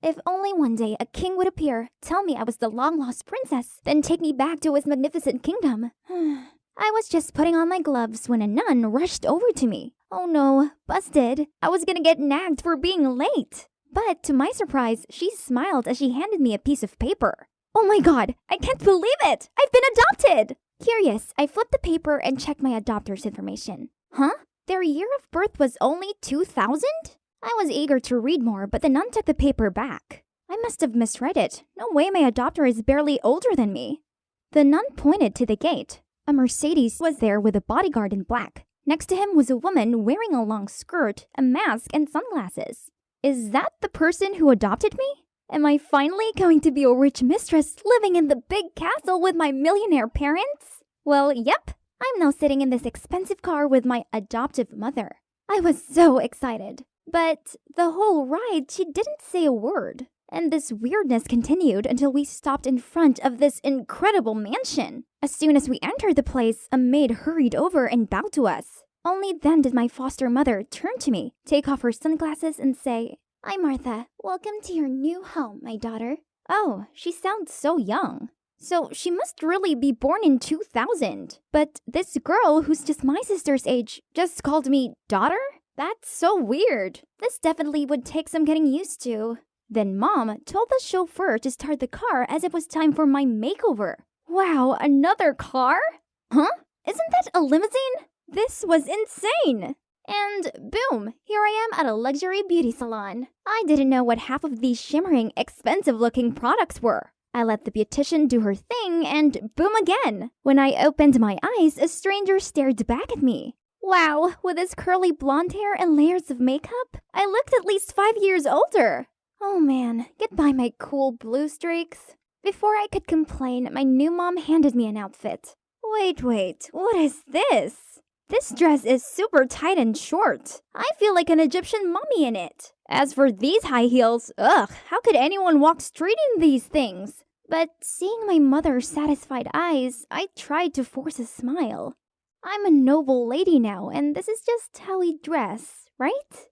S1: If only one day a king would appear, tell me I was the long-lost princess, then take me back to his magnificent kingdom. I was just putting on my gloves when a nun rushed over to me. Oh no, busted. I was gonna get nagged for being late. But to my surprise, she smiled as she handed me a piece of paper. Oh my god, I can't believe it! I've been adopted! Curious, I flipped the paper and checked my adopter's information. Huh? Their year of birth was only 2000? I was eager to read more, but the nun took the paper back. I must have misread it. No way my adopter is barely older than me. The nun pointed to the gate. A Mercedes was there with a bodyguard in black. Next to him was a woman wearing a long skirt, a mask, and sunglasses. Is that the person who adopted me? Am I finally going to be a rich mistress living in the big castle with my millionaire parents? Well, yep. I'm now sitting in this expensive car with my adoptive mother. I was so excited. But the whole ride, she didn't say a word. And this weirdness continued until we stopped in front of this incredible mansion. As soon as we entered the place, a maid hurried over and bowed to us. Only then did my foster mother turn to me, take off her sunglasses, and say, "I'm Martha. Welcome to your new home, my daughter." Oh, she sounds so young. So she must really be born in 2000. But this girl, who's just my sister's age, just called me daughter? That's so weird. This definitely would take some getting used to. Then Mom told the chauffeur to start the car as it was time for my makeover. Wow, another car? Huh? Isn't that a limousine? This was insane! And boom, here I am at a luxury beauty salon. I didn't know what half of these shimmering, expensive-looking products were. I let the beautician do her thing, and boom again. When I opened my eyes, a stranger stared back at me. Wow, with his curly blonde hair and layers of makeup, I looked at least 5 years older. Oh man, goodbye my cool blue streaks. Before I could complain, my new mom handed me an outfit. Wait, what is this? This dress is super tight and short. I feel like an Egyptian mummy in it. As for these high heels, ugh, how could anyone walk straight in these things? But seeing my mother's satisfied eyes, I tried to force a smile. I'm a noble lady now, and this is just how we dress, right?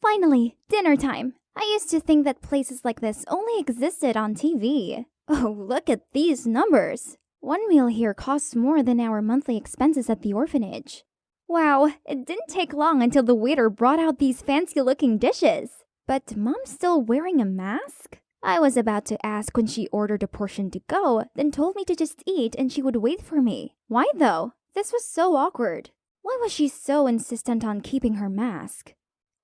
S1: Finally, dinner time. I used to think that places like this only existed on TV. Oh, look at these numbers. One meal here costs more than our monthly expenses at the orphanage. Wow, it didn't take long until the waiter brought out these fancy-looking dishes. But Mom's still wearing a mask? I was about to ask when she ordered a portion to go, then told me to just eat and she would wait for me. Why though? This was so awkward. Why was she so insistent on keeping her mask?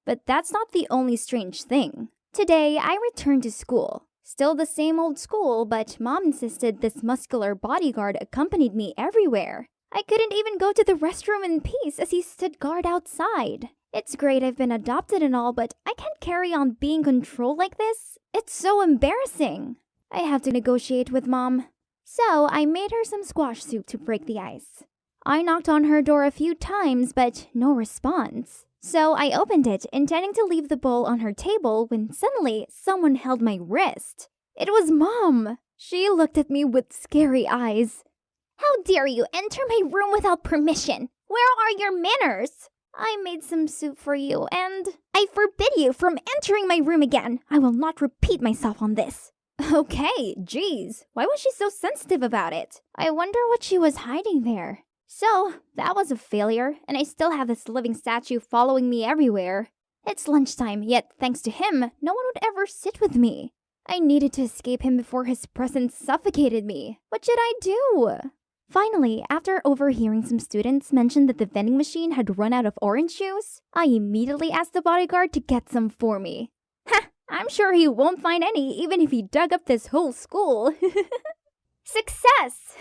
S1: But that's not the only strange thing. Today, I returned to school. Still the same old school, but Mom insisted this muscular bodyguard accompanied me everywhere. I couldn't even go to the restroom in peace as he stood guard outside. It's great I've been adopted and all, but I can't carry on being controlled like this. It's so embarrassing. I have to negotiate with Mom. So I made her some squash soup to break the ice. I knocked on her door a few times, but no response. So I opened it, intending to leave the bowl on her table when suddenly someone held my wrist. It was Mom. She looked at me with scary eyes. "How dare you enter my room without permission? Where are your manners? I made some soup for you, and I forbid you from entering my room again. I will not repeat myself on this." Okay, geez. Why was she so sensitive about it? I wonder what she was hiding there. So, that was a failure, and I still have this living statue following me everywhere. It's lunchtime, yet thanks to him, no one would ever sit with me. I needed to escape him before his presence suffocated me. What should I do? Finally, after overhearing some students mention that the vending machine had run out of orange juice, I immediately asked the bodyguard to get some for me. Ha! I'm sure he won't find any even if he dug up this whole school. Success!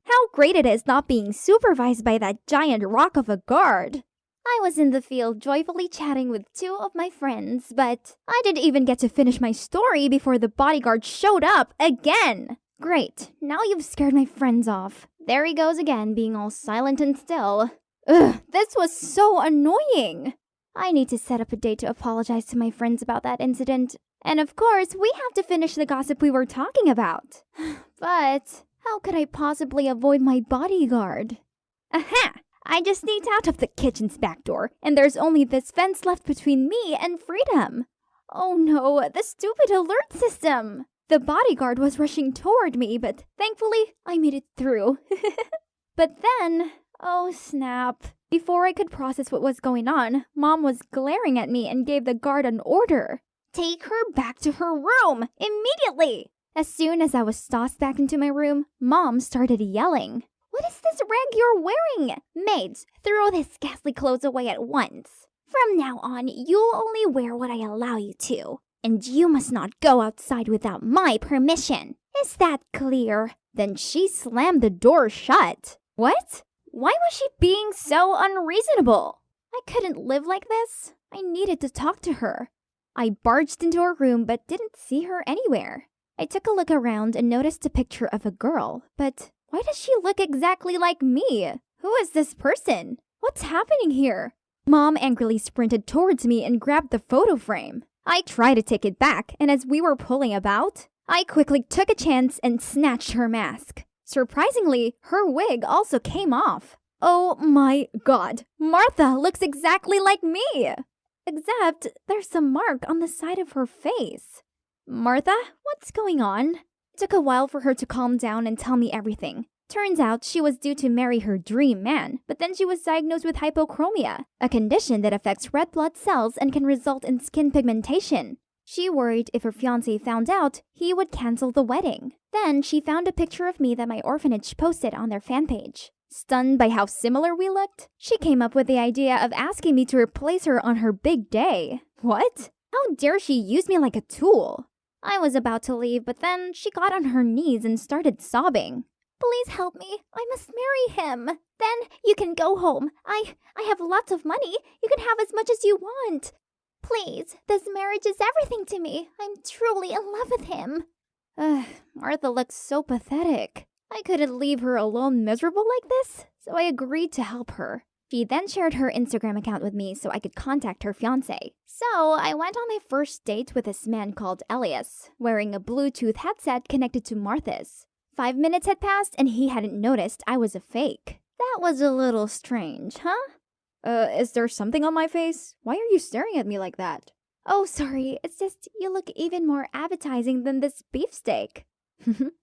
S1: How great it is not being supervised by that giant rock of a guard. I was in the field joyfully chatting with 2 of my friends, but I didn't even get to finish my story before the bodyguard showed up again. Great, now you've scared my friends off. There he goes again, being all silent and still. Ugh, this was so annoying. I need to set up a date to apologize to my friends about that incident. And of course, we have to finish the gossip we were talking about. But how could I possibly avoid my bodyguard? Aha! I just sneaked out of the kitchen's back door, and there's only this fence left between me and freedom. Oh no, the stupid alert system! The bodyguard was rushing toward me, but thankfully, I made it through. But then, oh snap. Before I could process what was going on, Mom was glaring at me and gave the guard an order. Take her back to her room, immediately! As soon as I was tossed back into my room, Mom started yelling. What is this rag you're wearing? Maids, throw these ghastly clothes away at once. From now on, you'll only wear what I allow you to. And you must not go outside without my permission. Is that clear? Then she slammed the door shut. What? Why was she being so unreasonable? I couldn't live like this. I needed to talk to her. I barged into her room but didn't see her anywhere. I took a look around and noticed a picture of a girl, but why does she look exactly like me? Who is this person? What's happening here? Mom angrily sprinted towards me and grabbed the photo frame. I tried to take it back, and as we were pulling about, I quickly took a chance and snatched her mask. Surprisingly, her wig also came off. Oh my god, Martha looks exactly like me! Except there's a mark on the side of her face. Martha, what's going on? It took a while for her to calm down and tell me everything. Turns out she was due to marry her dream man, but then she was diagnosed with hypochromia, a condition that affects red blood cells and can result in skin pigmentation. She worried if her fiancé found out, he would cancel the wedding. Then she found a picture of me that my orphanage posted on their fan page. Stunned by how similar we looked, she came up with the idea of asking me to replace her on her big day. What? How dare she use me like a tool? I was about to leave, but then she got on her knees and started sobbing. Please help me. I must marry him. Then you can go home. I have lots of money. You can have as much as you want. Please, this marriage is everything to me. I'm truly in love with him. Martha looks so pathetic. I couldn't leave her alone miserable like this, so I agreed to help her. She then shared her Instagram account with me so I could contact her fiancé. So I went on my first date with this man called Elias, wearing a Bluetooth headset connected to Martha's. 5 minutes had passed and he hadn't noticed I was a fake. That was a little strange, huh? Is there something on my face? Why are you staring at me like that? Oh, sorry. It's just you look even more appetizing than this beefsteak.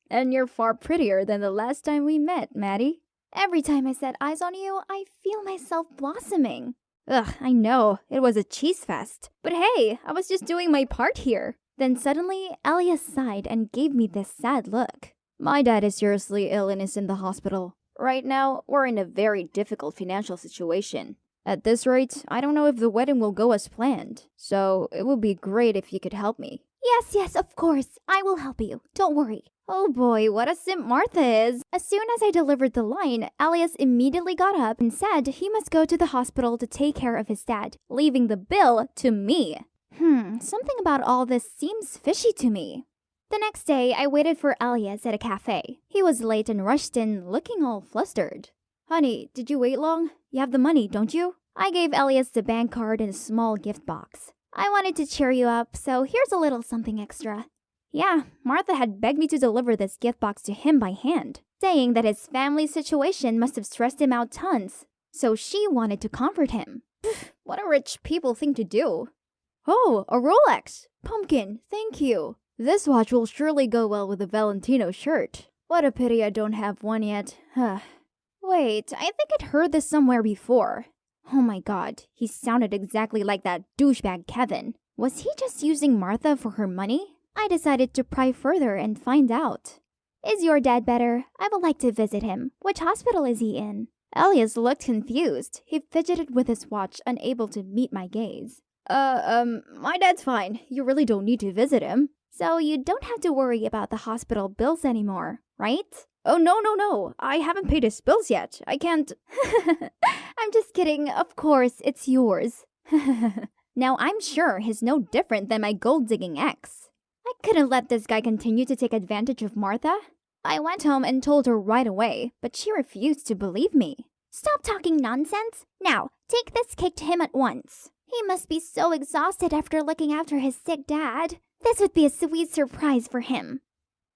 S1: And you're far prettier than the last time we met, Maddie. Every time I set eyes on you, I feel myself blossoming. Ugh, I know. It was a cheese fest. But hey, I was just doing my part here. Then suddenly, Elias sighed and gave me this sad look. My dad is seriously ill and is in the hospital. Right now, we're in a very difficult financial situation. At this rate, I don't know if the wedding will go as planned. So, it would be great if you could help me. Yes, of course. I will help you. Don't worry. Oh boy, what a simp Martha is. As soon as I delivered the line, Elias immediately got up and said he must go to the hospital to take care of his dad, leaving the bill to me. Something about all this seems fishy to me. The next day, I waited for Elias at a cafe. He was late and rushed in, looking all flustered. Honey, did you wait long? You have the money, don't you? I gave Elias the bank card and a small gift box. I wanted to cheer you up, so here's a little something extra. Yeah, Martha had begged me to deliver this gift box to him by hand, saying that his family situation must have stressed him out tons, so she wanted to comfort him. What a rich people thing to do. Oh, a Rolex! Pumpkin, thank you. This watch will surely go well with the Valentino shirt. What a pity I don't have one yet. Wait, I think I'd heard this somewhere before. Oh my god, he sounded exactly like that douchebag Kevin. Was he just using Martha for her money? I decided to pry further and find out. Is your dad better? I would like to visit him. Which hospital is he in? Elias looked confused. He fidgeted with his watch, unable to meet my gaze. My dad's fine. You really don't need to visit him. So you don't have to worry about the hospital bills anymore, right? Oh, no. I haven't paid his bills yet. I can't... I'm just kidding. Of course, it's yours. Now, I'm sure he's no different than my gold-digging ex. I couldn't let this guy continue to take advantage of Martha. I went home and told her right away, but she refused to believe me. Stop talking nonsense. Now, take this cake to him at once. He must be so exhausted after looking after his sick dad. This would be a sweet surprise for him.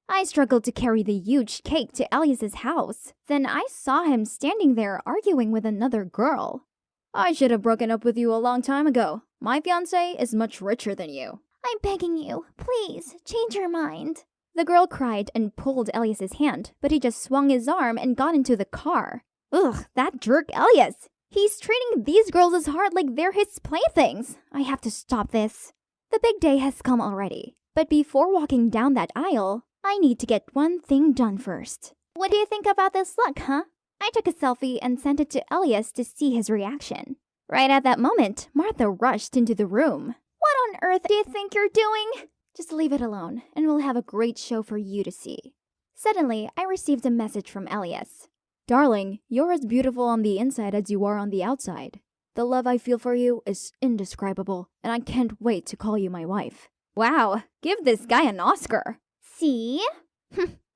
S1: I struggled to carry the huge cake to Elias's house. Then I saw him standing there arguing with another girl. I should have broken up with you a long time ago. My fiancé is much richer than you. I'm begging you, please, change your mind. The girl cried and pulled Elias's hand, but he just swung his arm and got into the car. Ugh, that jerk Elias. He's treating these girls as hard like they're his playthings. I have to stop this. The big day has come already, but before walking down that aisle, I need to get one thing done first. What do you think about this look, huh? I took a selfie and sent it to Elias to see his reaction. Right at that moment, Martha rushed into the room. What on earth do you think you're doing? Just leave it alone, and we'll have a great show for you to see. Suddenly, I received a message from Elias. Darling, you're as beautiful on the inside as you are on the outside. The love I feel for you is indescribable, and I can't wait to call you my wife. Wow, give this guy an Oscar. See?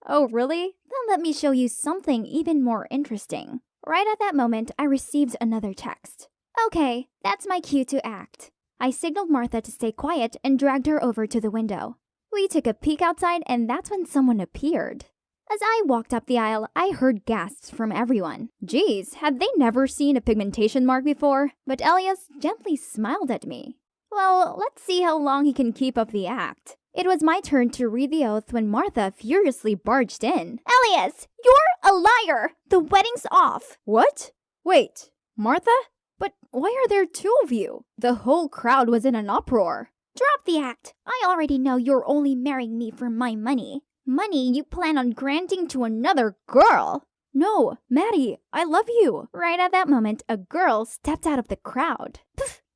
S1: Oh, really? Then let me show you something even more interesting. Right at that moment, I received another text. Okay, that's my cue to act. I signaled Martha to stay quiet and dragged her over to the window. We took a peek outside, and that's when someone appeared. As I walked up the aisle, I heard gasps from everyone. Geez, had they never seen a pigmentation mark before? But Elias gently smiled at me. Well, let's see how long he can keep up the act. It was my turn to read the oath when Martha furiously barged in.
S2: Elias, you're a liar! The wedding's off!
S3: What? Wait, Martha? But why are there two of you? The whole crowd was in an uproar.
S2: Drop the act. I already know you're only marrying me for my money. Money you plan on granting to another girl.
S3: No, Maddie, I love you.
S1: Right at that moment, a girl stepped out of the crowd.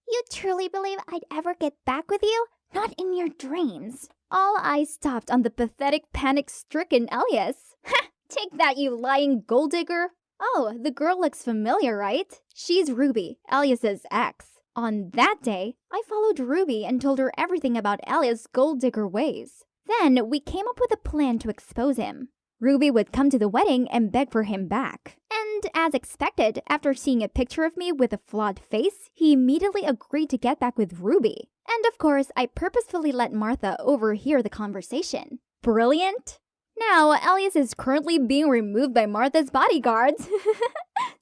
S2: You truly believe I'd ever get back with you? Not in your dreams.
S1: All eyes stopped on the pathetic, panic-stricken Elias. Ha! Take that, you lying gold digger. Oh, the girl looks familiar, right? She's Ruby, Elias's ex. On that day, I followed Ruby and told her everything about Elias' gold digger ways. Then we came up with a plan to expose him. Ruby would come to the wedding and beg for him back. And as expected, after seeing a picture of me with a flawed face, he immediately agreed to get back with Ruby. And of course, I purposefully let Martha overhear the conversation. Brilliant? Now, Elias is currently being removed by Martha's bodyguards.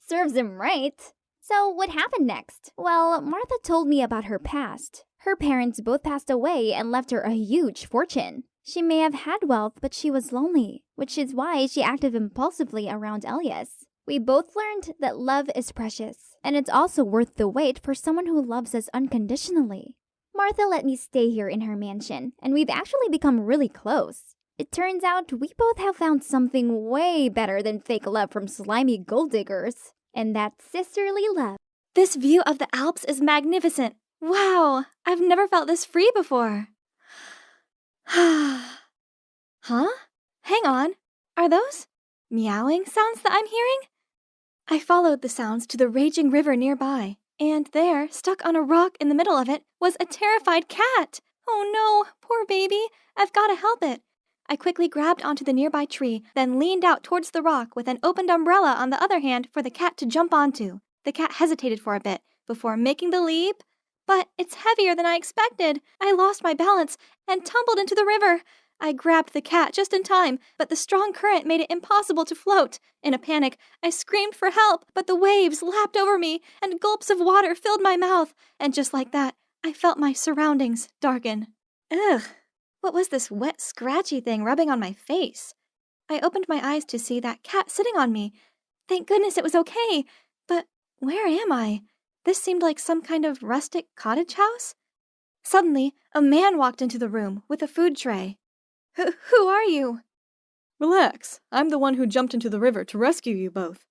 S1: Serves him right. So what happened next? Well, Martha told me about her past. Her parents both passed away and left her a huge fortune. She may have had wealth, but she was lonely, which is why she acted impulsively around Elias. We both learned that love is precious, and it's also worth the wait for someone who loves us unconditionally. Martha let me stay here in her mansion, and we've actually become really close. It turns out we both have found something way better than fake love from slimy gold diggers, and that's sisterly love.
S12: This view of the Alps is magnificent. Wow, I've never felt this free before. Huh? Hang on. Are those meowing sounds that I'm hearing? I followed the sounds to the raging river nearby, and there, stuck on a rock in the middle of it, was a terrified cat. Oh no, poor baby. I've got to help it. I quickly grabbed onto the nearby tree, then leaned out towards the rock with an opened umbrella on the other hand for the cat to jump onto. The cat hesitated for a bit before making the leap. But it's heavier than I expected. I lost my balance and tumbled into the river. I grabbed the cat just in time, but the strong current made it impossible to float. In a panic, I screamed for help, but the waves lapped over me and gulps of water filled my mouth. And just like that, I felt my surroundings darken. Ugh, what was this wet, scratchy thing rubbing on my face? I opened my eyes to see that cat sitting on me. Thank goodness it was okay. But where am I? This seemed like some kind of rustic cottage house. Suddenly, a man walked into the room with a food tray. Who are you?
S13: Relax. I'm the one who jumped into the river to rescue you both.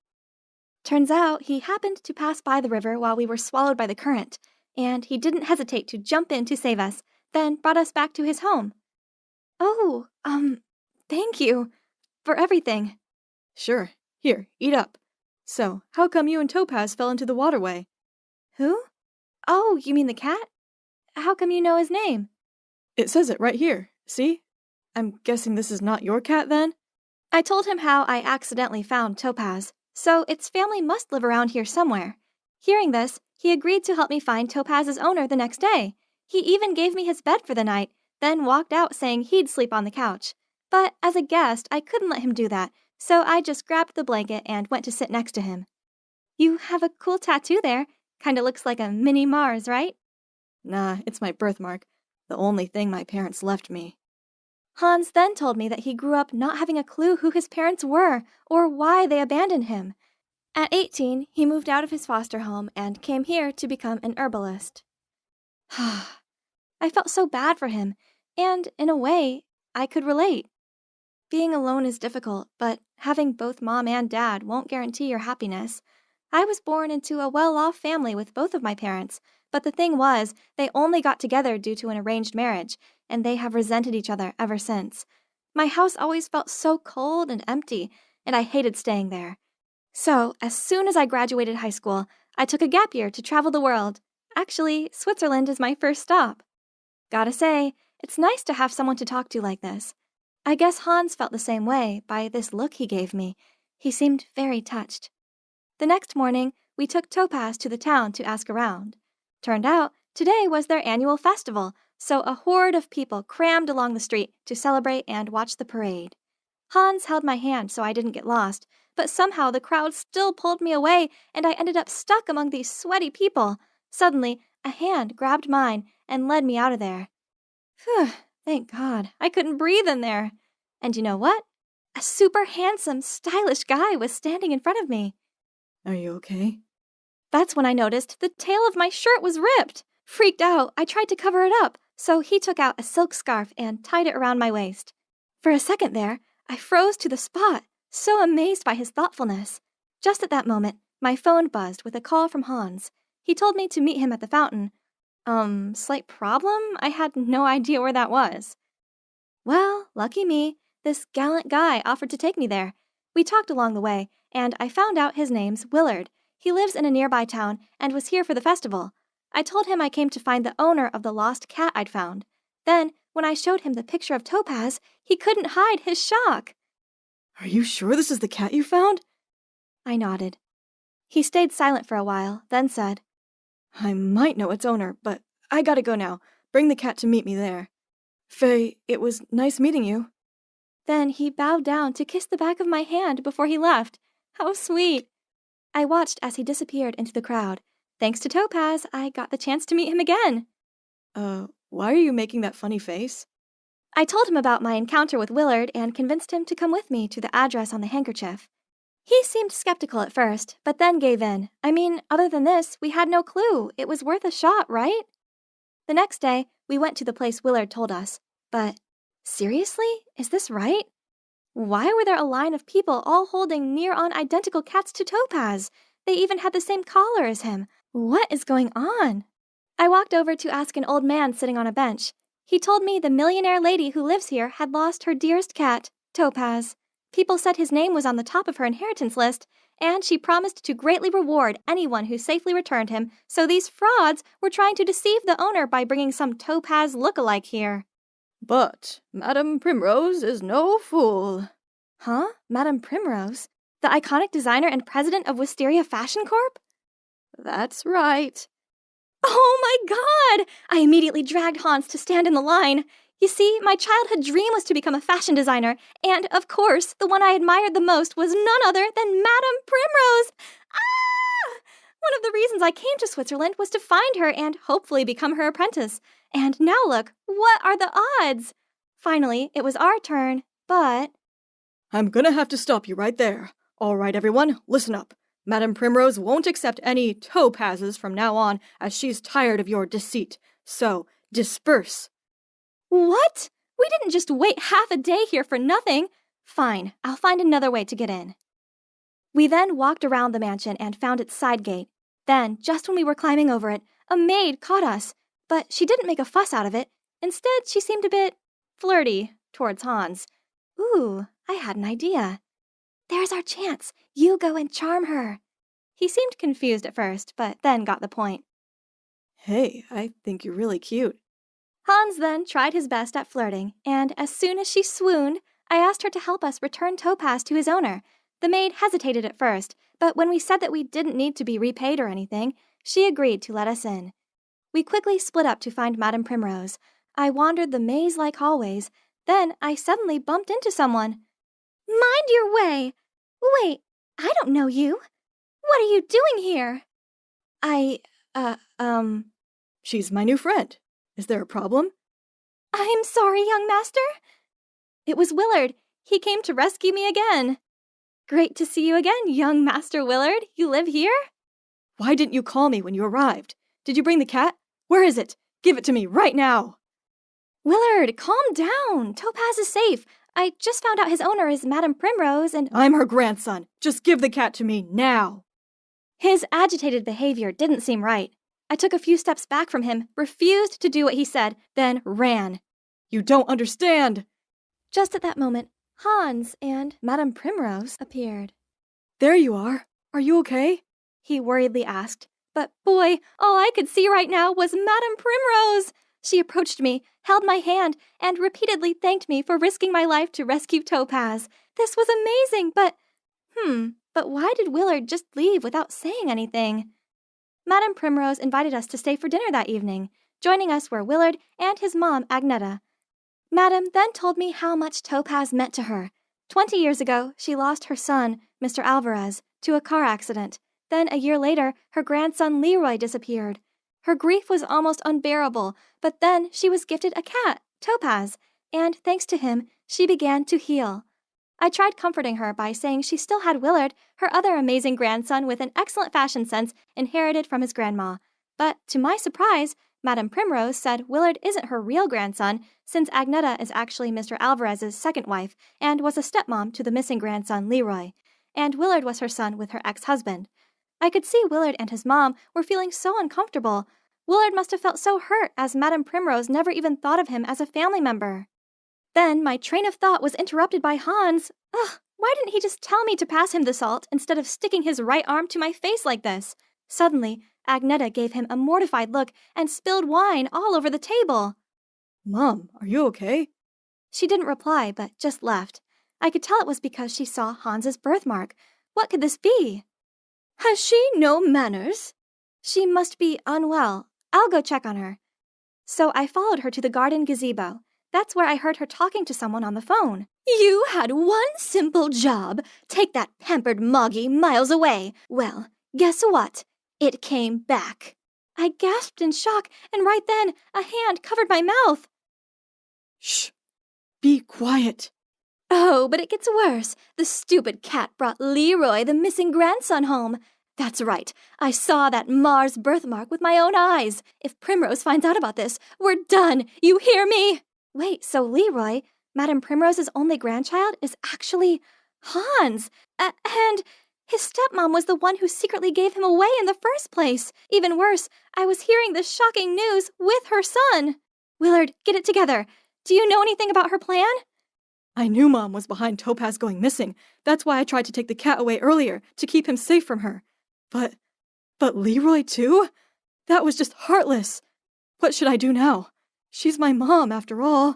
S12: Turns out he happened to pass by the river while we were swallowed by the current, and he didn't hesitate to jump in to save us, then brought us back to his home. Oh, thank you for everything.
S13: Sure. Here, eat up. So, how come you and Topaz fell into the waterway?
S12: Who? Oh, you mean the cat? How come you know his name?
S13: It says it right here. See? I'm guessing this is not your cat then?
S12: I told him how I accidentally found Topaz, so its family must live around here somewhere. Hearing this, he agreed to help me find Topaz's owner the next day. He even gave me his bed for the night, then walked out saying he'd sleep on the couch. But as a guest, I couldn't let him do that, so I just grabbed the blanket and went to sit next to him. You have a cool tattoo there. Kinda looks like a mini Mars, right?
S13: Nah, it's my birthmark. The only thing my parents left me.
S12: Hans then told me that he grew up not having a clue who his parents were or why they abandoned him. At 18, he moved out of his foster home and came here to become an herbalist. I felt so bad for him, and in a way, I could relate. Being alone is difficult, but having both mom and dad won't guarantee your happiness. I was born into a well-off family with both of my parents, but the thing was, they only got together due to an arranged marriage, and they have resented each other ever since. My house always felt so cold and empty, and I hated staying there. So, as soon as I graduated high school, I took a gap year to travel the world. Actually, Switzerland is my first stop. Gotta say, it's nice to have someone to talk to like this. I guess Hans felt the same way by this look he gave me. He seemed very touched. The next morning, we took Topaz to the town to ask around. Turned out, Today was their annual festival, so a horde of people crammed along the street to celebrate and watch the parade. Hans held my hand so I didn't get lost, but somehow the crowd still pulled me away and I ended up stuck among these sweaty people. Suddenly, a hand grabbed mine and led me out of there. Phew, thank God. I couldn't breathe in there. And you know what? A super handsome, stylish guy was standing in front of me.
S13: Are you okay?
S12: That's when I noticed the tail of my shirt was ripped. Freaked out, I tried to cover it up, so he took out a silk scarf and tied it around my waist. For a second there, I froze to the spot, so amazed by his thoughtfulness. Just at that moment, my phone buzzed with a call from Hans. He told me to meet him at the fountain. Slight problem? I had no idea where that was. Well, lucky me, this gallant guy offered to take me there. We talked along the way, and I found out his name's Willard. He lives in a nearby town and was here for the festival. I told him I came to find the owner of the lost cat I'd found. Then, when I showed him the picture of Topaz, he couldn't hide his shock.
S13: Are you sure this is the cat you found?
S12: I nodded. He stayed silent for a while, then said,
S13: I might know its owner, but I gotta go now. Bring the cat to meet me there. Faye, it was nice meeting you.
S12: Then he bowed down to kiss the back of my hand before he left. How sweet! I watched as he disappeared into the crowd. Thanks to Topaz, I got the chance to meet him again.
S13: Why are you making that funny face?
S12: I told him about my encounter with Willard and convinced him to come with me to the address on the handkerchief. He seemed skeptical at first, but then gave in. I mean, other than this, we had no clue. It was worth a shot, right? The next day, we went to the place Willard told us. But, seriously? Is this right? Why were there a line of people all holding near-on identical cats to Topaz? They even had the same collar as him. What is going on? I walked over to ask an old man sitting on a bench. He told me the millionaire lady who lives here had lost her dearest cat, Topaz. People said his name was on the top of her inheritance list, and she promised to greatly reward anyone who safely returned him, so these frauds were trying to deceive the owner by bringing some Topaz look-alike here.
S13: But Madame Primrose is no fool.
S12: Huh? Madame Primrose? The iconic designer and president of Wisteria Fashion Corp?
S13: That's right.
S12: Oh my God! I immediately dragged Hans to stand in the line. You see, my childhood dream was to become a fashion designer, and, of course, the one I admired the most was none other than Madame Primrose! Ah! One of the reasons I came to Switzerland was to find her and hopefully become her apprentice. And now look, what are the odds? Finally, it was our turn, but...
S13: I'm gonna have to stop you right there. All right, everyone, listen up. Madame Primrose won't accept any topazes from now on, as she's tired of your deceit. So, disperse.
S12: What? We didn't just wait half a day here for nothing. Fine, I'll find another way to get in. We then walked around the mansion and found its side gate. Then, just when we were climbing over it, a maid caught us. But she didn't make a fuss out of it. Instead, she seemed a bit flirty towards Hans. Ooh, I had an idea. There's our chance. You go and charm her. He seemed confused at first, but then got the point.
S13: Hey, I think you're really cute.
S12: Hans then tried his best at flirting, and as soon as she swooned, I asked her to help us return Topaz to his owner. The maid hesitated at first, but when we said that we didn't need to be repaid or anything, she agreed to let us in. We quickly split up to find Madame Primrose. I wandered the maze-like hallways. Then I suddenly bumped into someone. Mind your way! Wait, I don't know you. What are you doing here?
S13: She's my new friend. Is there a problem?
S12: I'm sorry, young master. It was Willard. He came to rescue me again. Great to see you again, young Master Willard. You live here?
S13: Why didn't you call me when you arrived? Did you bring the cat? Where is it? Give it to me right now.
S12: Willard, calm down. Topaz is safe. I just found out his owner is Madame Primrose and...
S13: I'm her grandson. Just give the cat to me now.
S12: His agitated behavior didn't seem right. I took a few steps back from him, refused to do what he said, then ran.
S13: You don't understand.
S12: Just at that moment, Hans and Madame Primrose appeared.
S13: There you are. Are you okay?
S12: He worriedly asked. But boy, all I could see right now was Madame Primrose. She approached me, held my hand, and repeatedly thanked me for risking my life to rescue Topaz. This was amazing, but why did Willard just leave without saying anything? Madame Primrose invited us to stay for dinner that evening. Joining us were Willard and his mom, Agneta. Madame then told me how much Topaz meant to her. 20 years ago, she lost her son, Mr. Alvarez, to a car accident. Then a year later, her grandson Leroy disappeared. Her grief was almost unbearable, but then she was gifted a cat, Topaz, and thanks to him, she began to heal. I tried comforting her by saying she still had Willard, her other amazing grandson with an excellent fashion sense inherited from his grandma. But to my surprise, Madame Primrose said Willard isn't her real grandson, since Agneta is actually Mr. Alvarez's second wife and was a stepmom to the missing grandson Leroy, and Willard was her son with her ex-husband. I could see Willard and his mom were feeling so uncomfortable. Willard must have felt so hurt as Madame Primrose never even thought of him as a family member. Then my train of thought was interrupted by Hans. Ugh, why didn't he just tell me to pass him the salt instead of sticking his right arm to my face like this? Suddenly, Agneta gave him a mortified look and spilled wine all over the table.
S13: Mom, are you okay?
S12: She didn't reply, but just left. I could tell it was because she saw Hans's birthmark. What could this be? Has she no manners? She must be unwell. I'll go check on her. So I followed her to the garden gazebo. That's where I heard her talking to someone on the phone. You had one simple job. Take that pampered Moggy miles away. Well, guess what? It came back. I gasped in shock, and right then, a hand covered my mouth.
S13: Shh! Be quiet.
S12: Oh, but it gets worse. The stupid cat brought Leroy, the missing grandson, home. That's right. I saw that Mars birthmark with my own eyes. If Primrose finds out about this, we're done. You hear me? Wait, so Leroy, Madame Primrose's only grandchild, is actually Hans. And his stepmom was the one who secretly gave him away in the first place. Even worse, I was hearing this shocking news with her son. Willard, get it together. Do you know anything about her plan?
S13: I knew Mom was behind Topaz going missing. That's why I tried to take the cat away earlier, to keep him safe from her. But Leroy too? That was just heartless. What should I do now? She's my mom, after all.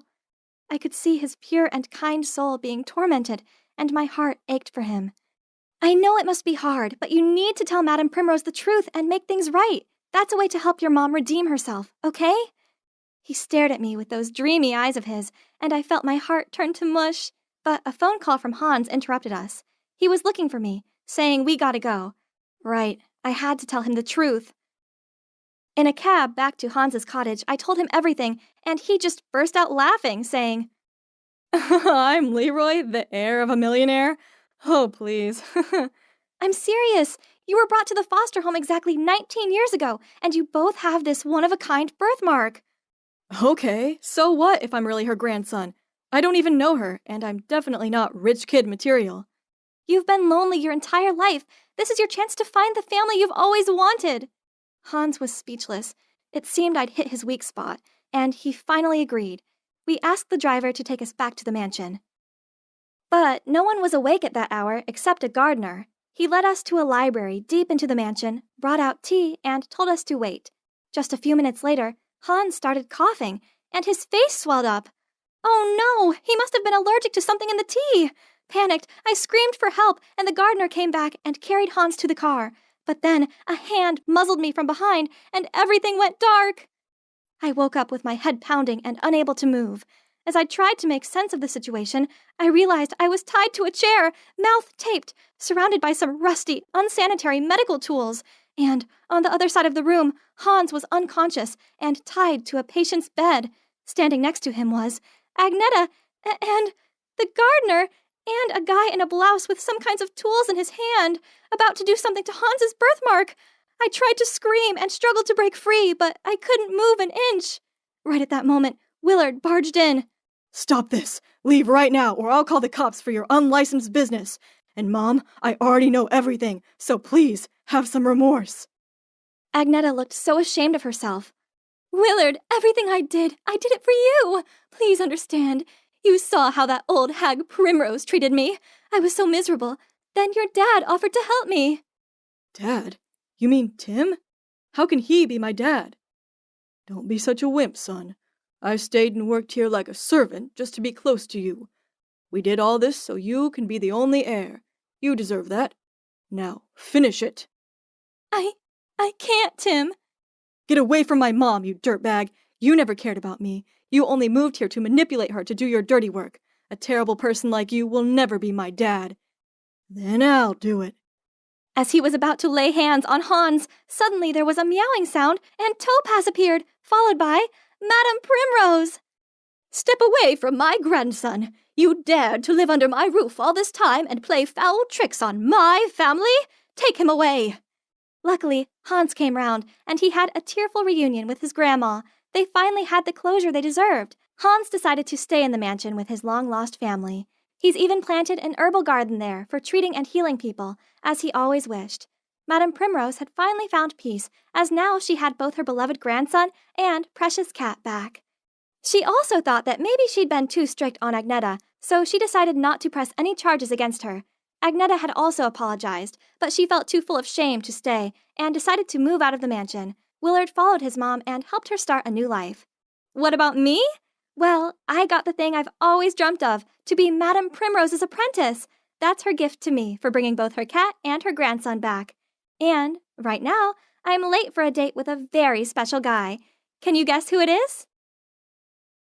S12: I could see his pure and kind soul being tormented, and my heart ached for him. I know it must be hard, but you need to tell Madame Primrose the truth and make things right. That's a way to help your mom redeem herself, okay? He stared at me with those dreamy eyes of his, and I felt my heart turn to mush. But a phone call from Hans interrupted us. He was looking for me, saying we gotta go. Right, I had to tell him the truth. In a cab back to Hans's cottage, I told him everything, and he just burst out laughing, saying,
S13: I'm Leroy, the heir of a millionaire. Oh, please.
S12: I'm serious. You were brought to the foster home exactly 19 years ago, and you both have this one-of-a-kind birthmark.
S13: Okay, so what if I'm really her grandson? I don't even know her, and I'm definitely not rich kid material.
S12: You've been lonely your entire life. This is your chance to find the family you've always wanted. Hans was speechless. It seemed I'd hit his weak spot, and he finally agreed. We asked the driver to take us back to the mansion. But no one was awake at that hour except a gardener. He led us to a library deep into the mansion, brought out tea, and told us to wait. Just a few minutes later, Hans started coughing, and his face swelled up. Oh no, he must have been allergic to something in the tea. Panicked, I screamed for help, and the gardener came back and carried Hans to the car. But then a hand muzzled me from behind, and everything went dark. I woke up with my head pounding and unable to move. As I tried to make sense of the situation, I realized I was tied to a chair, mouth taped, surrounded by some rusty, unsanitary medical tools. And on the other side of the room, Hans was unconscious and tied to a patient's bed. Standing next to him was Agneta and the gardener and a guy in a blouse with some kinds of tools in his hand, about to do something to Hans's birthmark. I tried to scream and struggled to break free, but I couldn't move an inch. Right at that moment, Willard barged in.
S13: Stop this! Leave right now, or I'll call the cops for your unlicensed business. And Mom, I already know everything, so please, have some remorse.
S12: Agneta looked so ashamed of herself. Willard, everything I did it for you. Please understand. You saw how that old hag Primrose treated me. I was so miserable. Then your dad offered to help me.
S13: Dad? You mean Tim? How can he be my dad? Don't be such a wimp, son. I've stayed and worked here like a servant just to be close to you. We did all this so you can be the only heir. You deserve that. Now, finish it.
S12: I can't, Tim.
S13: Get away from my mom, you dirtbag. You never cared about me. You only moved here to manipulate her to do your dirty work. A terrible person like you will never be my dad. Then I'll do it.
S12: As he was about to lay hands on Hans, suddenly there was a meowing sound and Topaz appeared, followed by Madame Primrose. Step away from my grandson. You dared to live under my roof all this time and play foul tricks on my family? Take him away. Luckily, Hans came round, and he had a tearful reunion with his grandma. They finally had the closure they deserved. Hans decided to stay in the mansion with his long-lost family. He's even planted an herbal garden there for treating and healing people, as he always wished. Madame Primrose had finally found peace, as now she had both her beloved grandson and precious cat back. She also thought that maybe she'd been too strict on Agneta, so she decided not to press any charges against her. Agneta had also apologized, but she felt too full of shame to stay and decided to move out of the mansion. Willard followed his mom and helped her start a new life. What about me? Well, I got the thing I've always dreamt of, to be Madame Primrose's apprentice. That's her gift to me for bringing both her cat and her grandson back. And, right now, I'm late for a date with a very special guy. Can you guess who it is?